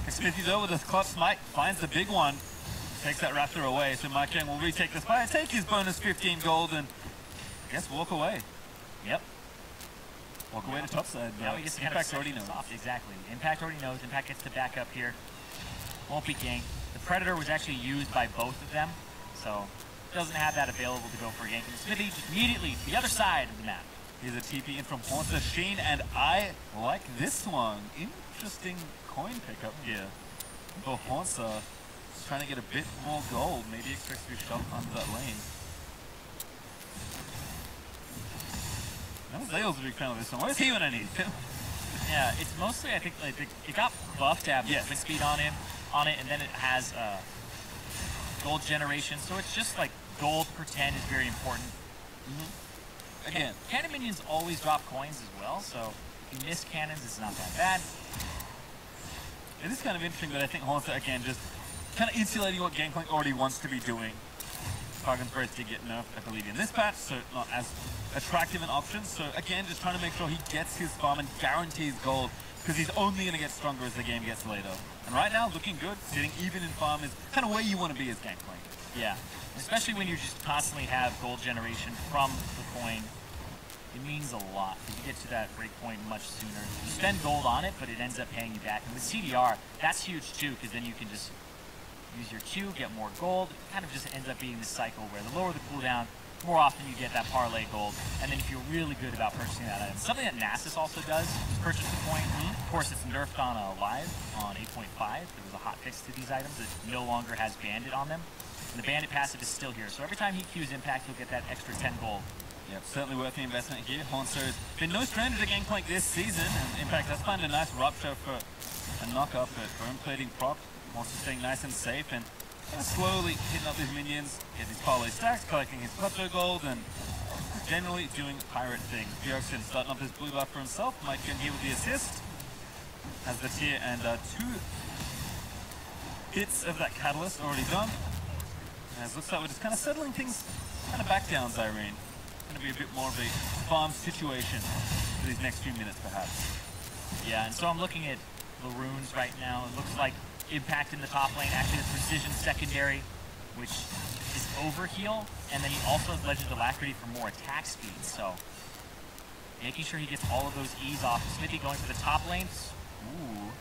Xmithy's over with Clutch Smite, finds the big one, takes that Raptor away, so Mike Young will retake the Spire, take his bonus 15 gold, and I guess walk away. Yep. Walk away to topside. Now he gets to Impact already knows. Exactly. Impact already knows. Impact gets to back up here. Won't be ganked. The Predator was actually used by both of them, so doesn't have that available to go for a gank. And Smithy just immediately to the other side of the map. Here's a TP in from Haunter Sheen, and I like this one. Interesting coin pickup here for Haunter. Just trying to get a bit more gold. Maybe expects to be shoved under that lane. Zale's a big fan of this one. Where's he when I need him? Yeah, it's mostly, I think, like, it got buffed to have movement speed on it, and then it has gold generation, so it's just like gold per 10 is very important. Again, cannon minions always drop coins as well, so if you miss cannons, it's not that bad. It is kind of interesting that I think Haunter, again, just kind of insulating what Gangplank already wants to be doing. Targon's Breath did get nerfed, I believe, in this patch, so not as attractive an option. So again, just trying to make sure he gets his farm and guarantees gold, because he's only going to get stronger as the game gets later. And right now, looking good, sitting even in farm is kind of where you want to be as Gangplank. Yeah, especially when you just constantly have gold generation from the coin. It means a lot, because you get to that break point much sooner. You spend gold on it, but it ends up paying you back. And with CDR, that's huge too, because then you can just use your Q, get more gold. It kind of just ends up being this cycle where the lower the cooldown, more often you get that parlay gold, and then you feel really good about purchasing that item. Something that Nasus also does is purchase the coin. Of course, it's nerfed on Live on 8.5. There was a hot fix to these items that no longer has Bandit on them. And the Bandit passive is still here, so every time he Qs Impact, he'll get that extra 10 gold. Yep, certainly worth the investment here. Haunter's been no stranger to Gangplank this season, and in fact, that's found a nice rupture for a knock-up at Bone Plating prop. Haunter staying nice and safe, and kind of slowly hitting up his minions, get his parlay stacks, collecting his Plateau gold, and generally doing pirate things. Bjergsen starting up his blue buff for himself. Mike Young here with the assist. Has the tier and 2 hits of that catalyst already done. And it looks like we're just kind of settling things kind of back down, Zyrene. Going to be a bit more of a farm situation for these next few minutes, perhaps. Yeah, and so I'm looking at the runes right now. It looks like Impact in the top lane actually has Precision secondary, which is overheal, and then he also has Legend Alacrity for more attack speed, so making sure he gets all of those E's off. Smithy going for the top lanes. Ooh.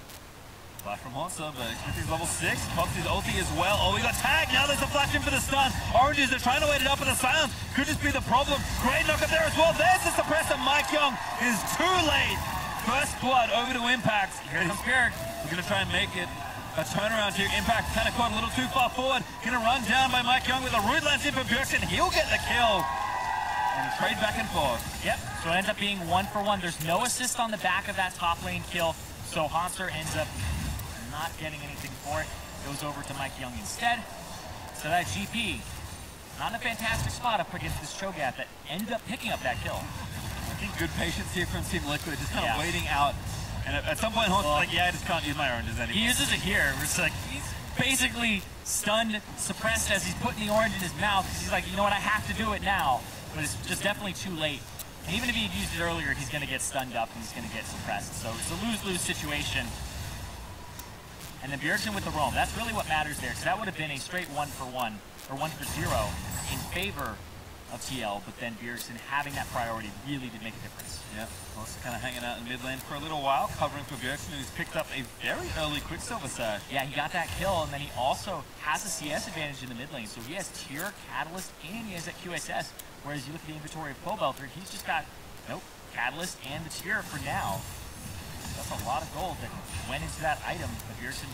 Flash from Haunter, but Smithy's level 6. Pops his ulti as well. Oh, we got tagged. Now there's a flash in for the stun. Oranges are trying to wait it up for the silence. Could just be the problem. Great knock up there as well. There's the suppressor. Mike Young is too late. First blood over to Impact. Here comes Bjerg. We're going to try and make it a turnaround here. Impact kind of caught a little too far forward. Gonna run down by Mike Young with a Root Lance in for Bjergsen. He'll get the kill. And trade back and forth. Yep, so it ends up being 1-for-1. There's no assist on the back of that top lane kill, so Haunter ends up not getting anything for it. Goes over to Mike Young instead. So that GP, not in a fantastic spot up against this Cho'Gath that ended up picking up that kill. I think good patience here from Team Liquid, just kind of waiting out. And at some point, Haunter's like, yeah, I just can't use my oranges anymore. He uses it here. It's like, he's basically stunned, suppressed as he's putting the orange in his mouth. He's like, you know what, I have to do it now. But it's just definitely too late. And even if he had used it earlier, he's going to get stunned up and he's going to get suppressed. So it's a lose-lose situation. And then Bjergsen with the roam. That's really what matters there, because that would have been a straight 1-for-1, or 1-for-0 in favor of TL, but then Bjergsen having that priority really did make a difference. Yeah, also kind of hanging out in mid lane for a little while, covering for Bjergsen, who's picked up a very early Quicksilver sash. Yeah, he got that kill, and then he also has a CS advantage in the mid lane, so he has tier, catalyst, and he has that QSS, whereas you look at the inventory of Pobelter, he's just got, nope, catalyst and the tier for now. That's a lot of gold that went into that item. But Bjergsen,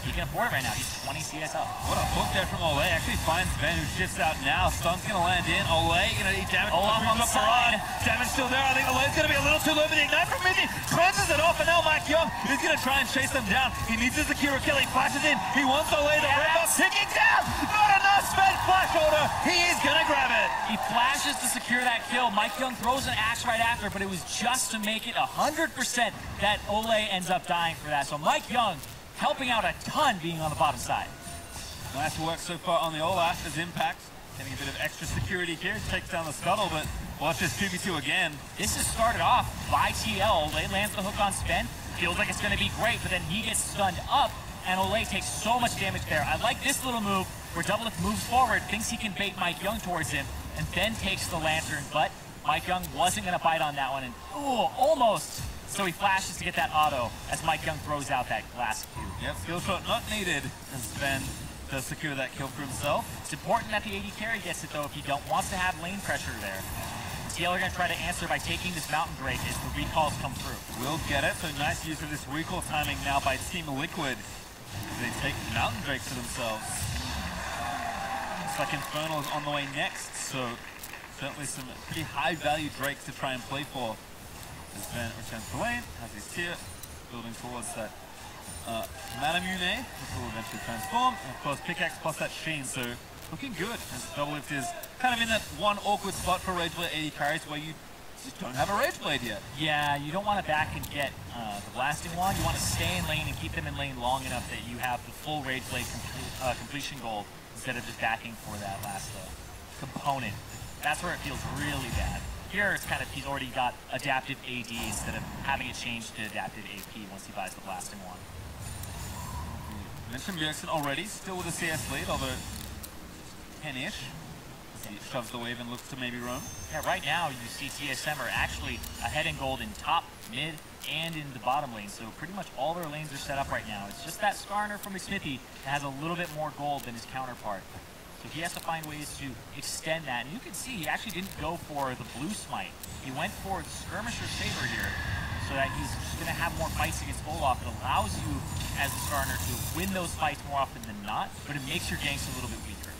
he can afford it right now. He's 20 CS up. What a hook there from Ole. Actually finds Ben, who shifts out now. Stun's going to land in. Ole going to eat damage. Olaf on the side. Damage still there. I think Ole's going to be a little too low. But the ignite from Midi cleanses it off. And now Mike Young is going to try and chase them down. He needs to secure a kill. He flashes in. He wants Ole to rip up. Ticking down. Not enough. Spent flash order. He is going to grab it. He flashes to secure that kill. Mike Young throws an axe right after, but it was just to make it 100% that Ole ends up dying for that. So Mike Young helping out a ton being on the bottom side. Nice work so far on the Olaf as Impact. Getting a bit of extra security here. Takes down the Scuttle, but watch this 2v2 again. This is started off by TL. Ole lands the hook on Sven. Feels like it's going to be great, but then he gets stunned up, and Ole takes so much damage there. I like this little move where Doublelift moves forward, thinks he can bait Mike Young towards him, and then takes the Lantern, but Mike Young wasn't going to bite on that one, and ooh, almost. So he flashes to get that auto as Mike Young throws out that glass cube. Yep, skill shot not needed as Sven does secure that kill for himself. It's important that the AD carry gets it though if he wants to have lane pressure there. TL are going to try to answer by taking this Mountain Drake as the recalls come through. Will get it, so nice use of this recall timing now by Team Liquid. They take Mountain Drake for themselves. Looks like Infernal is on the way next, so certainly some pretty high value Drakes to try and play for. As Ben returns to lane, has his tier, building towards that Manamune, which will eventually transform, and of course pickaxe plus that Sheen, so looking good as Doublelift is kind of in that one awkward spot for Rageblade AD carries where you just don't have a Rageblade yet. Yeah, you don't want to back and get the blasting one, you want to stay in lane and keep them in lane long enough that you have the full Rageblade completion goal instead of just backing for that last component. That's where it feels really bad. Here, it's kind of, he's already got adaptive AD instead of having it change to adaptive AP once he buys the blasting one. Mentioned Bjergsen already, still with a CS lead, although 10-ish. He shoves the wave and looks to maybe roam. Yeah, right now you see TSM are actually ahead in gold in top, mid, and in the bottom lane. So pretty much all their lanes are set up right now. It's just that Skarner from Smithy that has a little bit more gold than his counterpart. So he has to find ways to extend that. And you can see he actually didn't go for the blue smite. He went for the Skirmisher Saber here so that he's just going to have more fights against Olaf. It allows you, as a Skarner, to win those fights more often than not, but it makes your ganks a little bit weaker.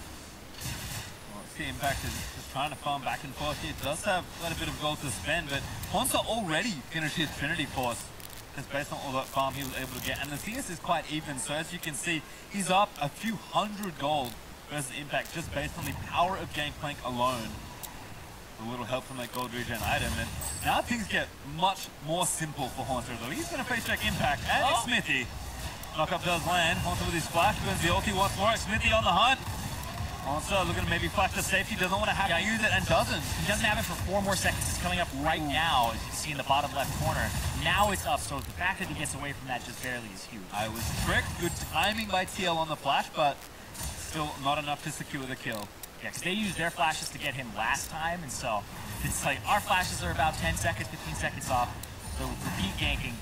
Well, the Impact is just trying to farm back and forth here. It does have quite a bit of gold to spend, but Honsa already finished his Trinity Force. Just based on all that farm he was able to get. And the CS is quite even, so as you can see, he's up a few hundred gold versus Impact just based on the power of Gangplank alone. A little help from that gold regen item, and now things get much more simple for Haunter, though. He's going to face check Impact and Smithy. Knockup does land. Haunter with his flash, burns the ulti once more. Smithy on the hunt. Haunter looking to maybe flash to safety, doesn't want to have to use it, and doesn't. He doesn't have it for 4 more seconds. It's coming up right now, as you can see in the bottom left corner. Now it's up, so the fact that he gets away from that just barely is huge. I was tricked. Good timing by TL on the flash, but still not enough to secure the kill. Yeah, because they used their flashes to get him last time, and so it's like our flashes are about 10 seconds, 15 seconds off. So repeat ganking,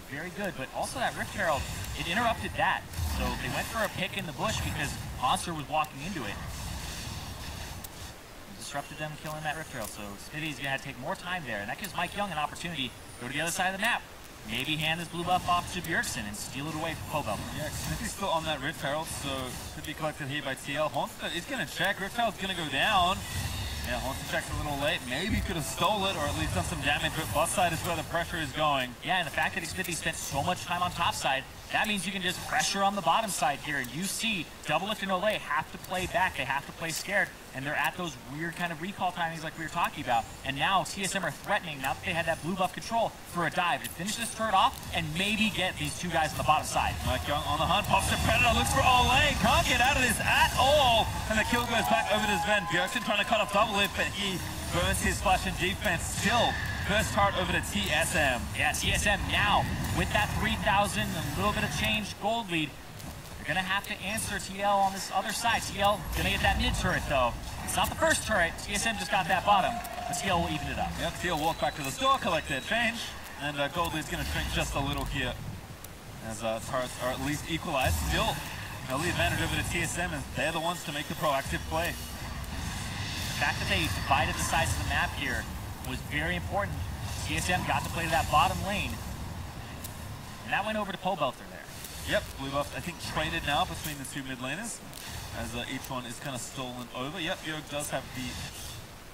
very good. But also that Rift Herald, it interrupted that. So they went for a pick in the bush because Monster was walking into it. It disrupted them killing that Rift Herald. So Smitty's going to have to take more time there, and that gives Mike Young an opportunity to go to the other side of the map. Maybe hand this blue buff off to Bjergsen and steal it away from Pogo. Yeah, Smithy's still on that Rift Herald, so could be collected here by TL. Haunter is going to check. Rift Herald's going to go down. Yeah, Haunter checks a little late. Maybe could have stole it or at least done some damage, but bot side is where the pressure is going. Yeah, and the fact that Smithy spent so much time on top side, that means you can just pressure on the bottom side here. And you see Doublelift and Ole have to play back. They have to play scared. And they're at those weird kind of recall timings like we were talking about. And now TSM are threatening, now that they had that blue buff control, for a dive to finish this turret off and maybe get these 2 guys on the bottom side. Mike Young on the hunt, pops the Predator, looks for Ole. Can't get out of this at all. And the kill goes back over to Sven. Bjergsen trying to cut off Doublelift, but he burns his flash and defense. Still, first turret over to TSM. Yeah, TSM now with that 3,000, a little bit of change gold lead. They're going to have to answer TL on this other side. TL going to get that mid turret, though. It's not the first turret. TSM just got that bottom, but TL will even it up. Yep, TL walk back to the store, collect their change, and gold lead's going to shrink just a little here as turrets are at least equalized. Still, early advantage over to TSM, and they're the ones to make the proactive play. The fact that they divided the sides of the map here was very important. TSM got to play to that bottom lane. And that went over to Pobelter there. Yep, blue buff, I think, traded now between the two mid laners, as each one is kind of stolen over. Yep, Bjerg does have the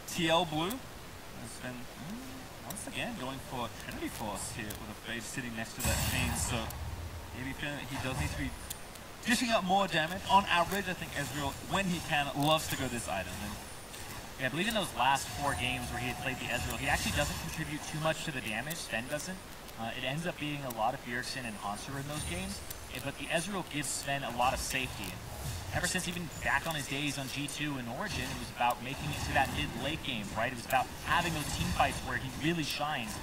TL blue. Has been, once again, going for Trinity Force here with a Phage sitting next to that chain, so maybe feeling that he does need to be dishing out more damage. On average, I think Ezreal, when he can, loves to go this item. And yeah, I believe in those last 4 games where he had played the Ezreal, he actually doesn't contribute too much to the damage. Sven doesn't. It ends up being a lot of Bjergsen and Hansur in those games, but the Ezreal gives Sven a lot of safety. And ever since even back on his days on G2 and Origin, it was about making it to that mid-late game, right? It was about having those team fights where he really shines.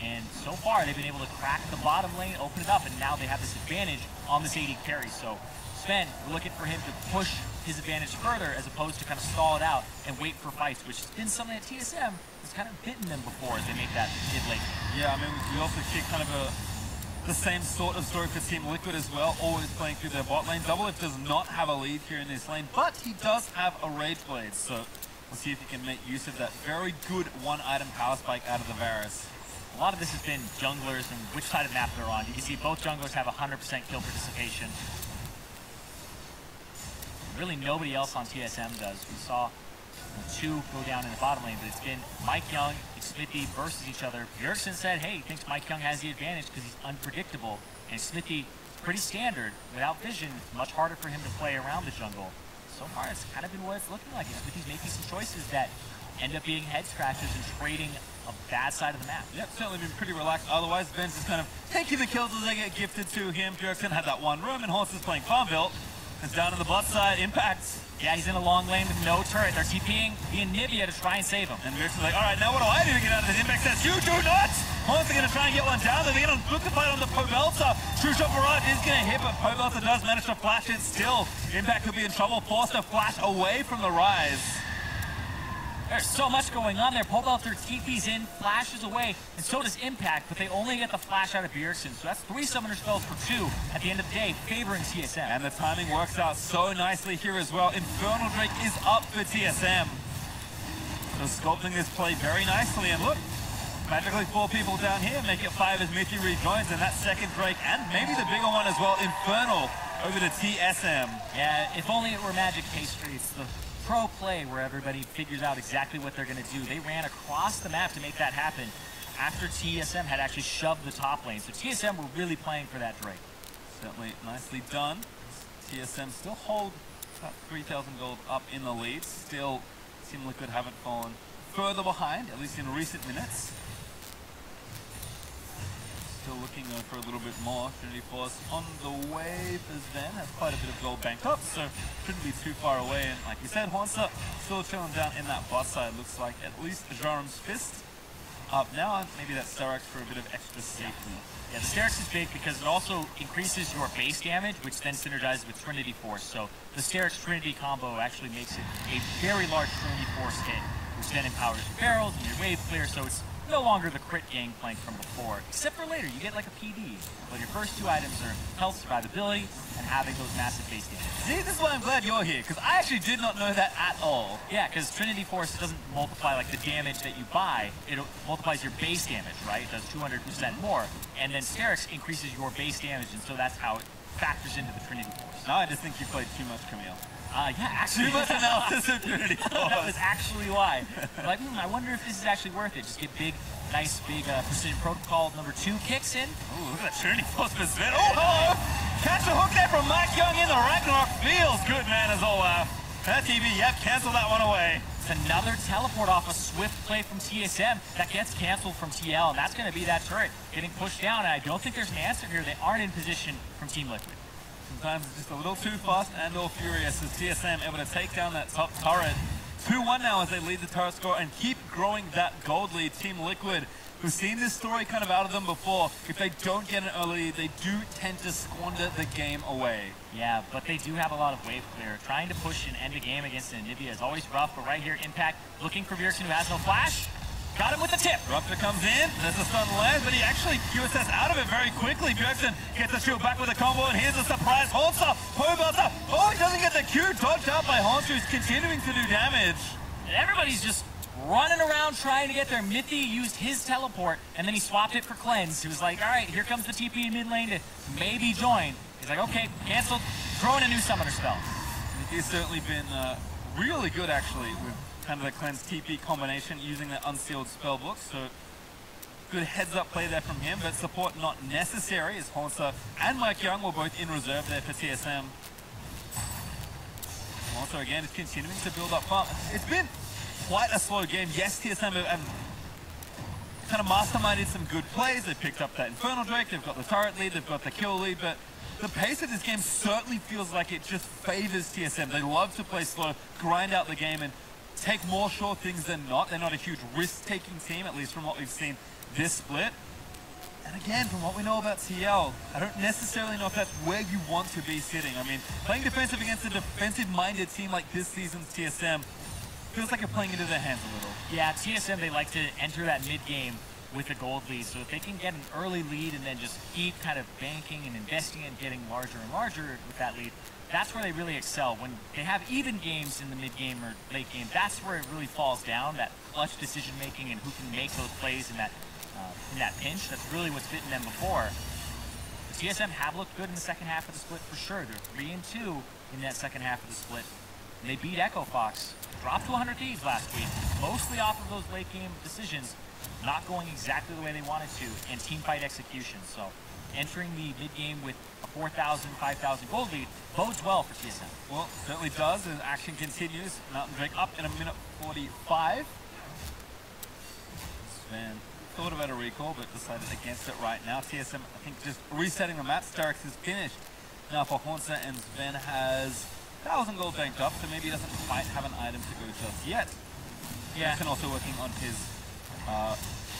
And so far, they've been able to crack the bottom lane, open it up, and now they have this advantage on this AD carry. So Sven, we're looking for him to push his advantage further as opposed to kind of stall it out and wait for fights, which has been something that TSM has kind of bitten them before as they make that mid-late. Yeah, I mean, we also see kind of the same sort of story for Team Liquid as well, always playing through their bot lane. Doublelift does not have a lead here in this lane, but he does have a Rage Blade, so we'll see if he can make use of that very good one-item power spike out of the Varus. A lot of this has been junglers and which side of the map they're on. You can see both junglers have 100% kill participation. Really nobody else on TSM does. We saw 2 go down in the bottom lane, but it's been Mike Young and Smithy versus each other. Bjergsen said, hey, he thinks Mike Young has the advantage because he's unpredictable, and Smithy, pretty standard. Without vision, it's much harder for him to play around the jungle. So far, it's kind of been what it's looking like. Smithy's making some choices that end up being head scratches and trading a bad side of the map. Yep, certainly been pretty relaxed. Otherwise, Vince is kind of taking the kills as they get gifted to him. Bjergsen had that one room, and Horse is playing Farmville. It's down on the bot side. Impact. Yeah, he's in a long lane with no turret. They're TPing the Anivia to try and save him. And Bjergsen's like, all right, now what do I do to get out of this? Impact says, you do not! Horse is going to try and get one down. They're going to look to fight on the Pobelter. True Shot Barrage is going to hit, but Pobelter does manage to flash it still. Impact could be in trouble. Forced to flash away from the Rise. There's so much going on there. Pobelter TP's in, flashes away, and so does Impact, but they only get the flash out of Bjergsen. So that's 3 summoner spells for 2 at the end of the day, favoring TSM. And the timing works out so nicely here as well. Infernal Drake is up for TSM. So sculpting this play very nicely, and look, magically 4 people down here, make it 5 as Mithy rejoins, and that second Drake, and maybe the bigger one as well, Infernal, over to TSM. Yeah, if only it were Magic Pastry. It's the pro play where everybody figures out exactly what they're going to do. They ran across the map to make that happen after TSM had actually shoved the top lane. So TSM were really playing for that Drake. Certainly nicely done. TSM still hold about 3,000 gold up in the lead. Still, Team Liquid haven't fallen further behind, at least in recent minutes. Still looking for a little bit more. Trinity Force on the way for Sven. Has quite a bit of gold banked up, so shouldn't be too far away. And like you said, Hornsa still chilling down in that bot side. Looks like at least Jarum's Fist up now. Maybe that Sterak's for a bit of extra safety. Yeah, the Sterak's is big because it also increases your base damage, which then synergizes with Trinity Force. So the Sterak's Trinity combo actually makes it a very large Trinity Force hit, which then empowers your barrels and your wave clear, so it's no longer the crit gangplank from before, except for later, you get like a PD. But your first 2 items are health, survivability, and having those massive base damage. See, this is why I'm glad you're here, because I actually did not know that at all. Yeah, because Trinity Force doesn't multiply like the damage that you buy, it multiplies your base damage, right? It does 200% more, and then Sterak's increases your base damage, and so that's how it factors into the Trinity Force. Now I just think you played too much, Camille. Yeah, actually. Too much analysis of Trinity Force. That was actually why. Like, I wonder if this is actually worth it. Just get big, nice, big Precision Protocol number 2 kicks in. Ooh, look at that Trinity Force for Sven. Oh, hello! Catch the hook there from Mike Young in the Ragnarok. Feels good, man, as Olaf. That TV, yep, cancel that one away. It's another teleport off a swift play from TSM that gets canceled from TL, and that's going to be that turret getting pushed down, and I don't think there's an answer here. They aren't in position from Team Liquid. Sometimes it's just a little too fast and or furious as TSM able to take down that top turret. 2-1 now as they lead the turret score and keep growing that gold lead. Team Liquid, who've seen this story kind of out of them before, if they don't get an early lead, they do tend to squander the game away. Yeah, but they do have a lot of wave clear. Trying to push and end a game against Anivia is always rough, but right here, Impact looking for Bjergsen, who has no flash. Got him with the tip. Rupture comes in. There's a stun land, but he actually QSS out of it very quickly. Bjergsen gets the shield back with a combo, and here's a surprise. Hornsa, Oh, he doesn't get the Q. Dodged out by Hornsa, who's continuing to do damage. And everybody's just running around trying to get there. Mithy used his teleport, and then he swapped it for Cleanse. He was like, all right, here comes the TP in mid lane to maybe join. He's like, okay, canceled, throwing a new summoner spell. He's certainly been really good, actually, with kind of the Cleanse TP combination, using that unsealed spellbook. So good heads-up play there from him, but support not necessary, as Honsa and Mike Young were both in reserve there for TSM. Honsa, again, is continuing to build up farm. It's been quite a slow game. Yes, TSM have kind of masterminded some good plays. They picked up that Infernal Drake, they've got the turret lead, they've got the kill lead, but the pace of this game certainly feels like it just favors TSM. They love to play slow, grind out the game, and take more sure things than not. They're not a huge risk-taking team, at least from what we've seen this split. And again, from what we know about TL, I don't necessarily know if that's where you want to be sitting. I mean, playing defensive against a defensive-minded team like this season's TSM feels like you're playing into their hands a little. Yeah, TSM, they like to enter that mid-game with a gold lead, so if they can get an early lead and then just keep kind of banking and investing and getting larger and larger with that lead, that's where they really excel. When they have even games in the mid-game or late game, that's where it really falls down, that clutch decision-making and who can make those plays in that pinch. That's really what's bitten them before. The TSM have looked good in the second half of the split for sure. They're 3-2 in that second half of the split. And they beat Echo Fox, dropped to 100 Thieves last week, mostly off of those late-game decisions, not going exactly the way they wanted to, and team fight execution. So entering the mid-game with a 4,000, 5,000 gold lead bodes well for TSM. Well, certainly does, as action continues. Mountain Drake up in a minute 45. Sven thought about a recall, but decided against it right now. TSM, I think, just resetting the map. Starix is finished now for Honsa, and Sven has 1,000 gold banked up, so maybe he doesn't quite have an item to go just yet. Yeah. And also working on his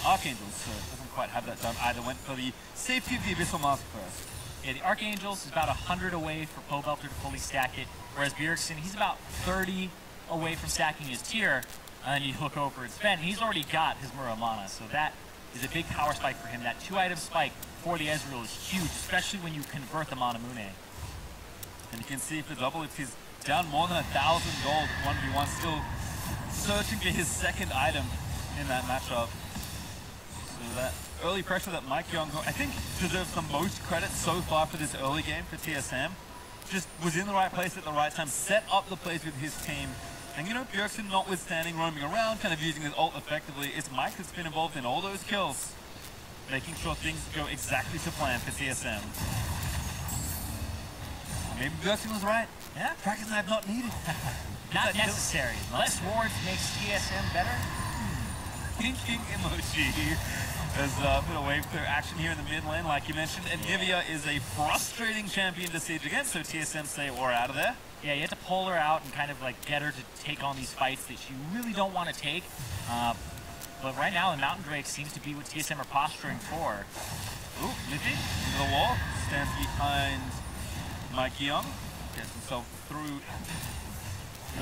Archangels, so doesn't quite have that done either. Went for the safety of the Abyssal Mask first. Yeah, the Archangels is about 100 away for Pobelter to fully stack it, whereas Bjergsen, he's about 30 away from stacking his tier, and you look over at Sven, he's already got his Muramana, so that is a big power spike for him. That 2-item spike for the Ezreal is huge, especially when you convert the Manamune. And you can see for double, if he's down more than 1,000 gold, 1v1, still searching for his second item in that matchup. So that early pressure that Mike Young, I think, deserves the most credit so far for this early game for TSM. Just was in the right place at the right time, set up the plays with his team. And you know, Bjergsen notwithstanding, roaming around, kind of using his ult effectively, it's Mike that's been involved in all those kills, making sure things go exactly to plan for TSM. Maybe Bjergsen was right. Yeah, practice I have not needed. Not necessary. Less wards makes TSM better. Thinking emoji has been a wave clear action here in the mid lane, like you mentioned. And Nivea is a frustrating champion to siege against, so TSM say we're out of there. Yeah, you have to pull her out and kind of like get her to take on these fights that you really don't want to take. But right now, the Mountain Drake seems to be what TSM are posturing for. Ooh, Nifty into the wall, stands behind Mike Young, gets himself through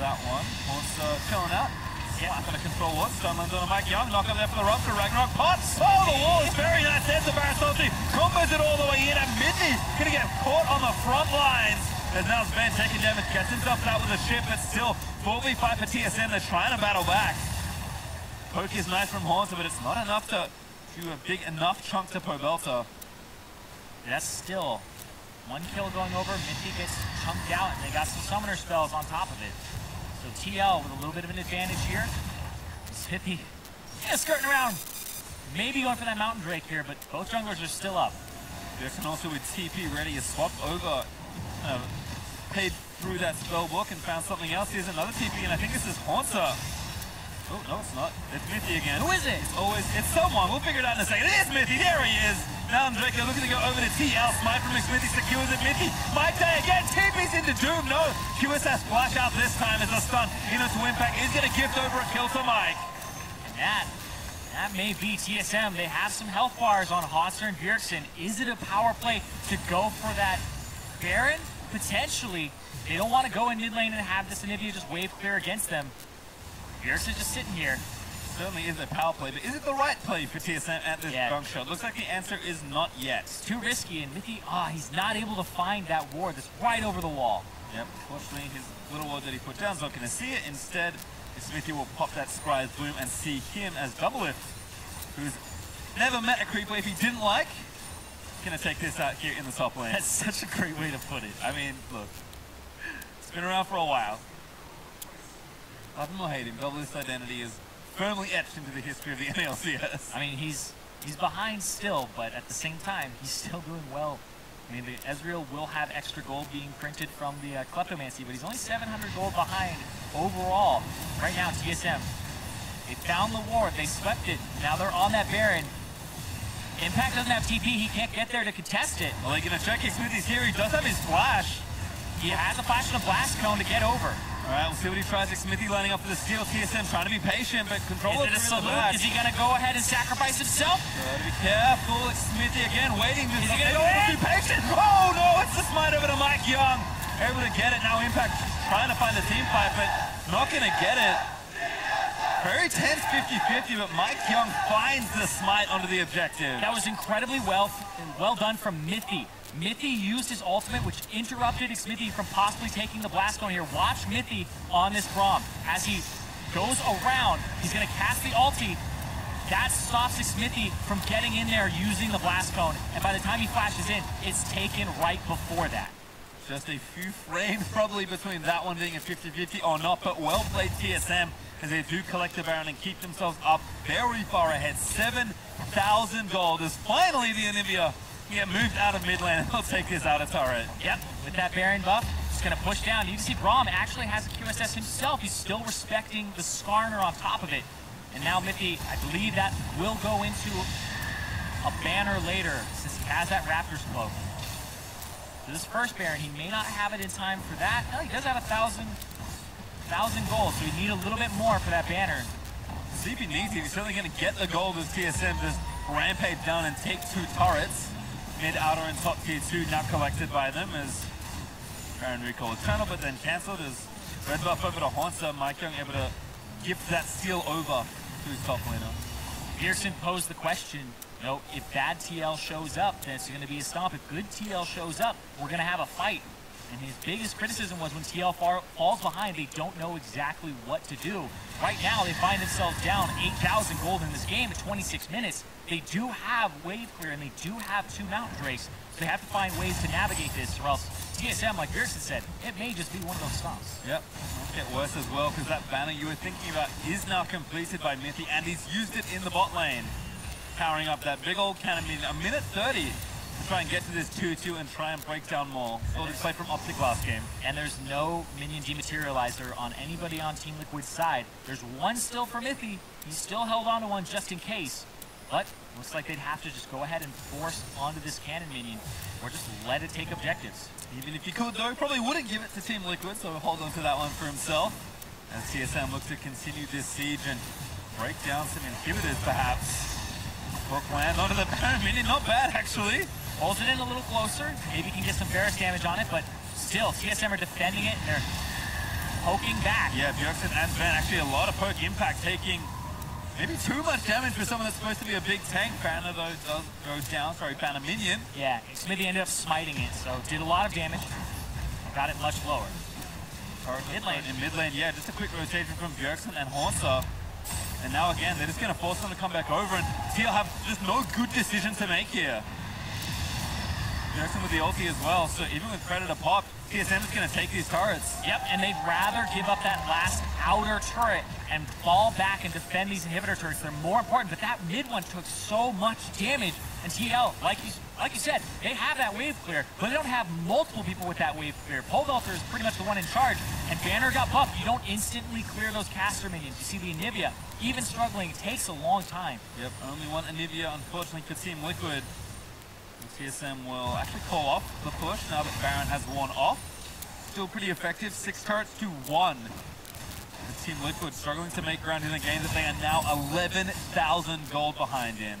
that one. Honsa chilling out. Slap on a control look, Stunlands on a Mike Young, knock up there for the rupture, Ragnarok pots! Oh, the wall is very nice, there's the Baron Salty, combos it all the way in, and Mithy gonna get caught on the front lines. As now Sven taking damage, gets himself out with a ship, but still 4v5 for TSM, they're trying to battle back. Poke is nice from Honsa, but it's not enough to do a big enough chunk to Pobelter. That's still one kill going over, Mithy gets chunked out, and they got some summoner spells on top of it. So TL with a little bit of an advantage here. Mithy, yeah, skirting around. Maybe going for that Mountain Drake here, but both junglers are still up. Bjergsen also with TP ready, is swapped over, paid through that spell book and found something else. Here's another TP, and I think this is Honsa. Oh, no, it's not. It's Mithy again. Who is it? It's someone. We'll figure it out in a second. It is Mithy. There he is. Now Drake looking to go over to TL. Smite from Mithy secures it. Mithy might die again. TP's into Doom. No. QSS splash out this time as a stun. Into Impact is going to gift over a kill to Mike. And that may be TSM. They have some health bars on Honsa and Bjergsen. Is it a power play to go for that Baron? Potentially. They don't want to go in mid lane and have this Anivia just wave clear against them. Bjergsen's just sitting here. Certainly is a power play, but is it the right play for TSM at this juncture? Looks like the answer is not yet. It's too risky, and Mithy, he's not able to find that ward that's right over the wall. Yep, unfortunately his little ward that he put down is not going to see it. Instead, Smithy will pop that Scry's Bloom and see him as Doublelift, who's never met a creep wave he didn't like. Gonna take this out here in the top lane. That's such a great way to put it. I mean, look, it's been around for a while. Love him or hate him, Doublelift's identity is firmly etched into the history of the NA LCS. I mean, he's behind still, but at the same time, he's still doing well. I mean, the Ezreal will have extra gold being printed from the Kleptomancy, but he's only 700 gold behind overall. Right now, TSM, they found the ward, they swept it. Now they're on that Baron. Impact doesn't have TP, he can't get there to contest it. Well, they're gonna check his Smithy's here, he does have his flash. He has a flash and a blast cone to get over. Alright, we'll see what he tries. Smithy lining up for the steal. TSM trying to be patient, but controller Is it a salute? Is he gonna go ahead and sacrifice himself? Gotta be careful. Smithy again waiting. Is he gonna go in? Be patient. Oh no, it's the smite over to Mike Young. Able to get it. Now Impact trying to find the team fight, but not gonna get it. Very tense 50-50, but Mike Young finds the smite onto the objective. That was incredibly well done from Mithy. Mithy used his ultimate, which interrupted Smithy from possibly taking the blast cone here. Watch Mithy on this Braum. As he goes around, he's going to cast the ulti. That stops Smithy from getting in there using the blast cone. And by the time he flashes in, it's taken right before that. Just a few frames probably between that one being a 50-50 or not, but well played TSM as they do collect the Baron and keep themselves up very far ahead. 7,000 gold as finally the Anivia get moved out of mid lane. They'll take this out of turret. Yep, with that Baron buff, just going to push down. You can see Braum actually has a QSS himself. He's still respecting the Skarner on top of it. And now Mithy, I believe that will go into a banner later since he has that Raptor's Cloak. So this first Baron, he may not have it in time for that. No, he does have 1,000 gold, so we need a little bit more for that banner. See if he needs it. He's certainly going to get the gold as TSM just rampage down and take 2 turrets. Mid, outer, and top tier 2 now collected by them as Baron recall Eternal, but then cancelled as red buff over to Haunter. Mike Young able to gift that steal over to his top laner. Pearson posed the question, you know, if bad TL shows up, then it's going to be a stomp. If good TL shows up, we're going to have a fight. And his biggest criticism was when TL falls behind, they don't know exactly what to do. Right now, they find themselves down 8,000 gold in this game at 26 minutes. They do have wave clear, and they do have 2 Mountain Drakes, so they have to find ways to navigate this, or else TSM, like Pearson said, it may just be one of those stomps. Yep, it'll get worse as well, because that banner you were thinking about is now completed by Mithy, and he's used it in the bot lane. Powering up that big old cannon in a minute 30. Try and get to this 2-2 and try and break down more. So it's play from Optic last game. And there's no minion dematerializer on anybody on Team Liquid's side. There's one still for Mithy. He's still held on to one just in case. But looks like they'd have to just go ahead and force onto this cannon minion or just let it take objectives. Even if he could though, probably wouldn't give it to Team Liquid, so hold on to that one for himself. As TSM looks to continue this siege and break down some inhibitors perhaps. Hook land onto the Baron minion, not bad actually. Holds it in a little closer. Maybe can get some Varus damage on it, but still, TSM are defending it, and they're poking back. Yeah, Bjergsen and Van, actually a lot of poke impact, taking maybe too much damage for someone that's supposed to be a big tank. Banner though does go down, sorry, Banner minion. Yeah, Smithy ended up smiting it, so did a lot of damage. Got it much lower. Mid lane. In mid lane, yeah, just a quick rotation from Bjergsen and Haunter. And now again, they're just going to force them to come back over, and TL have just no good decision to make here. Bjergsen with the ulti as well, so even with Predator pop, TSM is going to take these turrets. Yep, and they'd rather give up that last outer turret and fall back and defend these inhibitor turrets. They're more important, but that mid one took so much damage, and TL, like you said, they have that wave clear, but they don't have multiple people with that wave clear. Pole Vaulter is pretty much the one in charge, and Banner got buffed. You don't instantly clear those caster minions. You see the Anivia, even struggling, it takes a long time. Yep, only one Anivia, unfortunately, for Team Liquid. TSM will actually call off the push now that Baron has worn off. Still pretty effective, 6 turrets to 1. The Team Liquid struggling to make ground in a game that they are now 11,000 gold behind in.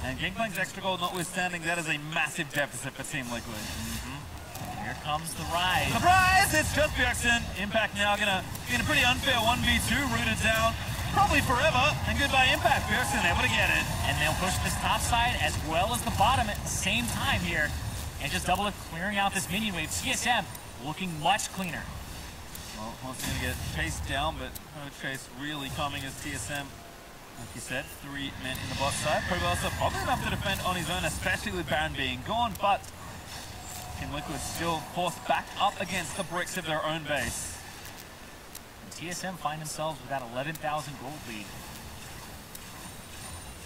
And Gangplank's extra gold notwithstanding, that is a massive deficit for Team Liquid. Here comes the rise. Surprise! It's just Bjergsen. Impact now gonna be in a pretty unfair 1v2, rooted down. Probably forever, and goodbye Impact. Bjergsen able to get it. And they'll push this top side as well as the bottom at the same time here. And just double it, clearing out this minion wave. TSM looking much cleaner. Well, Haunter's going to get chased down, but no chase really coming as TSM. Like you said, 3 men in the bot side. Probosa probably enough to defend on his own, especially with Baron being gone, but Team Liquid still forced back up against the bricks of their own base. And TSM find themselves with that 11,000 gold lead.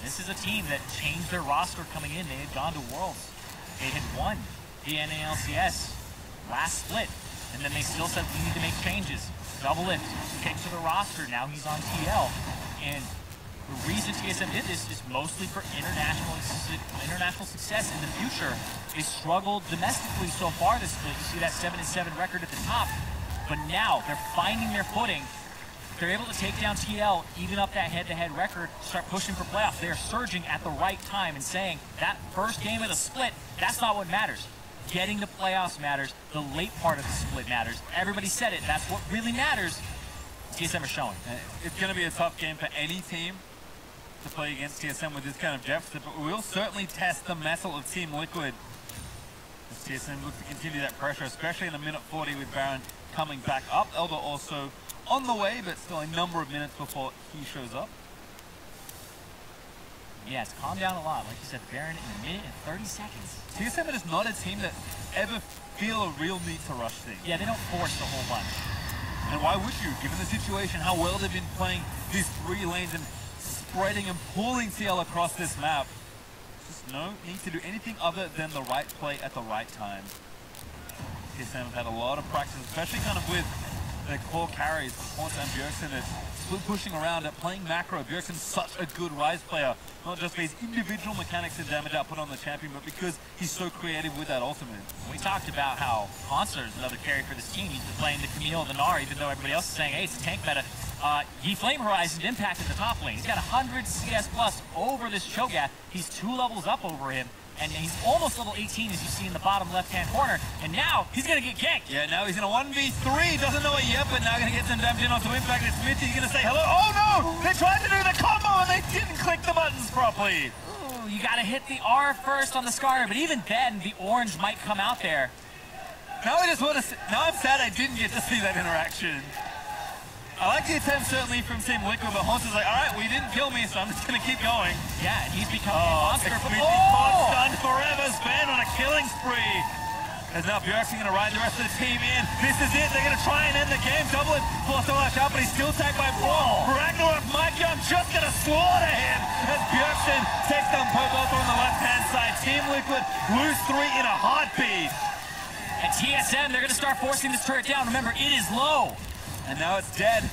This is a team that changed their roster coming in. They had gone to Worlds. They had won the NA LCS last split, and then they still said we need to make changes. Double lift, kick to the roster. Now he's on TL, and the reason TSM did this is mostly for international success in the future. They struggled domestically so far this split. You see that 7-7 record at the top, but now they're finding their footing. They're able to take down TL, even up that head-to-head record, start pushing for playoffs. They are surging at the right time and saying that first game of the split, that's not what matters. Getting to playoffs matters. The late part of the split matters. Everybody said it. That's what really matters. TSM are showing. It's going to be a tough game for any team to play against TSM with this kind of deficit, but we'll certainly test the mettle of Team Liquid as TSM looks to continue that pressure, especially in a minute 40 with Baron coming back up. Elder also on the way, but still a number of minutes before he shows up. Yeah, it's calmed down a lot. Like you said, Baron in a minute and 30 seconds. TSM is not a team that ever feel a real need to rush things. Yeah, they don't force the whole bunch. And why would you, given the situation, how well they've been playing these 3 lanes and spreading and pulling TL across this map. Just no need to do anything other than the right play at the right time. TSM have had a lot of practice, especially kind of with their core carries, Haunter and Bjergsen, that split pushing around at playing macro. Bjergsen's such a good Rise player, not just for his individual mechanics and damage output on the champion, but because he's so creative with that ultimate. We talked about how Haunter is another carry for this team. He's been playing the Camille, the Gnar, even though everybody else is saying, hey, it's a tank meta. He Flame Horizon Impact at the top lane. He's got 100 CS plus over this Cho'Gath. He's 2 levels up over him. And he's almost level 18, as you see in the bottom left-hand corner. And now he's going to get ganked. Yeah, now he's in a 1v3. Doesn't know it yet, but now going to get some damage in onto Impact. And Smithy's going to say hello. Oh, no! They tried to do the combo, and they didn't click the buttons properly. Ooh, you got to hit the R first on the Scar, but even then, the orange might come out there. Now I just want to see, now I'm sad I didn't get to see that interaction. I like the attempt, certainly, from Team Liquid, but Haunter's like, all right, well, you didn't kill me, so I'm just going to keep going. Yeah, he's becoming a monster. Stunned forever, Span on a killing spree. As now Bjergsen going to ride the rest of the team in. This is it. They're going to try and end the game. Double it. Forced to lash out, but he's still tagged by Brawl. Ragnarok, Mike Young just going to slaughter him as Bjergsen takes down Pogoth on the left-hand side. Team Liquid lose 3 in a heartbeat. And TSM, they're going to start forcing this turret down. Remember, it is low. And now it's dead,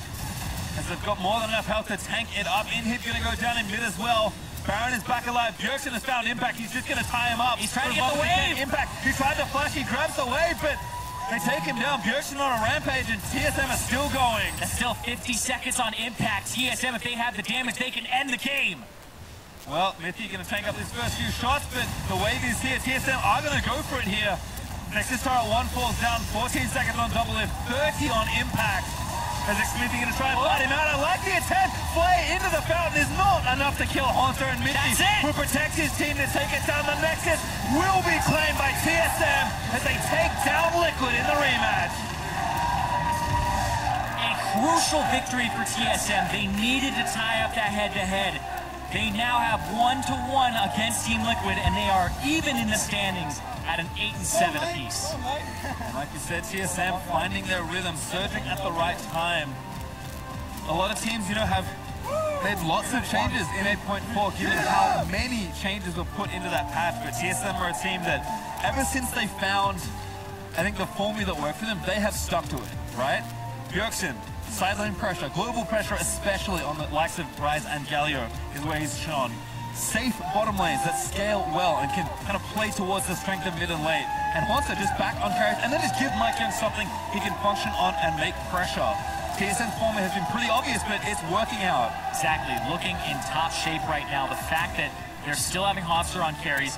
as they've got more than enough health to tank it up. Inhib going to go down in mid as well. Baron is back alive. Bjergsen has found Impact. He's just going to tie him up. He's trying to get the wave. Impact. He tried to flash. He grabs the wave, but they take him down. Bjergsen on a rampage, and TSM is still going. That's still 50 seconds on Impact. TSM, if they have the damage, they can end the game. Well, Mithy going to tank up his first few shots, but the wave is here. TSM are going to go for it here. Nexus Turret 1 falls down. 14 seconds on double lift. 30 on Impact. As Smithy going to try and fight him out. I like the attempt. Flay into the fountain is not enough to kill Haunter, and Mithy will protect his team to take it down. The Nexus will be claimed by TSM as they take down Liquid in the rematch. A crucial victory for TSM. They needed to tie up that head-to-head. They now have 1-1 against Team Liquid, and they are even in the standings at an 8-7 apiece. Like you said, TSM finding their rhythm, surging at the right time. A lot of teams, you know, have made lots of changes in 8.4, given how many changes were put into that patch. But TSM are a team that, ever since they found, I think, the formula that worked for them, they have stuck to it, right? Bjergsen, sideline pressure, global pressure, especially on the likes of Rise and Galio, is where he's shone. Safe bottom lanes that scale well and can kind of play towards the strength of mid and late. And Haunter just back on carries, and then just give Mike Young something he can function on and make pressure. TSM's form has been pretty obvious, but it's working out. Exactly, looking in top shape right now. The fact that they're still having Haunter on carries,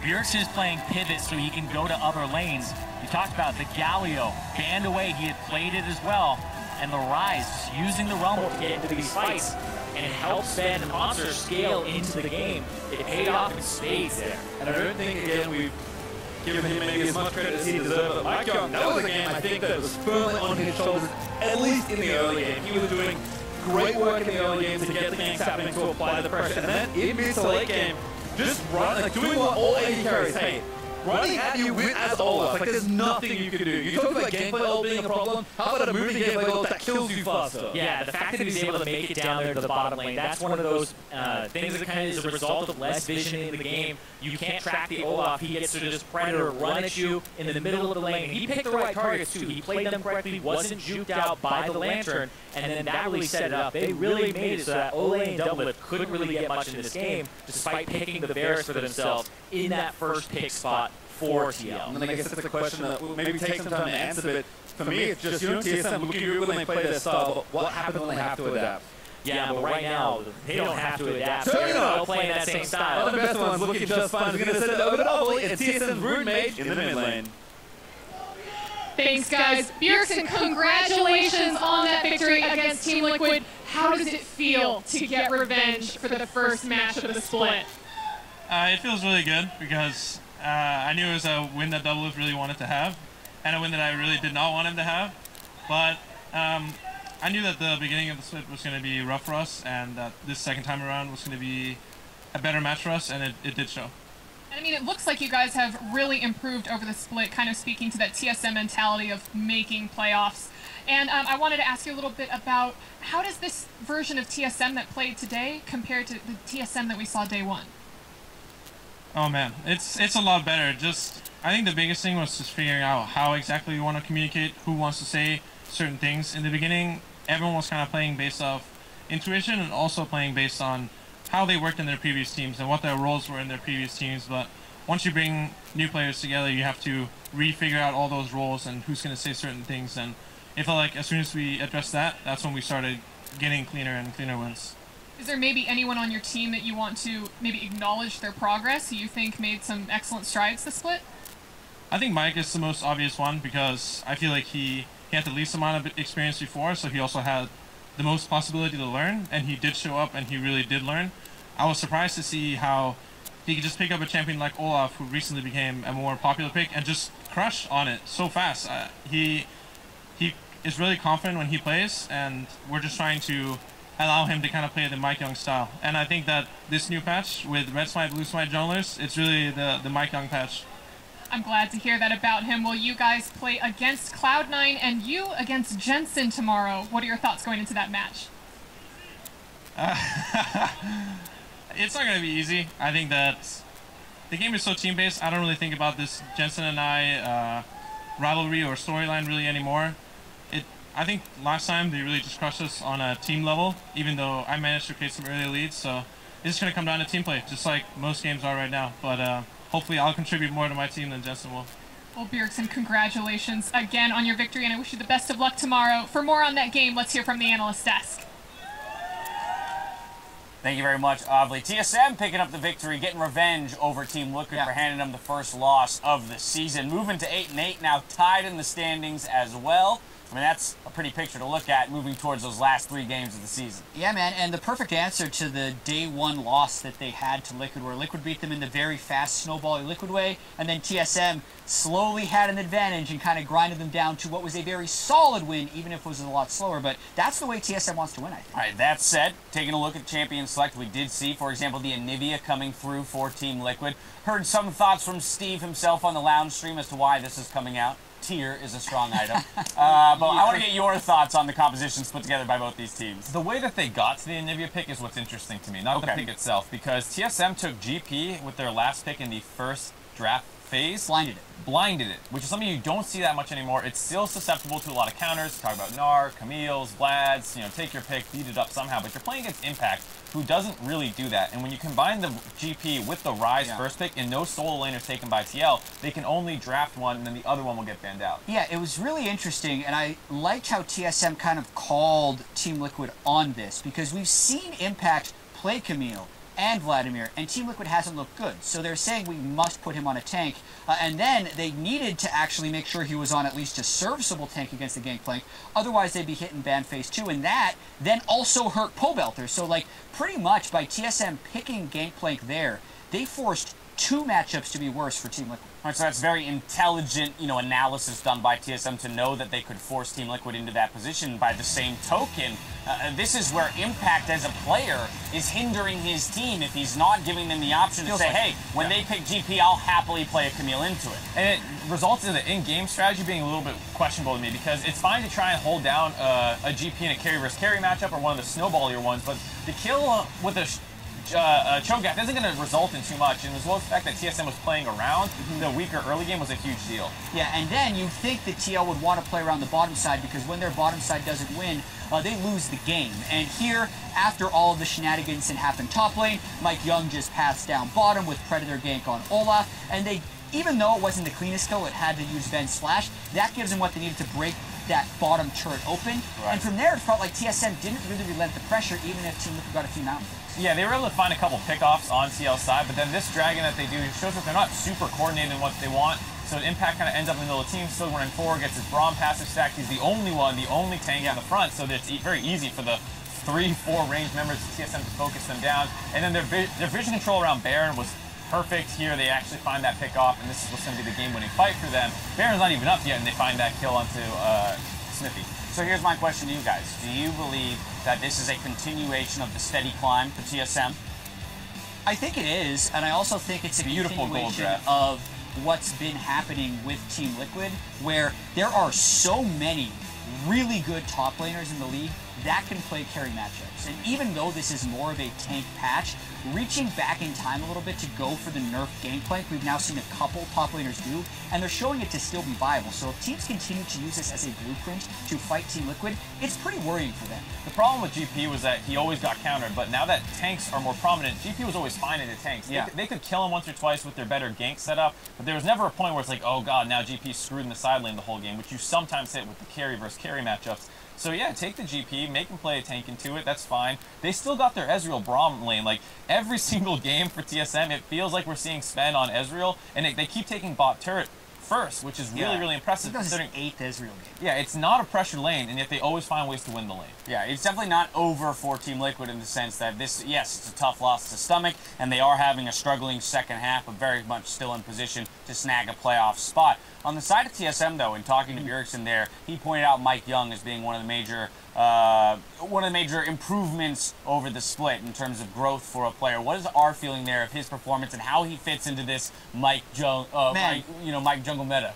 Bjergsen is playing pivot so he can go to other lanes. You talked about the Galio, banned away, he had played it as well. And the Rise, using the Rumble to get into these fights and help Sven and Haunter scale into the game. It paid off in spades there. And I don't think, again, we've given him maybe as much credit as he deserved, but Mike Young, that was a game I think that was firmly on his shoulders at least in the early game. He was doing great work in the early game to get the ganks happening, to apply the pressure, and then in mid to late game, just run, like doing what all AD carries hate. Running at you with as Olaf, like there's nothing you can do. You talk about gameplay ult being a problem, how about a moving gameplay ult that kills you faster? Yeah, the fact that he's able to make it down there to the bottom lane, that's one of those things that kind of is a result of less vision in the game. You can't track the Olaf, he gets to just Predator run at you in the middle of the lane. And he picked the right targets too, he played them correctly, wasn't juked out by the Lantern, and then that really set it up. They really made it so that Ole and Doublelift couldn't really get much in this game, despite picking the Varus for themselves in that first pick spot for TL. And then I guess that's a question that will maybe take some time to answer, but for me it's just, TSM looking good when they play their style, but what happens when they have to adapt? Yeah, but right now, they don't have to adapt. Certainly They're not. all playing that same style. One of the best ones looking just fine. We're going to send it over to Double and TSM's Rune Mage in the mid lane. Thanks, guys. Bjergsen, congratulations on that victory against Team Liquid. How does it feel to get revenge for the first match of the split? It feels really good because I knew it was a win that Doublelift really wanted to have, and a win that I really did not want him to have. But I knew that the beginning of the split was going to be rough for us, and that this second time around was going to be a better match for us, and it did show. And I mean, it looks like you guys have really improved over the split, kind of speaking to that TSM mentality of making playoffs. And I wanted to ask you a little bit about how does this version of TSM that played today compare to the TSM that we saw day one? Oh man, it's a lot better. I think the biggest thing was just figuring out how exactly you want to communicate, who wants to say certain things. In the beginning, everyone was kind of playing based off intuition and also playing based on how they worked in their previous teams and what their roles were in their previous teams. But once you bring new players together, you have to re-figure out all those roles and who's going to say certain things. And it felt like as soon as we addressed that, that's when we started getting cleaner and cleaner wins. Is there maybe anyone on your team that you want to maybe acknowledge their progress, who you think made some excellent strides this split? I think Mike is the most obvious one because I feel like he had the least amount of experience before, so he also had the most possibility to learn, and he did show up and he really did learn. I was surprised to see how he could just pick up a champion like Olaf, who recently became a more popular pick, and just crush on it so fast. He is really confident when he plays, and we're just trying to allow him to kind of play the Mike Young style. And I think that this new patch with Red Smite, Blue Smite junglers, it's really the Mike Young patch. I'm glad to hear that about him. Will you guys play against Cloud9 and you against Jensen tomorrow? What are your thoughts going into that match? It's not going to be easy. I think that the game is so team-based, I don't really think about this Jensen and I rivalry or storyline really anymore. I think last time they really just crushed us on a team level, even though I managed to create some early leads, so it's just going to come down to team play, just like most games are right now. But hopefully I'll contribute more to my team than Jensen will. Well, Bjergsen, congratulations again on your victory, and I wish you the best of luck tomorrow. For more on that game, let's hear from the analyst desk. Thank you very much, Avli. TSM picking up the victory, getting revenge over Team Liquid for handing them the first loss of the season. Moving to 8-8 now, tied in the standings as well. I mean, that's a pretty picture to look at moving towards those last 3 games of the season. Yeah, man, and the perfect answer to the day one loss that they had to Liquid, where Liquid beat them in the very fast snowbally Liquid way, and then TSM slowly had an advantage and kind of grinded them down to what was a very solid win, even if it was a lot slower. But that's the way TSM wants to win, I think. All right, that said, taking a look at Champion Select, we did see, for example, the Anivia coming through for Team Liquid. Heard some thoughts from Steve himself on the lounge stream as to why this is coming out. Tier is a strong item. But I want to get your thoughts on the compositions put together by both these teams. The way that they got to the Anivia pick is what's interesting to me, not the pick itself, because TSM took GP with their last pick in the first draft phase. Blinded it, which is something you don't see that much anymore. It's still susceptible to a lot of counters. Talk about Gnar, Camille's, Vlad's, take your pick, beat it up somehow, but you're playing against Impact, who doesn't really do that. And when you combine the GP with the Ryze first pick and no solo laners taken by TL, they can only draft one and then the other one will get banned out. Yeah, it was really interesting, and I liked how TSM kind of called Team Liquid on this, because we've seen Impact play Camille and Vladimir, and Team Liquid hasn't looked good. So they're saying we must put him on a tank. And then they needed to actually make sure he was on at least a serviceable tank against the Gangplank. Otherwise, they'd be hitting ban phase 2. And that then also hurt Pobelter. So, like, pretty much by TSM picking Gangplank there, they forced 2 matchups to be worse for Team Liquid. All right, so that's very intelligent, analysis done by TSM to know that they could force Team Liquid into that position. By the same token, this is where Impact as a player is hindering his team if he's not giving them the option to say, hey, when they pick GP, I'll happily play a Camille into it. And it results in the in-game strategy being a little bit questionable to me, because it's fine to try and hold down a GP in a carry versus carry matchup or one of the snowballier ones, but the kill with a choke gap isn't going to result in too much, and as well as the fact that TSM was playing around the weaker early game was a huge deal. Yeah, and then you think that TL would want to play around the bottom side, because when their bottom side doesn't win, they lose the game. And here, after all of the shenanigans that happened top lane, Mike Young just passed down bottom with Predator gank on Olaf, and they, even though it wasn't the cleanest kill, it had to use Ben's Flash, that gives them what they needed to break that bottom turret open. Right. And from there, it felt like TSM didn't really relent the pressure, even if Team Liquid got a few mountain picks. Yeah, they were able to find a couple pickoffs on CL's side, but then this dragon that they do shows that they're not super coordinated in what they want. So Impact kind of ends up in the middle of the team, still running forward, gets his Braum passive stacked. He's the only one, the only tank in the front, so it's very easy for the 3-4 ranged members of TSM to focus them down. And then their vision control around Baron was perfect here. They actually find that pick off, and this is what's going to be the game-winning fight for them. Baron's not even up yet, and they find that kill onto Smithy. So here's my question to you guys. Do you believe that this is a continuation of the steady climb for TSM? I think it is, and I also think it's a beautiful continuation of what's been happening with Team Liquid, where there are so many really good top laners in the league that can play carry matchups. And even though this is more of a tank patch, reaching back in time a little bit to go for the nerf gangplank, we've now seen a couple top laners do, and they're showing it to still be viable. So if teams continue to use this as a blueprint to fight Team Liquid, it's pretty worrying for them. The problem with GP was that he always got countered, but now that tanks are more prominent, GP was always fine into tanks. Yeah. They could kill him once or twice with their better gank setup, but there was never a point where it's like, oh god, now GP's screwed in the side lane the whole game, which you sometimes hit with the carry versus carry matchups. So yeah, take the GP, make him play a tank into it, that's fine. They still got their Ezreal Braum lane. Like, every single game for TSM, it feels like we're seeing spend on Ezreal, and they keep taking bot turret first, which is really, really impressive. That was his 8th Ezreal game. Yeah, it's not a pressure lane, and yet they always find ways to win the lane. Yeah, it's definitely not over for Team Liquid in the sense that this, yes, it's a tough loss to stomach, and they are having a struggling second half, but very much still in position to snag a playoff spot. On the side of TSM, though, in talking to Bjergsen there, he pointed out Mike Young as being one of the major improvements over the split in terms of growth for a player. What is our feeling there of his performance and how he fits into this Mike Jungle meta?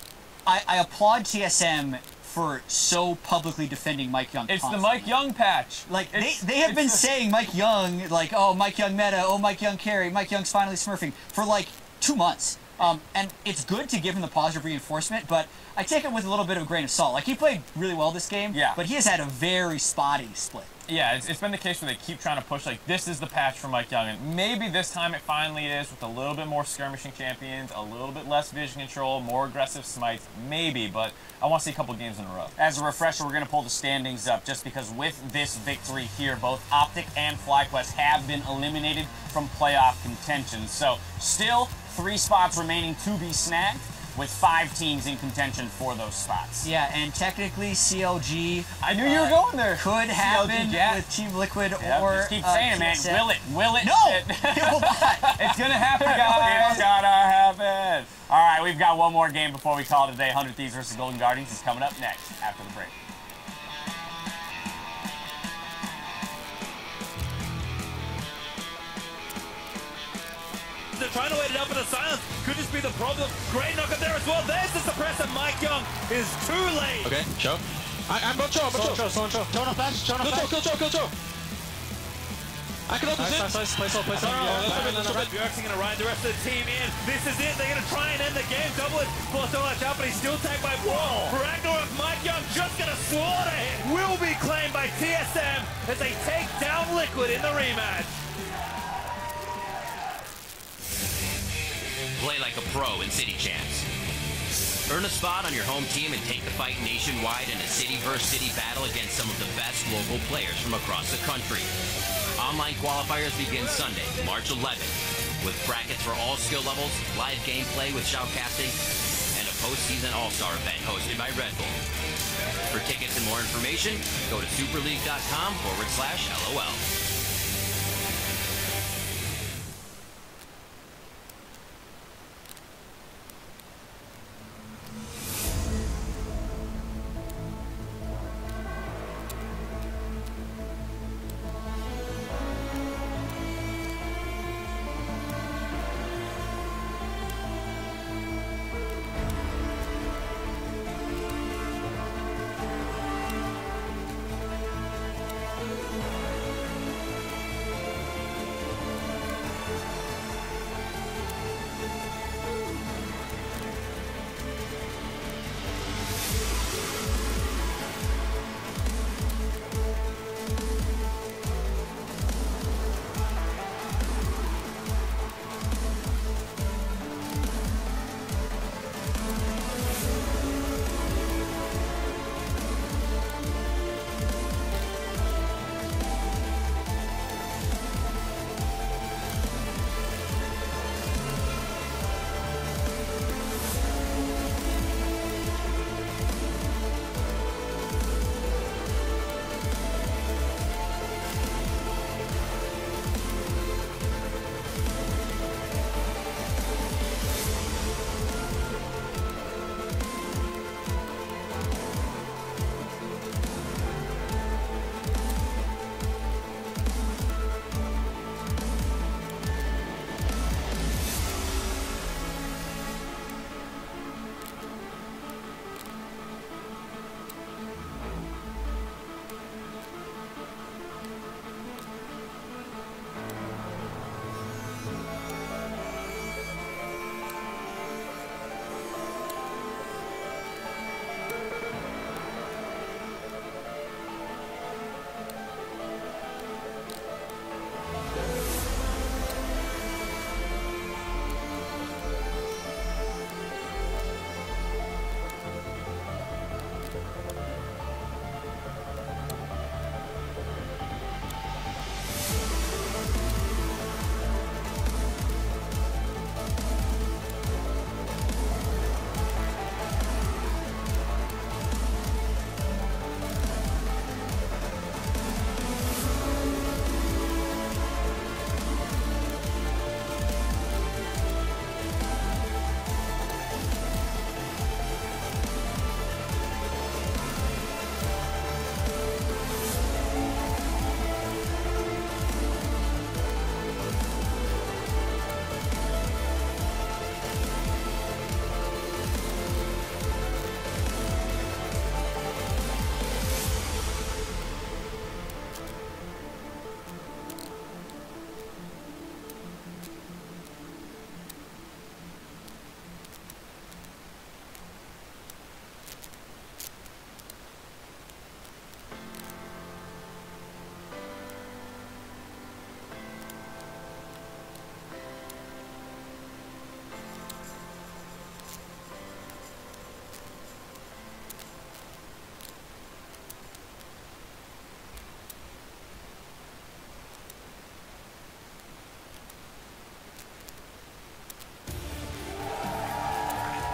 I applaud TSM for so publicly defending Mike Young. It's constantly. the Mike Young patch. Like, they have been saying Mike Young, like, oh, Mike Young meta, oh, Mike Young carry, Mike Young's finally smurfing, for like 2 months. And it's good to give him the positive reinforcement, but I take it with a little bit of a grain of salt. Like, he played really well this game, but he has had a very spotty split. Yeah, it's been the case where they keep trying to push, like, this is the patch for Mike Young, and maybe this time it finally is, with a little bit more skirmishing champions, a little bit less vision control, more aggressive smites, maybe, but I want to see a couple games in a row. As a refresher, we're going to pull the standings up, just because with this victory here, both Optic and FlyQuest have been eliminated from playoff contention. So, still 3 spots remaining to be snagged, with 5 teams in contention for those spots. Yeah, and technically CLG... I knew you were going there. ...could happen with Team Liquid or just keep saying it, man. TSM. Will it? No! It will not. It's going to happen, guys. It's going to happen. All right, we've got one more game before we call it a day. 100 Thieves versus Golden Guardians is coming up next after the break. They're trying to wait it up in the silence. Could just be the problem. Great knock up there as well. There's the suppressor. Mike Young is too late. Okay, show. I'm not sure. Show no flash. Kill Joe. I can open it. Place hold. Bjergsen gonna ride the rest of the team in. This is it. They're gonna try and end the game. Double it. Force so much out, but he's still tagged by Braum. Ragnarok, Mike Young just gonna slaughter him. Will be claimed by TSM as they take down Liquid in the rematch. Play like a pro in City Champs. Earn a spot on your home team and take the fight nationwide in a city versus city battle against some of the best local players from across the country. Online qualifiers begin Sunday, March 11th, with brackets for all skill levels, live gameplay with shoutcasting, and a postseason all-star event hosted by Red Bull. For tickets and more information, go to superleague.com/LOL.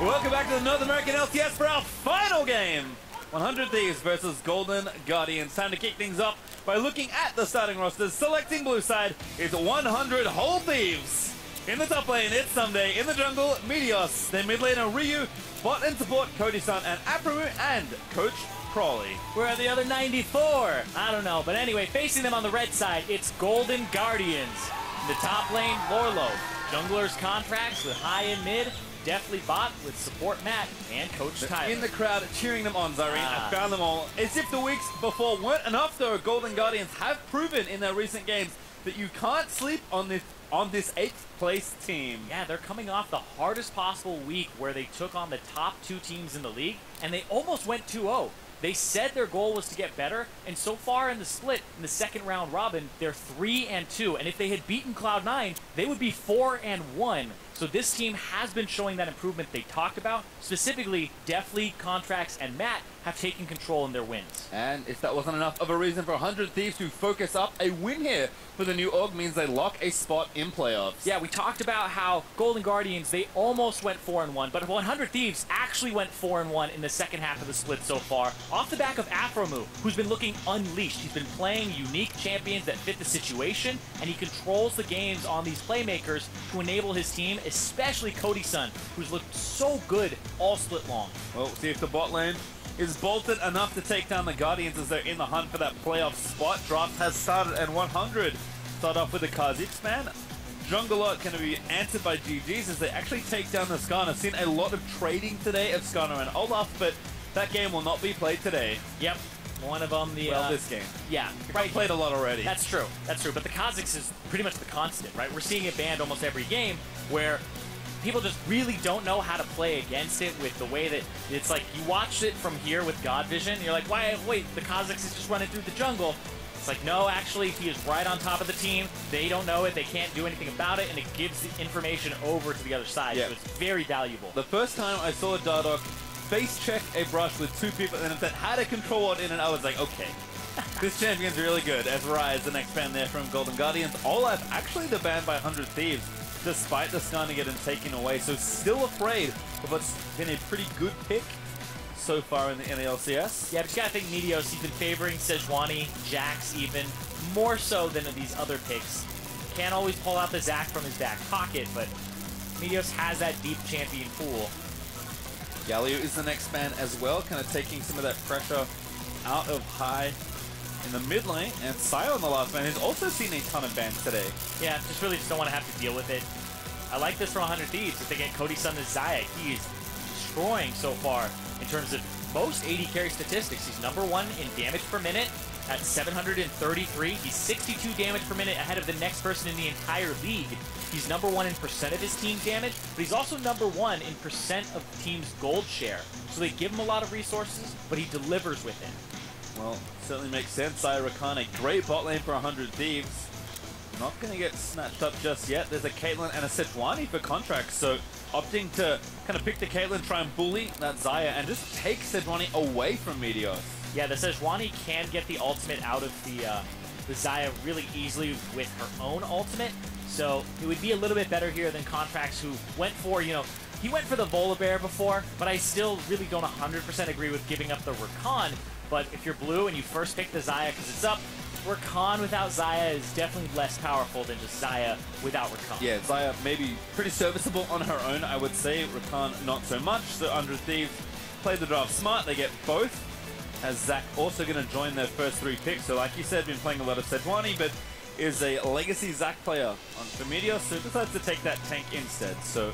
Welcome back to the North American LCS for our final game. 100 Thieves versus Golden Guardians. Time to kick things off by looking at the starting rosters. Selecting blue side is 100 Whole Thieves. In the top lane, it's Someday. In the jungle, Meteos. Then mid laner, Ryu. Bot and support, Cody-san and Apramu and Coach Crawley. Where are the other 94? I don't know. But anyway, facing them on the red side, it's Golden Guardians. In the top lane, Lorlo. Junglers contracts with high and mid. Definitely bot with support Matt and Coach Tyler. In the crowd cheering them on, Zyrene. I found them all. As if the weeks before weren't enough, though, Golden Guardians have proven in their recent games that you can't sleep on this 8th place team. Yeah, they're coming off the hardest possible week where they took on the top 2 teams in the league, and they almost went 2-0. They said their goal was to get better, and so far in the split, in the second round robin, they're 3-2. And if they had beaten Cloud9, they would be 4-1. So this team has been showing that improvement they talked about. Specifically, Deathly, Contracts, and Matt have taken control in their wins. And if that wasn't enough of a reason for 100 Thieves to focus up, a win here for the new org means they lock a spot in playoffs. Yeah, we talked about how Golden Guardians, they almost went 4-1, but 100 Thieves actually went 4-1 in the second half of the split so far, off the back of Aphromu, who's been looking unleashed. He's been playing unique champions that fit the situation, and he controls the games on these playmakers to enable his team, especially Cody-san, who's looked so good all split long. Well, see if the bot lane is bolted enough to take down the Guardians as they're in the hunt for that playoff spot. Draft has started, and 100 start off with the Kha'Zix man. Junglelot going to be answered by GG's as they actually take down the Skarner. Seen a lot of trading today of Skarner and Olaf, but that game will not be played today. Yep. One of them, this game. Yeah. Right. Played a lot already. That's true. That's true. But the Kha'Zix is pretty much the constant, right? We're seeing it banned almost every game where people just really don't know how to play against it with the way that it's like you watch it from here with God Vision. And you're like, wait, the Kha'Zix is just running through the jungle. It's like, no, actually, he is right on top of the team. They don't know it. They can't do anything about it. And it gives the information over to the other side. Yeah. So it's very valuable. The first time I saw Dardoch face check a brush with 2 people and it had a control in and I was like, okay, this champion's really good. As Rise, the next ban there from Golden Guardians. Olaf, actually the ban by 100 Thieves, despite the Skarner getting taken away. So still afraid of what's been a pretty good pick so far in the NA LCS. Yeah, but you gotta think Meteos, he's been favoring Sejuani, Jax even, more so than these other picks. Can't always pull out the Zac from his back pocket, but Meteos has that deep champion pool. Galio is the next ban as well, kind of taking some of that pressure out of High in the mid lane, and Sion, the last ban, has also seen a ton of bans today. Yeah, really just don't want to have to deal with it. I like this from 100 Thieves. If they get Cody-san to Xayah, he is destroying so far in terms of most AD carry statistics. He's #1 in damage per minute at 733. He's 62 damage per minute ahead of the next person in the entire league. He's #1 in percent of his team's damage, but he's also #1 in percent of the team's gold share. So they give him a lot of resources, but he delivers with it. Well, certainly makes sense. Xayah Rakan, a great bot lane for 100 Thieves. Not going to get snatched up just yet. There's a Caitlyn and a Sejuani for contracts, so opting to kind of pick the Caitlyn, try and bully that Xayah, and just take Sejuani away from Meteos. Yeah, the Sejuani can get the ultimate out of the Xayah really easily with her own ultimate, so it would be a little bit better here than Contracts, who went for, he went for the Volibear before, but I still really don't 100% agree with giving up the Rakan. But if you're blue and you first pick the Xayah because it's up, Rakan without Xayah is definitely less powerful than just Xayah without Rakan. Yeah, Xayah maybe pretty serviceable on her own, I would say. Rakan not so much. So 100 Thieves play the draft smart. They get both. As Zac also going to join their first 3 picks. So like you said, been playing a lot of Sejuani, but is a legacy Zac player on Meteos, so decides to take that tank instead. So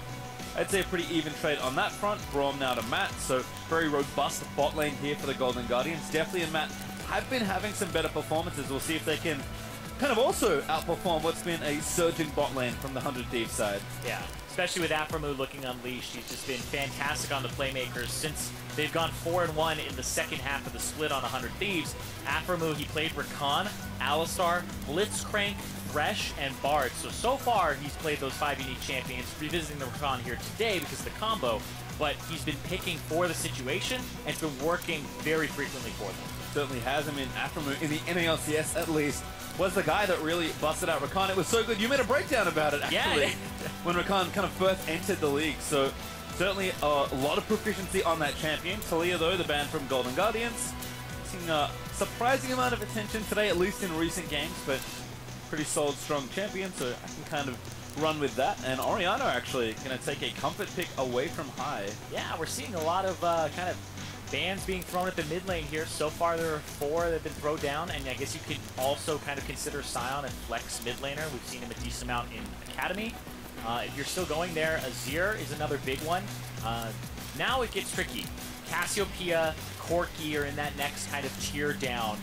I'd say a pretty even trade on that front. Braum now to Matt, so very robust bot lane here for the Golden Guardians. Definitely and Matt have been having some better performances. We'll see if they can kind of also outperform what's been a surging bot lane from the 100 Thieves side. Yeah, especially with Aphromu looking unleashed. He's just been fantastic on the playmakers since they've gone 4-1 in the second half of the split on 100 Thieves. Aphromu, he played Rakan, Alistar, Blitzcrank, Thresh, and Bard. So far, he's played those 5 unique champions, revisiting the Rakan here today because of the combo, but he's been picking for the situation, and it's been working very frequently for them. Certainly has. I mean, Aphromu, in the NA LCS at least, was the guy that really busted out Rakan. It was so good. You made a breakdown about it, actually, yeah. when Rakan kind of first entered the league. So Certainly a lot of proficiency on that champion. Talia, though, the ban from Golden Guardians, seeing a surprising amount of attention today, at least in recent games, but pretty solid, strong champion, so I can kind of run with that. And Oriana actually going to take a comfort pick away from high. Yeah, we're seeing a lot of kind of bans being thrown at the mid lane here. So far there are 4 that have been thrown down, and I guess you could also kind of consider Sion a flex mid laner. We've seen him a decent amount in Academy. If you're still going there, Azir is another big one. Now it gets tricky. Cassiopeia, Corki are in that next kind of tier down.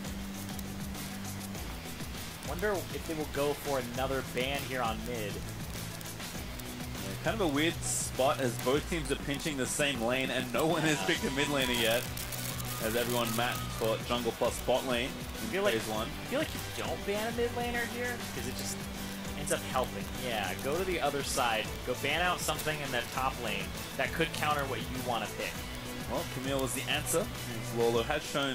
Wonder if they will go for another ban here on mid. Yeah, kind of a weird spot as both teams are pinching the same lane and no one has picked a mid laner yet. As everyone matched for jungle plus bot lane in phase 1. I feel like you don't ban a mid laner here because it just ends up helping. Yeah, go to the other side. Go ban out something in that top lane that could counter what you want to pick. Well, Camille was the answer, as Lolo has shown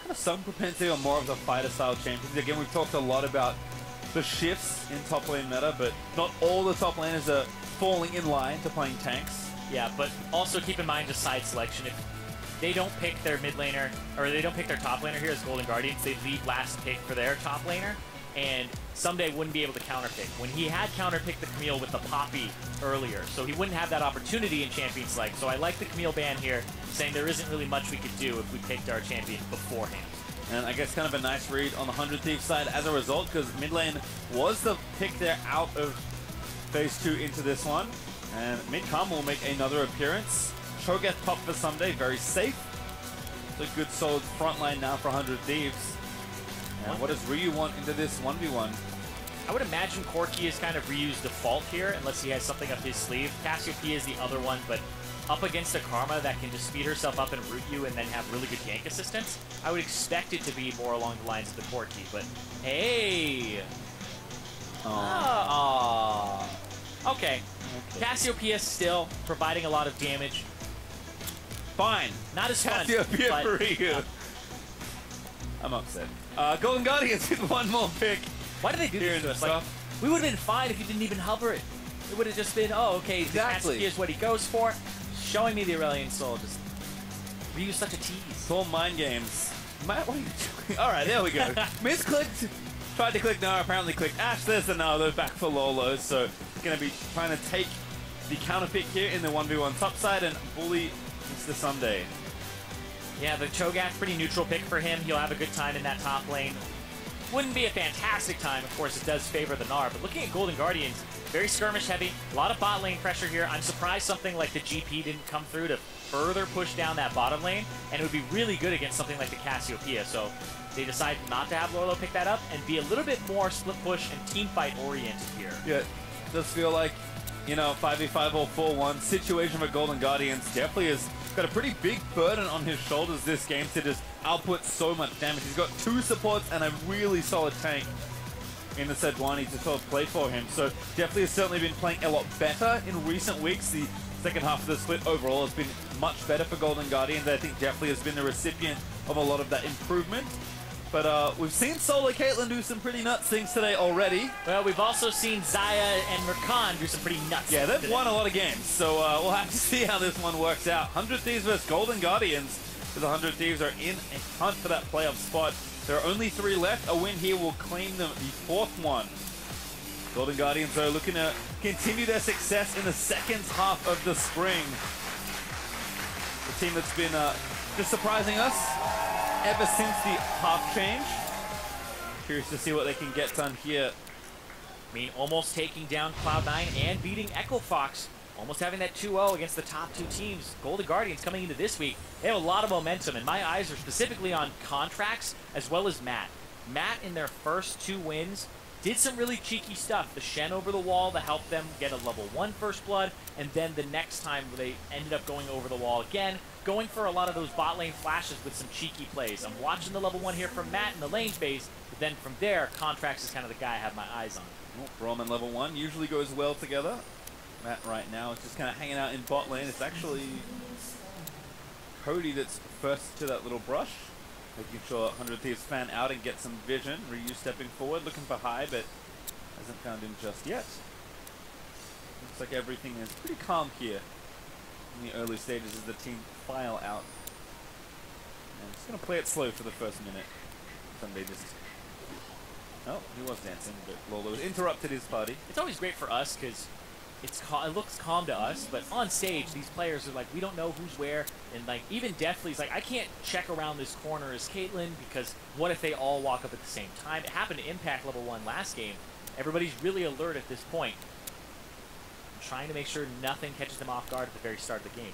kind of some propensity on more of the fighter-style champions. Again, we've talked a lot about the shifts in top lane meta, but not all the top laners are falling in line to playing tanks. Yeah, but also keep in mind just side selection. If they don't pick their mid laner, or they don't pick their top laner here as Golden Guardians, they leave last pick for their top laner, and someday wouldn't be able to counterpick. When he had counterpicked the Camille with the Poppy earlier, so he wouldn't have that opportunity in Champions League. So I like the Camille ban here, saying there isn't really much we could do if we picked our champion beforehand. And I guess kind of a nice read on the 100 Thieves side as a result, because mid lane was the pick there out of phase 2 into this one. And mid-com will make another appearance. Cho'Gath pop for Someday, very safe. It's a good solid front line now for 100 Thieves. And what does Ryu want into this 1v1? I would imagine Corki is kind of Ryu's default here, unless he has something up his sleeve. Cassiopeia is the other one, but up against a Karma that can just speed herself up and root you and then have really good gank assistance, I would expect it to be more along the lines of the Corki, but hey! Okay. Cassiopeia still providing a lot of damage. Fine. Not as fun. Cassiopeia for Ryu. I'm upset. Golden Guardians with one more pick. Why did they do this to us? Like, we would have been fine if you didn't even hover it. It would have just been, oh, okay, exactly. Cassiopeia is what he goes for. Showing me the Aurelion Soul. Just Ryu's such a tease. It's all mind games. What are you doing? All right, there we go. Misclicked. Tried to click no, apparently clicked Ash. There's another back for Lolo. So going to be trying to take the counter pick here in the 1v1 top side and bully Mr. Someday. Yeah, the Cho'Gath, pretty neutral pick for him. He'll have a good time in that top lane. Wouldn't be a fantastic time, of course, it does favor the Gnar, but looking at Golden Guardians, very skirmish heavy, a lot of bot lane pressure here. I'm surprised something like the GP didn't come through to further push down that bottom lane, and it would be really good against something like the Cassiopeia, so they decided not to have Lolo pick that up and be a little bit more split push and team fight oriented here. Yeah, it does feel like, you know, 5v5 or 4-1 situation for Golden Guardians definitely has got a pretty big burden on his shoulders this game to just output so much damage. He's got 2 supports and a really solid tank in the Sejuani to sort of play for him. So definitely has certainly been playing a lot better in recent weeks. The second half of the split overall has been much better for Golden Guardians. I think definitely has been the recipient of a lot of that improvement. But we've seen Solo Caitlyn do some pretty nuts things today already. Well, we've also seen Xayah and Rakan do some pretty nuts things. Yeah, they've today. won a lot of games, so we'll have to see how this one works out. 100 Thieves versus Golden Guardians. The 100 Thieves are in a hunt for that playoff spot. There are only 3 left. A win here will claim them the 4th one. Golden Guardians, though, looking to continue their success in the second half of the spring. The team that's been just surprising us ever since the half change. Curious to see what they can get done here. I mean, almost taking down Cloud9 and beating Echo Fox. Almost having that 2-0 against the top 2 teams. Golden Guardians coming into this week, they have a lot of momentum, and my eyes are specifically on Contracts as well as Matt. Matt, in their first 2 wins, did some really cheeky stuff. The Shen over the wall to help them get a level 1 first blood, and then the next time they ended up going over the wall again, going for a lot of those bot lane flashes with some cheeky plays. I'm watching the level 1 here from Matt in the lane phase, but then from there, Contracts is kind of the guy I have my eyes on. Well, Braum and level 1 usually goes well together. Matt right now is just kind of hanging out in bot lane. It's actually Cody that's first to that little brush, making sure 100 Thieves fan out and get some vision. Ryu stepping forward, looking for high, but hasn't found him just yet. Looks like everything is pretty calm here in the early stages as the team file out. And just going to play it slow for the first minute. Sunday just... Oh, he was dancing, but Lolo interrupted his party. It's always great for us because it looks calm to us, but on stage, these players are like, we don't know who's where, and like even Deathly's like, I can't check around this corner as Caitlyn because what if they all walk up at the same time? It happened to Impact Level 1 last game. Everybody's really alert at this point. I'm trying to make sure nothing catches them off guard at the very start of the game.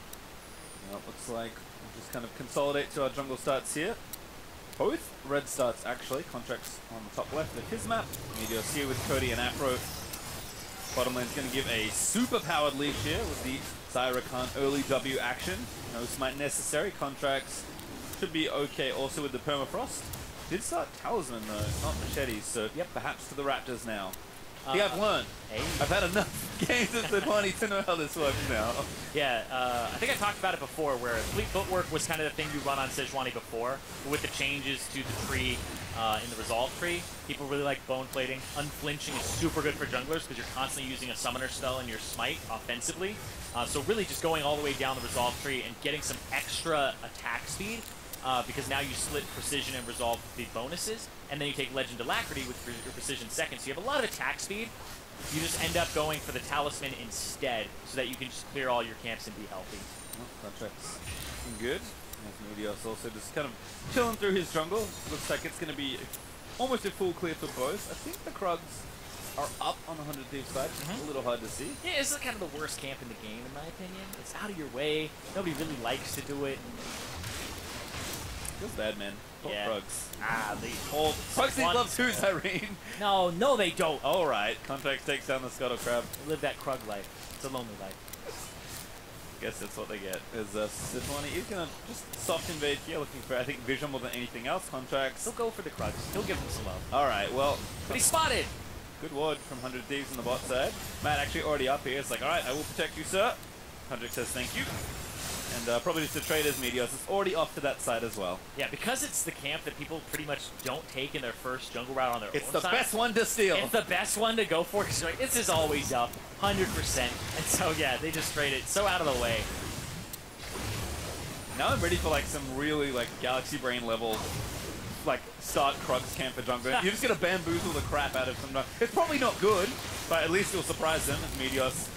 Well, it looks like we'll just kind of consolidate to our jungle starts here. Both red starts, actually. Contracts on the top left of his map. Meteos here with Cody and Afro. Bottom lane's going to give a super-powered leash here with the Zyra Khan early W action. No smite necessary. Contracts should be okay also with the permafrost. Did start Talisman though, not Machetes, so yep, perhaps to the Raptors now. I think I've learned. Hey. I've had enough games with the money to know how this works now. Yeah, I think I talked about it before, where Fleet Footwork was kind of the thing you run on Sejuani before, but with the changes to the tree in the Resolve tree, people really like bone plating. Unflinching is super good for junglers because you're constantly using a summoner spell in your smite offensively. So really just going all the way down the Resolve tree and getting some extra attack speed, because now you split Precision and Resolve with the bonuses, and then you take Legend Alacrity with your Precision second. So you have a lot of attack speed. You just end up going for the Talisman instead, so that you can just clear all your camps and be healthy. Well, Contract's looking good. And Meteos also just kind of chilling through his jungle. Looks like it's going to be almost a full clear for both. I think the Krugs are up on the 100 Thieves side. A little hard to see. Yeah, this is kind of the worst camp in the game, in my opinion. It's out of your way. Nobody really likes to do it. Feels bad, man. Poor Krugs. Krugs need love too, Irene. No, they don't. All right. Contract takes down the Scuttle Crab. Live that Krug life. It's a lonely life. Guess that's what they get. Is Sejuani is going to just soft invade here, looking for, I think, vision more than anything else. Contracts. He'll go for the Krugs. He'll give them some love. All right, well. But he's spotted. Good ward from 100 Thieves on the bot side. Matt actually already up here. It's like, all right, I will protect you, sir. Contract says thank you. And probably just a trade as Meteos. It's already off to that side as well. Yeah, because it's the camp that people pretty much don't take in their first jungle route on their own It's the side. best one to steal. It's the best one to go for because you're like, this is always up, 100%. And so, yeah, they just trade it so out of the way. Now I'm ready for like some really like Galaxy Brain level like start Krugs camp for jungle. You're just going to bamboozle the crap out of them. It's probably not good, but at least you'll surprise them as Meteos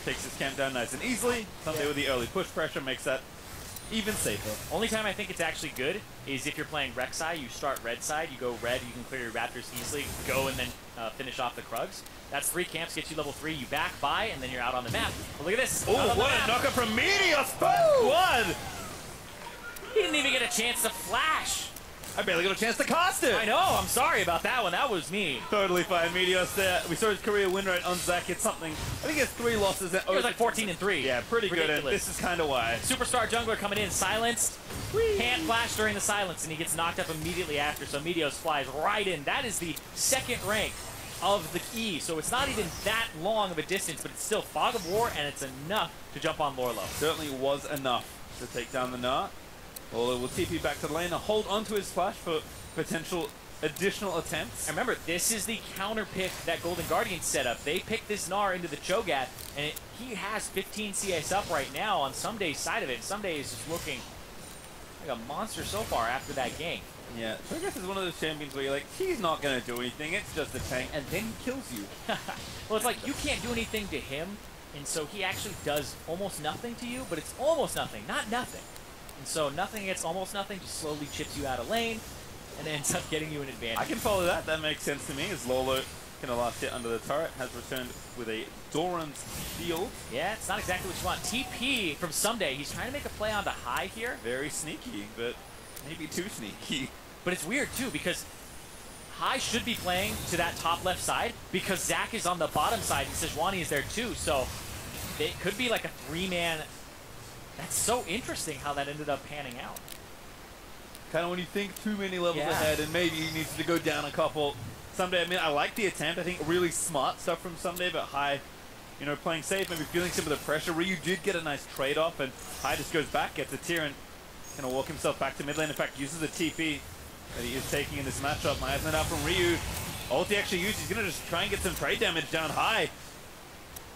takes his camp down nice and easily. Something with the early push pressure makes that even safer. Only time I think it's actually good is if you're playing Rek'Sai, you start red side, you go red, you can clear your Raptors easily, go and then finish off the Krugs. That's 3 camps, gets you level 3, you back by, and then you're out on the map. But look at this. Oh, what a knocker from Meteos! Boom! One! He didn't even get a chance to flash. I barely got a chance to cast it. I know, I'm sorry about that one. That was me. Totally fine. Meteos there. We saw his career win rate on Zach. It's something. I think he has 3 losses. It was like 14-3. Yeah, pretty good. And this is kind of why. Superstar jungler coming in, silenced. Can't flash during the silence, and he gets knocked up immediately after. So Meteos flies right in. That is the 2nd rank of the E. So it's not even that long of a distance, but it's still Fog of War, and it's enough to jump on Lorlo. Certainly was enough to take down the Gnar. Lorlo will TP back to the lane and hold onto his flash for potential additional attempts. And remember, this is the counter pick that Golden Guardian set up. They picked this Gnar into the Cho'Gath, and he has 15 CS up right now on Sumday's side of it. Someday is just looking like a monster so far after that gank. Yeah, Cho'Gath is one of those champions where you're like, he's not going to do anything, it's just a tank, and then he kills you. Well, it's like you can't do anything to him, and so he actually does almost nothing to you, but it's almost nothing, not nothing. And so nothing against almost nothing just slowly chips you out of lane and ends up getting you an advantage. I can follow that. That makes sense to me as Lolo can last hit under the turret, has returned with a Doran's shield. Yeah, it's not exactly what you want. TP from Someday. He's trying to make a play onto high here. Very sneaky, but maybe too sneaky. But it's weird too because High should be playing to that top left side because Zach is on the bottom side and Sejuani is there too. So it could be like a 3-man. That's so interesting how that ended up panning out. Kind of when you think too many levels ahead and maybe he needs to go down a couple. Someday, I mean, I like the attempt. I think really smart stuff from Someday, but High, you know, playing safe, maybe feeling some of the pressure. Ryu did get a nice trade-off, and High just goes back, gets a tier, and kind of walk himself back to mid lane. In fact, uses the TP that he is taking in this matchup. My eyes not out from Ryu. Ulti actually used. He's going to just try and get some trade damage down High.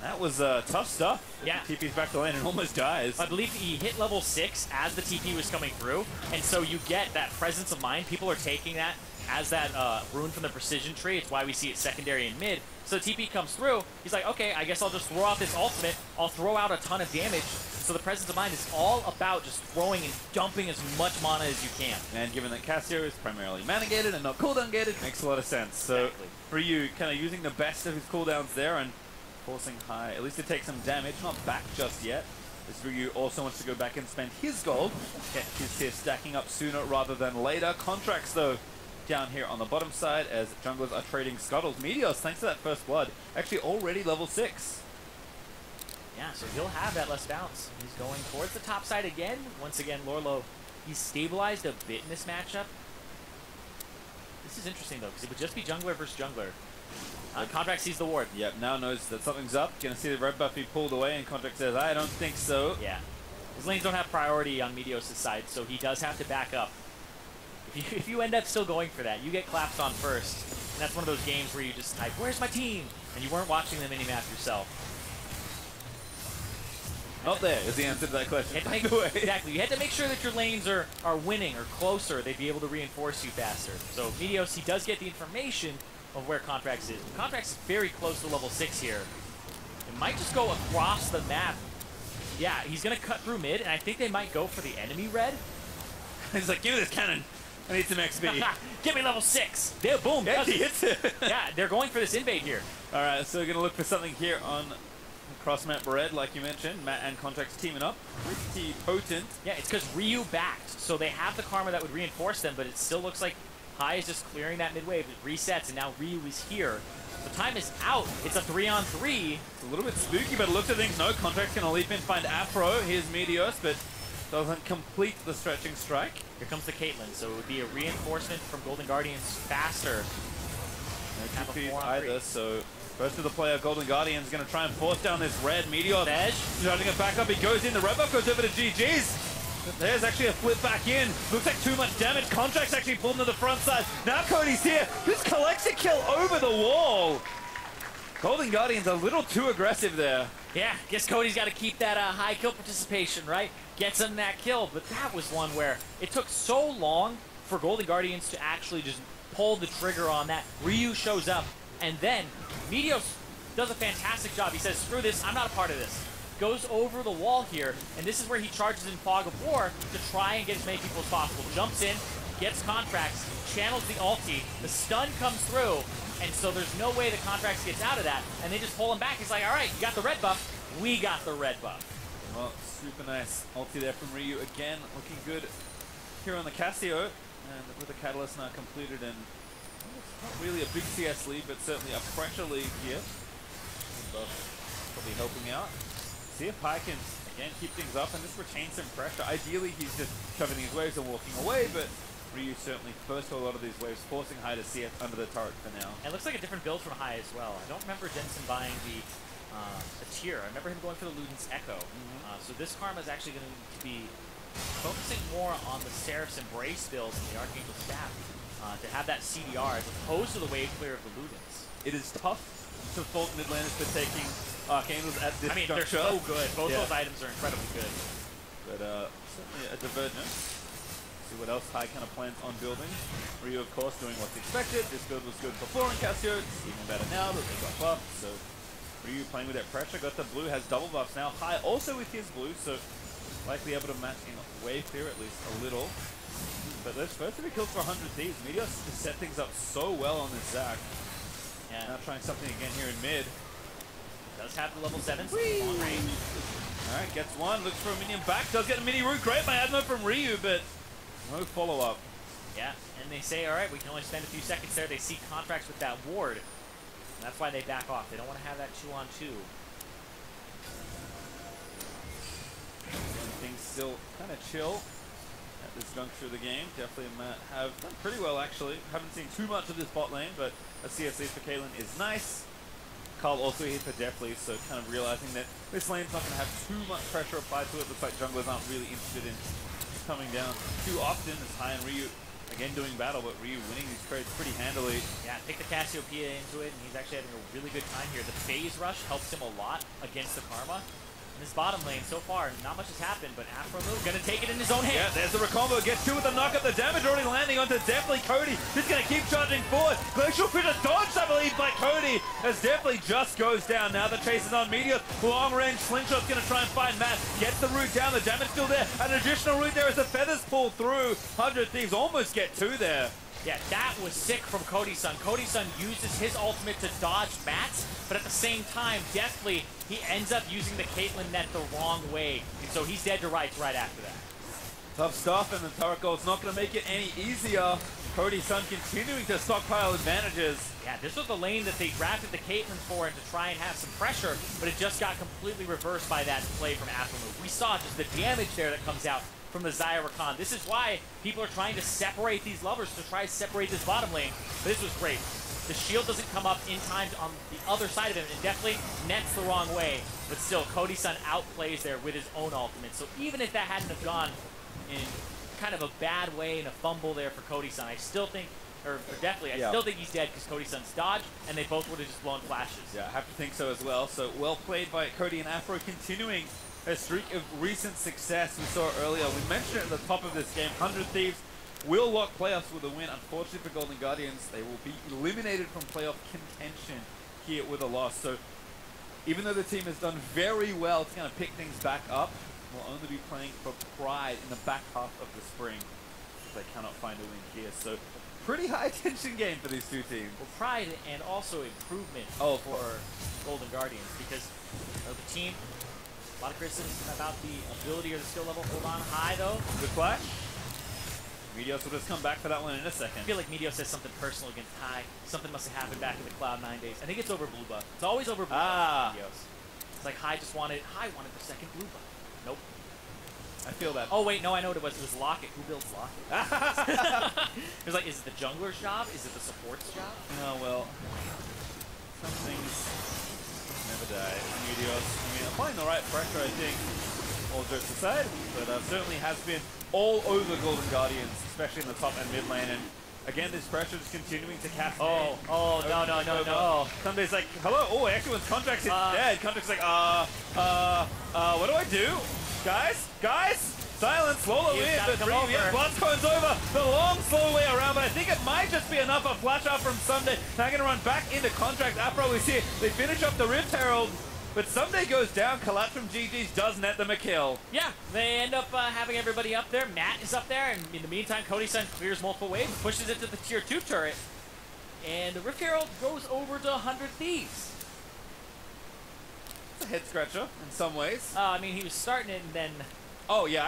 That was tough stuff. Yeah. TP's back to lane and almost dies. I believe he hit level 6 as the TP was coming through, and so you get that presence of mind. People are taking that as that rune from the precision tree. It's why we see it secondary and mid. So the TP comes through, he's like, okay, I guess I'll just throw out this ultimate. I'll throw out a ton of damage. So the presence of mind is all about just throwing and dumping as much mana as you can. And given that Cassio is primarily mana gated and not cooldown gated, makes a lot of sense. So for you, kind of using the best of his cooldowns there and forcing high, at least to take some damage, not back just yet. As Ryu also wants to go back and spend his gold, get his tier stacking up sooner rather than later. Contracts though, down here on the bottom side as junglers are trading scuttles. Meteos, thanks to that first blood, actually already level 6. Yeah, so he'll have that less bounce. He's going towards the top side again. Once again, Lorlo, he's stabilized a bit in this matchup. This is interesting though, because it would just be jungler versus jungler. Contract sees the ward. Yep, now knows that something's up. Gonna see the red buff be pulled away, and Contract says, I don't think so. Yeah. His lanes don't have priority on Meteos' side, so he does have to back up. If you end up still going for that, you get clapped on first. And that's one of those games where you just type, where's my team? And you weren't watching the minimap yourself. Not there is the answer to that question. Exactly. You had to make sure that your lanes are winning or closer. They'd be able to reinforce you faster. So Meteos, he does get the information of where Contracts is. Contracts is very close to level 6 here. It might just go across the map. Yeah, he's going to cut through mid, and I think they might go for the enemy red. He's like, give me this cannon. I need some XP. Give me level 6. There, boom. Yeah, he hits it. Yeah, they're going for this invade here. All right, so we're going to look for something here on cross-map red, like you mentioned. Matt and Contracts teaming up. Pretty potent. Yeah, it's because Ryu backed, so they have the karma that would reinforce them, but it still looks like High is just clearing that mid wave. It resets, and now Ryu is here. The time is out. It's a 3-on-3. It's a little bit spooky, but look at things. No, Contract's going to leap in, find Afro. Here's Meteos, but doesn't complete the stretching strike. Here comes the Caitlyn, so it would be a reinforcement from Golden Guardians faster. No TPs either, so first of the player, Golden Guardian's going to try and force down this red. Meteos trying to get back up. He goes in. The red buff goes over to GG's. There's actually a flip back in. Looks like too much damage. Contract's actually pulled to the front side. Now Cody's here. Just collects a kill over the wall. Golden Guardian's a little too aggressive there. Yeah, guess Cody's got to keep that high kill participation, right? Gets him that kill, but that was one where it took so long for Golden Guardians to actually just pull the trigger on that. Ryu shows up, and then Meteos does a fantastic job. He says, screw this, I'm not a part of this. Goes over the wall here, and this is where he charges in Fog of War to try and get as many people as possible. Jumps in, gets Contracts, channels the ulti, the stun comes through, and so there's no way the Contracts gets out of that, and they just pull him back. He's like, all right, you got the red buff, we got the red buff. Well, super nice ulti there from Ryu again, looking good here on the Cassio, and with the Catalyst now completed, and well, it's not really a big CS lead, but certainly a pressure lead here. Probably helping out. See if Pai can, again, keep things up and just retain some pressure. Ideally, he's just shoving these waves and walking away, but Ryu certainly first to a lot of these waves, forcing High to see it under the turret for now. And it looks like a different build from High as well. I don't remember Jensen buying the tier. I remember him going for the Luden's Echo. So this Karma is actually going to be focusing more on the Seraph's Embrace build and the Archangel Staff to have that CDR as opposed to the wave clear of the Ludens. It is tough to fault Midlanders for taking Archangels at this juncture. They're so good. Both those items are incredibly good. But certainly a divergence. See what else High kind of plans on building. Ryu, of course, doing what's expected. This build was good before in Cassio. It's even better now that they got buffed. So Ryu playing with that pressure. Got the blue, has double buffs now. High also with his blue, so likely able to match in way clear at least a little. But there's first to be killed for 100 Thieves. Meteos set things up so well on this Zac. Yeah. Now trying something again here in mid. Does have the level 7s long range. Alright, gets one, looks for a minion back, does get a mini root. Great by Admo from Ryu, but no follow-up. Yeah, and they say, alright, we can only spend a few seconds there. They see Contracts with that ward. And that's why they back off. They don't want to have that 2-on-2. Things still kind of chill at this juncture of the game. Definitely have done pretty well, actually. Haven't seen too much of this bot lane, but a CSC for Caitlyn is nice. Carl also hit for Deathly, so kind of realizing that this lane's not going to have too much pressure applied to it. Looks like junglers aren't really interested in coming down too often as High and Ryu again doing battle, but Ryu winning these trades pretty handily. Yeah, pick the Cassiopeia into it, and he's actually having a really good time here. The phase rush helps him a lot against the Karma. In this bottom lane, so far, not much has happened, but Afro Move gonna take it in his own hands. Yeah, there's the recombo, gets 2 with the knock-up, the damage already landing onto definitely Cody. He's gonna keep charging forward. Glacial Fish dodged, I believe, by Cody, as definitely just goes down. Now the chase is on Meteor. Long-range slingshot's gonna try and find Matt. Gets the root down, the damage still there. An additional root there as the feathers pull through. 100 Thieves almost get 2 there. Yeah, that was sick from Cody-san. Cody-san uses his ultimate to dodge Mats, but at the same time, definitely, he ends up using the Caitlyn net the wrong way, and so he's dead to rights right after that. Tough stuff, and the turret goal's not going to make it any easier. Cody-san continuing to stockpile advantages. Yeah, this was the lane that they drafted the Caitlyn for and to try and have some pressure, but it just got completely reversed by that play from Afro. We saw just the damage there that comes out from the Xayah Rakan. This is why people are trying to separate these lovers, to try to separate this bottom lane. But this was great. The shield doesn't come up in time on the other side of him, and definitely nets the wrong way. But still, Cody-san outplays there with his own ultimate. So even if that hadn't have gone in kind of a bad way and a fumble there for Cody-san, I still think, or definitely, I still think he's dead because Cody-san's dodged, and they both would have just blown flashes. Yeah, I have to think so as well. So well played by Cody and Afro, continuing a streak of recent success we saw earlier. We mentioned it at the top of this game, 100 Thieves will lock playoffs with a win. Unfortunately for Golden Guardians, they will be eliminated from playoff contention here with a loss. So even though the team has done very well to kind of pick things back up, will only be playing for pride in the back half of the spring if they cannot find a win here. So pretty high tension game for these two teams. Well, pride and also improvement for Golden Guardians, because the team, a lot of criticism about the ability or the skill level. Hold on high though. Good flash. Medios will just come back for that one in a second. I feel like Medios says something personal against High. Something must have happened back in the Cloud9 days. I think it's over blue buff. It's always over blue buff. Medios. It's like High wanted the second blue buff. Nope. I feel that. Oh wait, no, I know what it was. It was Locket. Who builds Locket? It was like, is it the jungler's job? Is it the support's job? Oh well. Some things never die. Medios, I mean, applying the right pressure, I think, all jokes aside, but certainly has been all over Golden Guardians, especially in the top and mid lane. And again, this pressure is continuing to cascade. No. Somebody's like, hello. Oh, everyone's contract's dead. Contract's like, what do I do? Guys, silence. Lola wins, but Bloodstone's over. The long, slow way around, but I think it might just be enough. A flash out from Someday. Now going to run back into Contract. Afro, we see it. They finish up the Rift Herald. But Someday goes down, collapse from GG's does net them a kill. Yeah, they end up having everybody up there. Matt is up there, and in the meantime, Cody-san clears multiple waves, pushes it to the tier 2 turret, and the Rift Herald goes over to 100 Thieves. It's a head scratcher in some ways. I mean, he was starting it, and then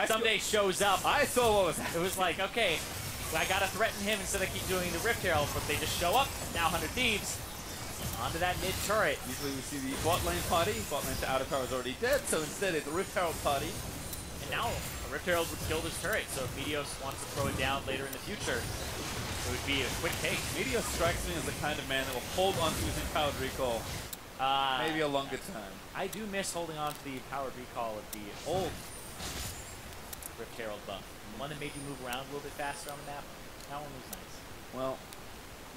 Someday shows up. I saw what was happening. It was like, okay, I gotta threaten him instead of keep doing the Rift Herald, but they just show up. Now 100 Thieves. Onto that mid turret. Usually we see the bot lane party. Bot lane to outer power is already dead, so instead it's the Rift Herald party. And now a Rift Herald would kill this turret, so if Medios wants to throw it down later in the future, it would be a quick take. Medios strikes me as the kind of man that will hold on to his empowered recall. Maybe a longer time. I do miss holding on to the powered recall of the old Rift Herald buff. The one that made you move around a little bit faster on the map. That one was nice. Well,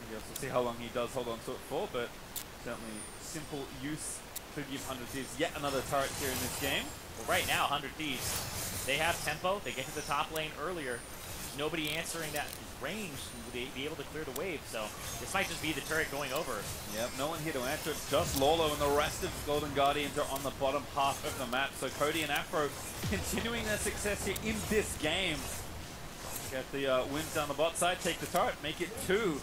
we'll see how long he does hold on to it for, but certainly simple use to give 100 Thieves yet another turret here in this game. Well, right now, 100 Thieves, they have tempo. They get to the top lane earlier. Nobody answering that range would be able to clear the wave, so this might just be the turret going over. Yep, no one here to answer it. Just Lolo, and the rest of Golden Guardians are on the bottom half of the map. So Cody and Afro continuing their success here in this game. Get the wins down the bot side, take the turret, make it 2.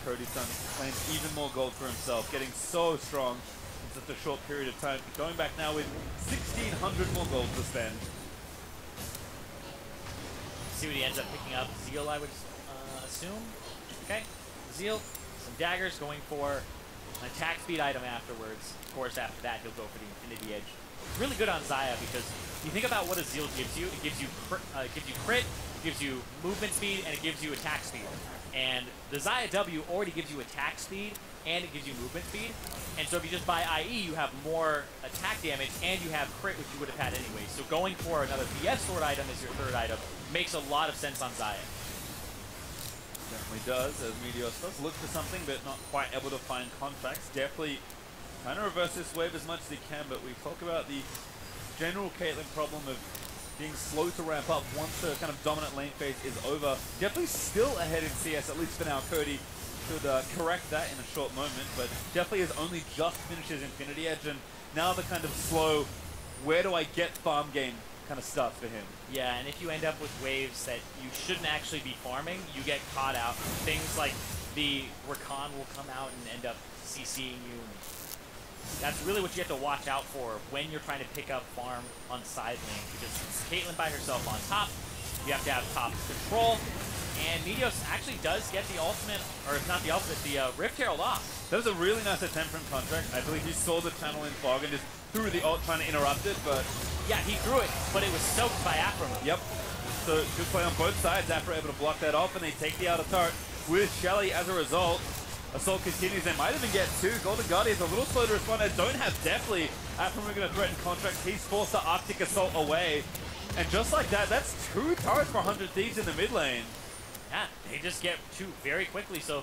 Cody-san claims even more gold for himself, getting so strong in such a short period of time. Going back now with 1,600 more gold to spend. See what he ends up picking up. Zeal, I would assume. Okay, Zeal, some daggers, going for an attack speed item afterwards. Of course, after that, he'll go for the Infinity Edge. Really good on Xayah, because you think about what a Zeal gives you. It gives you crit, it gives you movement speed, and it gives you attack speed. And the Xayah W already gives you attack speed, and it gives you movement speed. And so if you just buy IE, you have more attack damage, and you have crit, which you would have had anyway. So going for another BF sword item as your third item makes a lot of sense on Xayah. Definitely does, as Meteos does look for something, but not quite able to find contracts. Definitely trying to reverse this wave as much as he can, but we talk about the general Caitlyn problem of being slow to ramp up once the kind of dominant lane phase is over. Definitely still ahead in CS, at least for now. Cody could correct that in a short moment, but definitely has only just finished his Infinity Edge, and now the kind of slow, where do I get farm game kind of starts for him. Yeah, and if you end up with waves that you shouldn't actually be farming, you get caught out. Things like the Rakan will come out and end up CCing you. That's really what you have to watch out for when you're trying to pick up farm on side lane, because it's Caitlyn by herself on top. You have to have top control, and Meteos actually does get the ultimate, or if not the ultimate, the Rift Herald off. That was a really nice attempt from Contract. I believe he saw the channel in fog and just threw the ult trying to interrupt it, but... Yeah, he threw it, but it was soaked by Afro. Yep. So good play on both sides. Afro able to block that off, and they take the outer turret with Shelly as a result. Assault continues. They might even get two. Golden Guardians a little slow to respond. They don't have Deathly. Afro are going to threaten Contract. He's forced the Arctic Assault away. And just like that, that's 2 turrets for 100 Thieves in the mid lane. Yeah, they just get 2 very quickly, so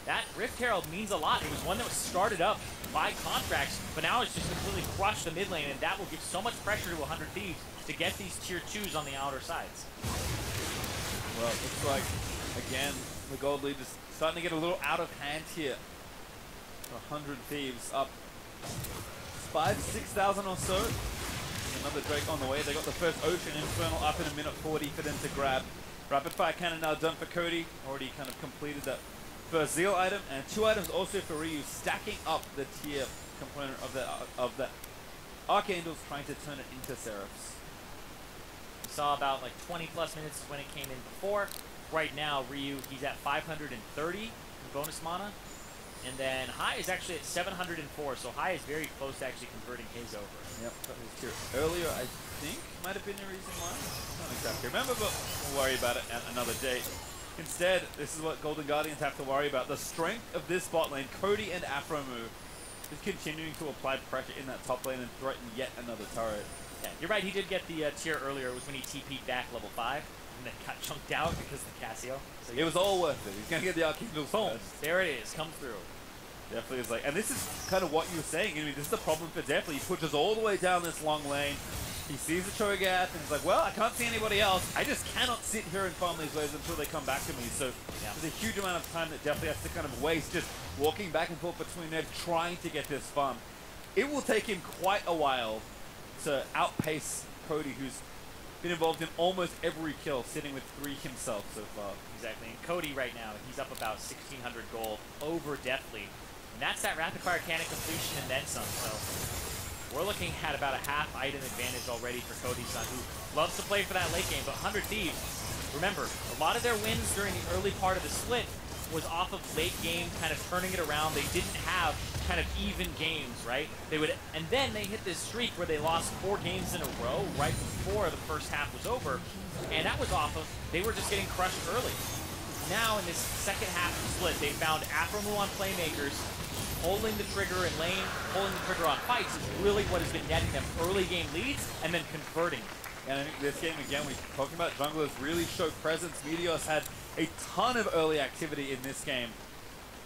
that Rift Herald means a lot. It was one that was started up by Contracts, but now it's just completely crushed the mid lane, and that will give so much pressure to 100 Thieves to get these tier 2s on the outer sides. Well, it looks like, again, the gold lead is starting to get a little out of hand here. 100 Thieves up 5,000-6,000 or so. Another Drake on the way. They got the first Ocean Infernal up in a minute 40 for them to grab. Rapid Fire Cannon now done for Cody. Already kind of completed that first Zeal item, and 2 items also for Ryu, stacking up the tier component of the Archangels, trying to turn it into Seraphs. We saw about like 20 plus minutes when it came in before. Right now, Ryu, he's at 530 in bonus mana. And then High is actually at 704, so High is very close to actually converting his over. Yep, got his tier earlier, I think, might have been the reason why. Not exactly remember, but we'll worry about it at another date. Instead, this is what Golden Guardians have to worry about. The strength of this bot lane, Cody and Afromu, is continuing to apply pressure in that top lane and threaten yet another turret. Yeah, you're right, he did get the tier earlier. It was when he TP'd back level 5. And then got chunked out because of the Casio. So it was all worth it. He's going to get the Archangels home. There it is. Come through. Definitely is like, and this is kind of what you were saying. I mean, this is the problem for Deathly. He pushes all the way down this long lane. He sees the Cho'Gath and he's like, well, I can't see anybody else. I just cannot sit here and farm these waves until they come back to me. So there's a huge amount of time that Deathly has to kind of waste just walking back and forth between them, trying to get this farm. It will take him quite a while to outpace Cody, who's been involved in almost every kill, sitting with 3 himself so far. Exactly. And Cody right now, he's up about 1,600 gold over Deathly. And that's that rapid fire cannon completion and then some. So we're looking at about a half item advantage already for Cody's son, who loves to play for that late game. But 100 Thieves, remember, a lot of their wins during the early part of the split was off of late game, kind of turning it around. They didn't have kind of even games, right? They would, and then they hit this streak where they lost 4 games in a row right before the first half was over, and that was off of they were just getting crushed early. Now in this second half of the split, they found Afromu on playmakers, holding the trigger in lane, holding the trigger on fights is really what has been netting them early game leads and then converting. And I think this game, again, we're talking about junglers really show presence. Meteos had a ton of early activity in this game.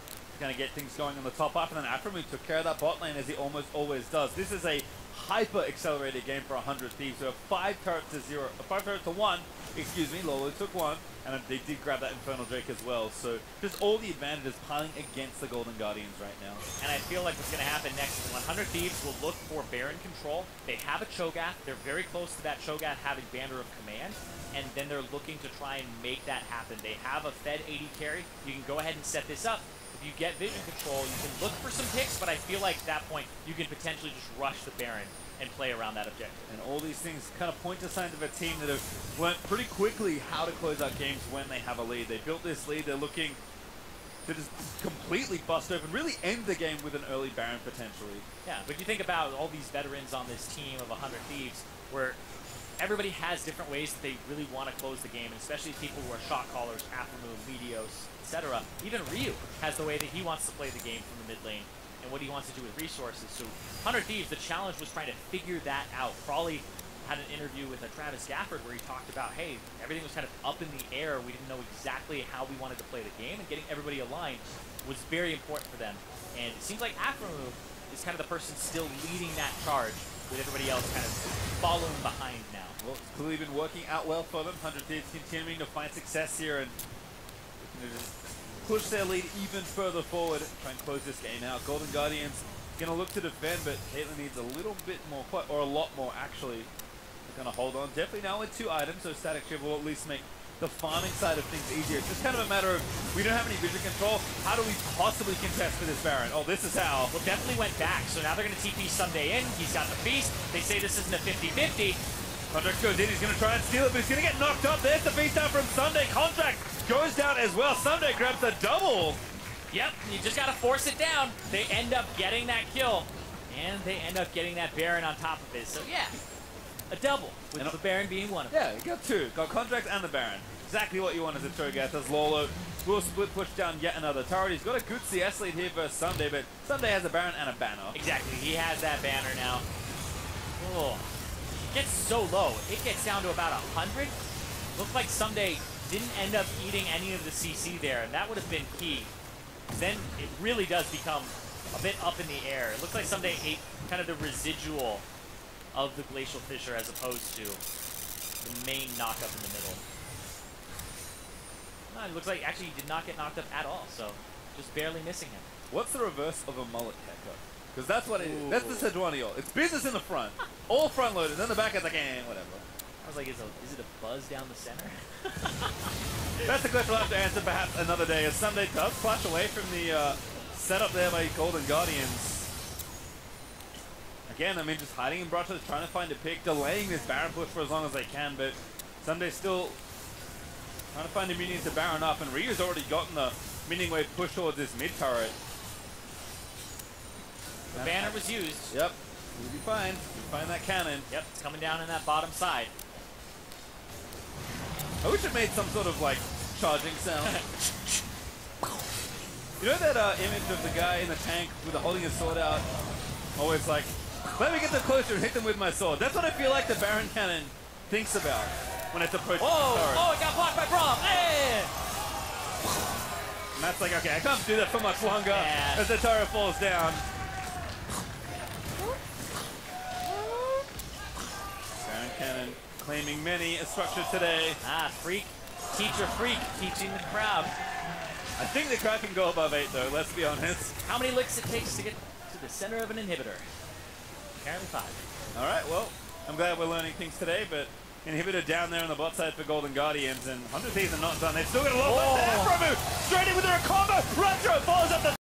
He's going to get things going on the top half, and then Afromu took care of that bot lane as he almost always does. This is a hyper-accelerated game for 100 Thieves. So 5 turrets to 0, 5 turrets to 1, excuse me, Lolo took 1, and they did grab that Infernal Drake as well. So just all the advantages piling against the Golden Guardians right now. And I feel like what's going to happen next is 100 Thieves will look for Baron control. They have a Cho'Gath. They're very close to that Cho'Gath having Banner of Command. And then they're looking to try and make that happen. They have a Fed 80 carry. You can go ahead and set this up. If you get vision control, you can look for some picks, but I feel like at that point, you can potentially just rush the Baron and play around that objective. And all these things kind of point to signs of a team that have learned pretty quickly how to close out games when they have a lead. They built this lead. They're looking to just completely bust open, really end the game with an early Baron potentially. Yeah, but you think about all these veterans on this team of 100 Thieves, where everybody has different ways that they really want to close the game, and especially people who are shot callers, Afromu, Meteos, etc. Even Ryu has the way that he wants to play the game from the mid lane and what he wants to do with resources. So 100 Thieves, the challenge was trying to figure that out. Probably had an interview with Travis Gafford where he talked about, hey, everything was kind of up in the air. We didn't know exactly how we wanted to play the game, and getting everybody aligned was very important for them. And it seems like Aframu is kind of the person still leading that charge, with everybody else kind of following behind now. Well, it's clearly been working out well for them. 100 Thieves continuing to find success here and looking to just push their lead even further forward, try and close this game out. Golden Guardians going to look to defend, but Caitlyn needs a little bit more, or a lot more actually. They're going to hold on. Definitely now with 2 items, so Static Shiv will at least make the farming side of things easier. It's just kind of a matter of, we don't have any vision control. How do we possibly contest for this Baron? Oh, this is how. Well, definitely went back, so now they're going to TP Sunday in. He's got the Feast. They say this isn't a 50-50. Contract goes in, he's going to try and steal it, but he's going to get knocked up. There's the Feast down from Sunday. Contract goes down as well. Sunday grabs the double. Yep, you just got to force it down. They end up getting that kill, and they end up getting that Baron on top of it. So, yeah, a double, with the Baron being one of them. Yeah, you got 2. Got Contract and the Baron. Exactly what you want as a Cho'Gath, as Lolo will split push down yet another turret. He's got a good CS lead here versus Sunday, but Sunday has a Baron and a banner. Exactly, he has that banner now. Oh, it gets so low. It gets down to about 100. Looks like Sunday didn't end up eating any of the CC there, and that would have been key. Then it really does become a bit up in the air. It looks like Sunday ate kind of the residual of the Glacial Fissure as opposed to the main knockup in the middle. No, it looks like actually he did not get knocked up at all, so just barely missing him. What's the reverse of a mullet haircut? Because that's what it is. That's the Sejuani. It's business in the front. All front loaded, then the back is like, whatever. I was like, is it a buzz down the center? That's the question we'll have to answer perhaps another day, as Sunday does flash away from the setup there by Golden Guardians. Again, I mean, just hiding in brushes, trying to find a pick, delaying this Baron push for as long as they can, but Sunday still trying to find a minion to Baron up, and Ryu's already gotten the minion wave push towards this mid turret. The banner was used. Yep, we'll be fine. We'll find that cannon. Yep, it's coming down in that bottom side. I wish it made some sort of like charging sound. You know that image of the guy in the tank with holding his sword out? Always like, let me get them closer and hit them with my sword. That's what I feel like the Baron cannon thinks about when it's approaching the turret. Oh, it got blocked by Braum. Hey! And that's like, okay, I can't do that for much longer as the turret falls down. Baron cannon claiming many a structure today. Freak. Teacher Freak teaching the crowd. I think the crowd can go above 8 though, let's be honest. How many licks it takes to get to the center of an inhibitor? Apparently 5. Alright, well, I'm glad we're learning things today, but inhibitor down there on the bot side for Golden Guardians, and 100 Thieves are not done. They've still got a lot left. Aframu straight in with their combo. Retro follows up the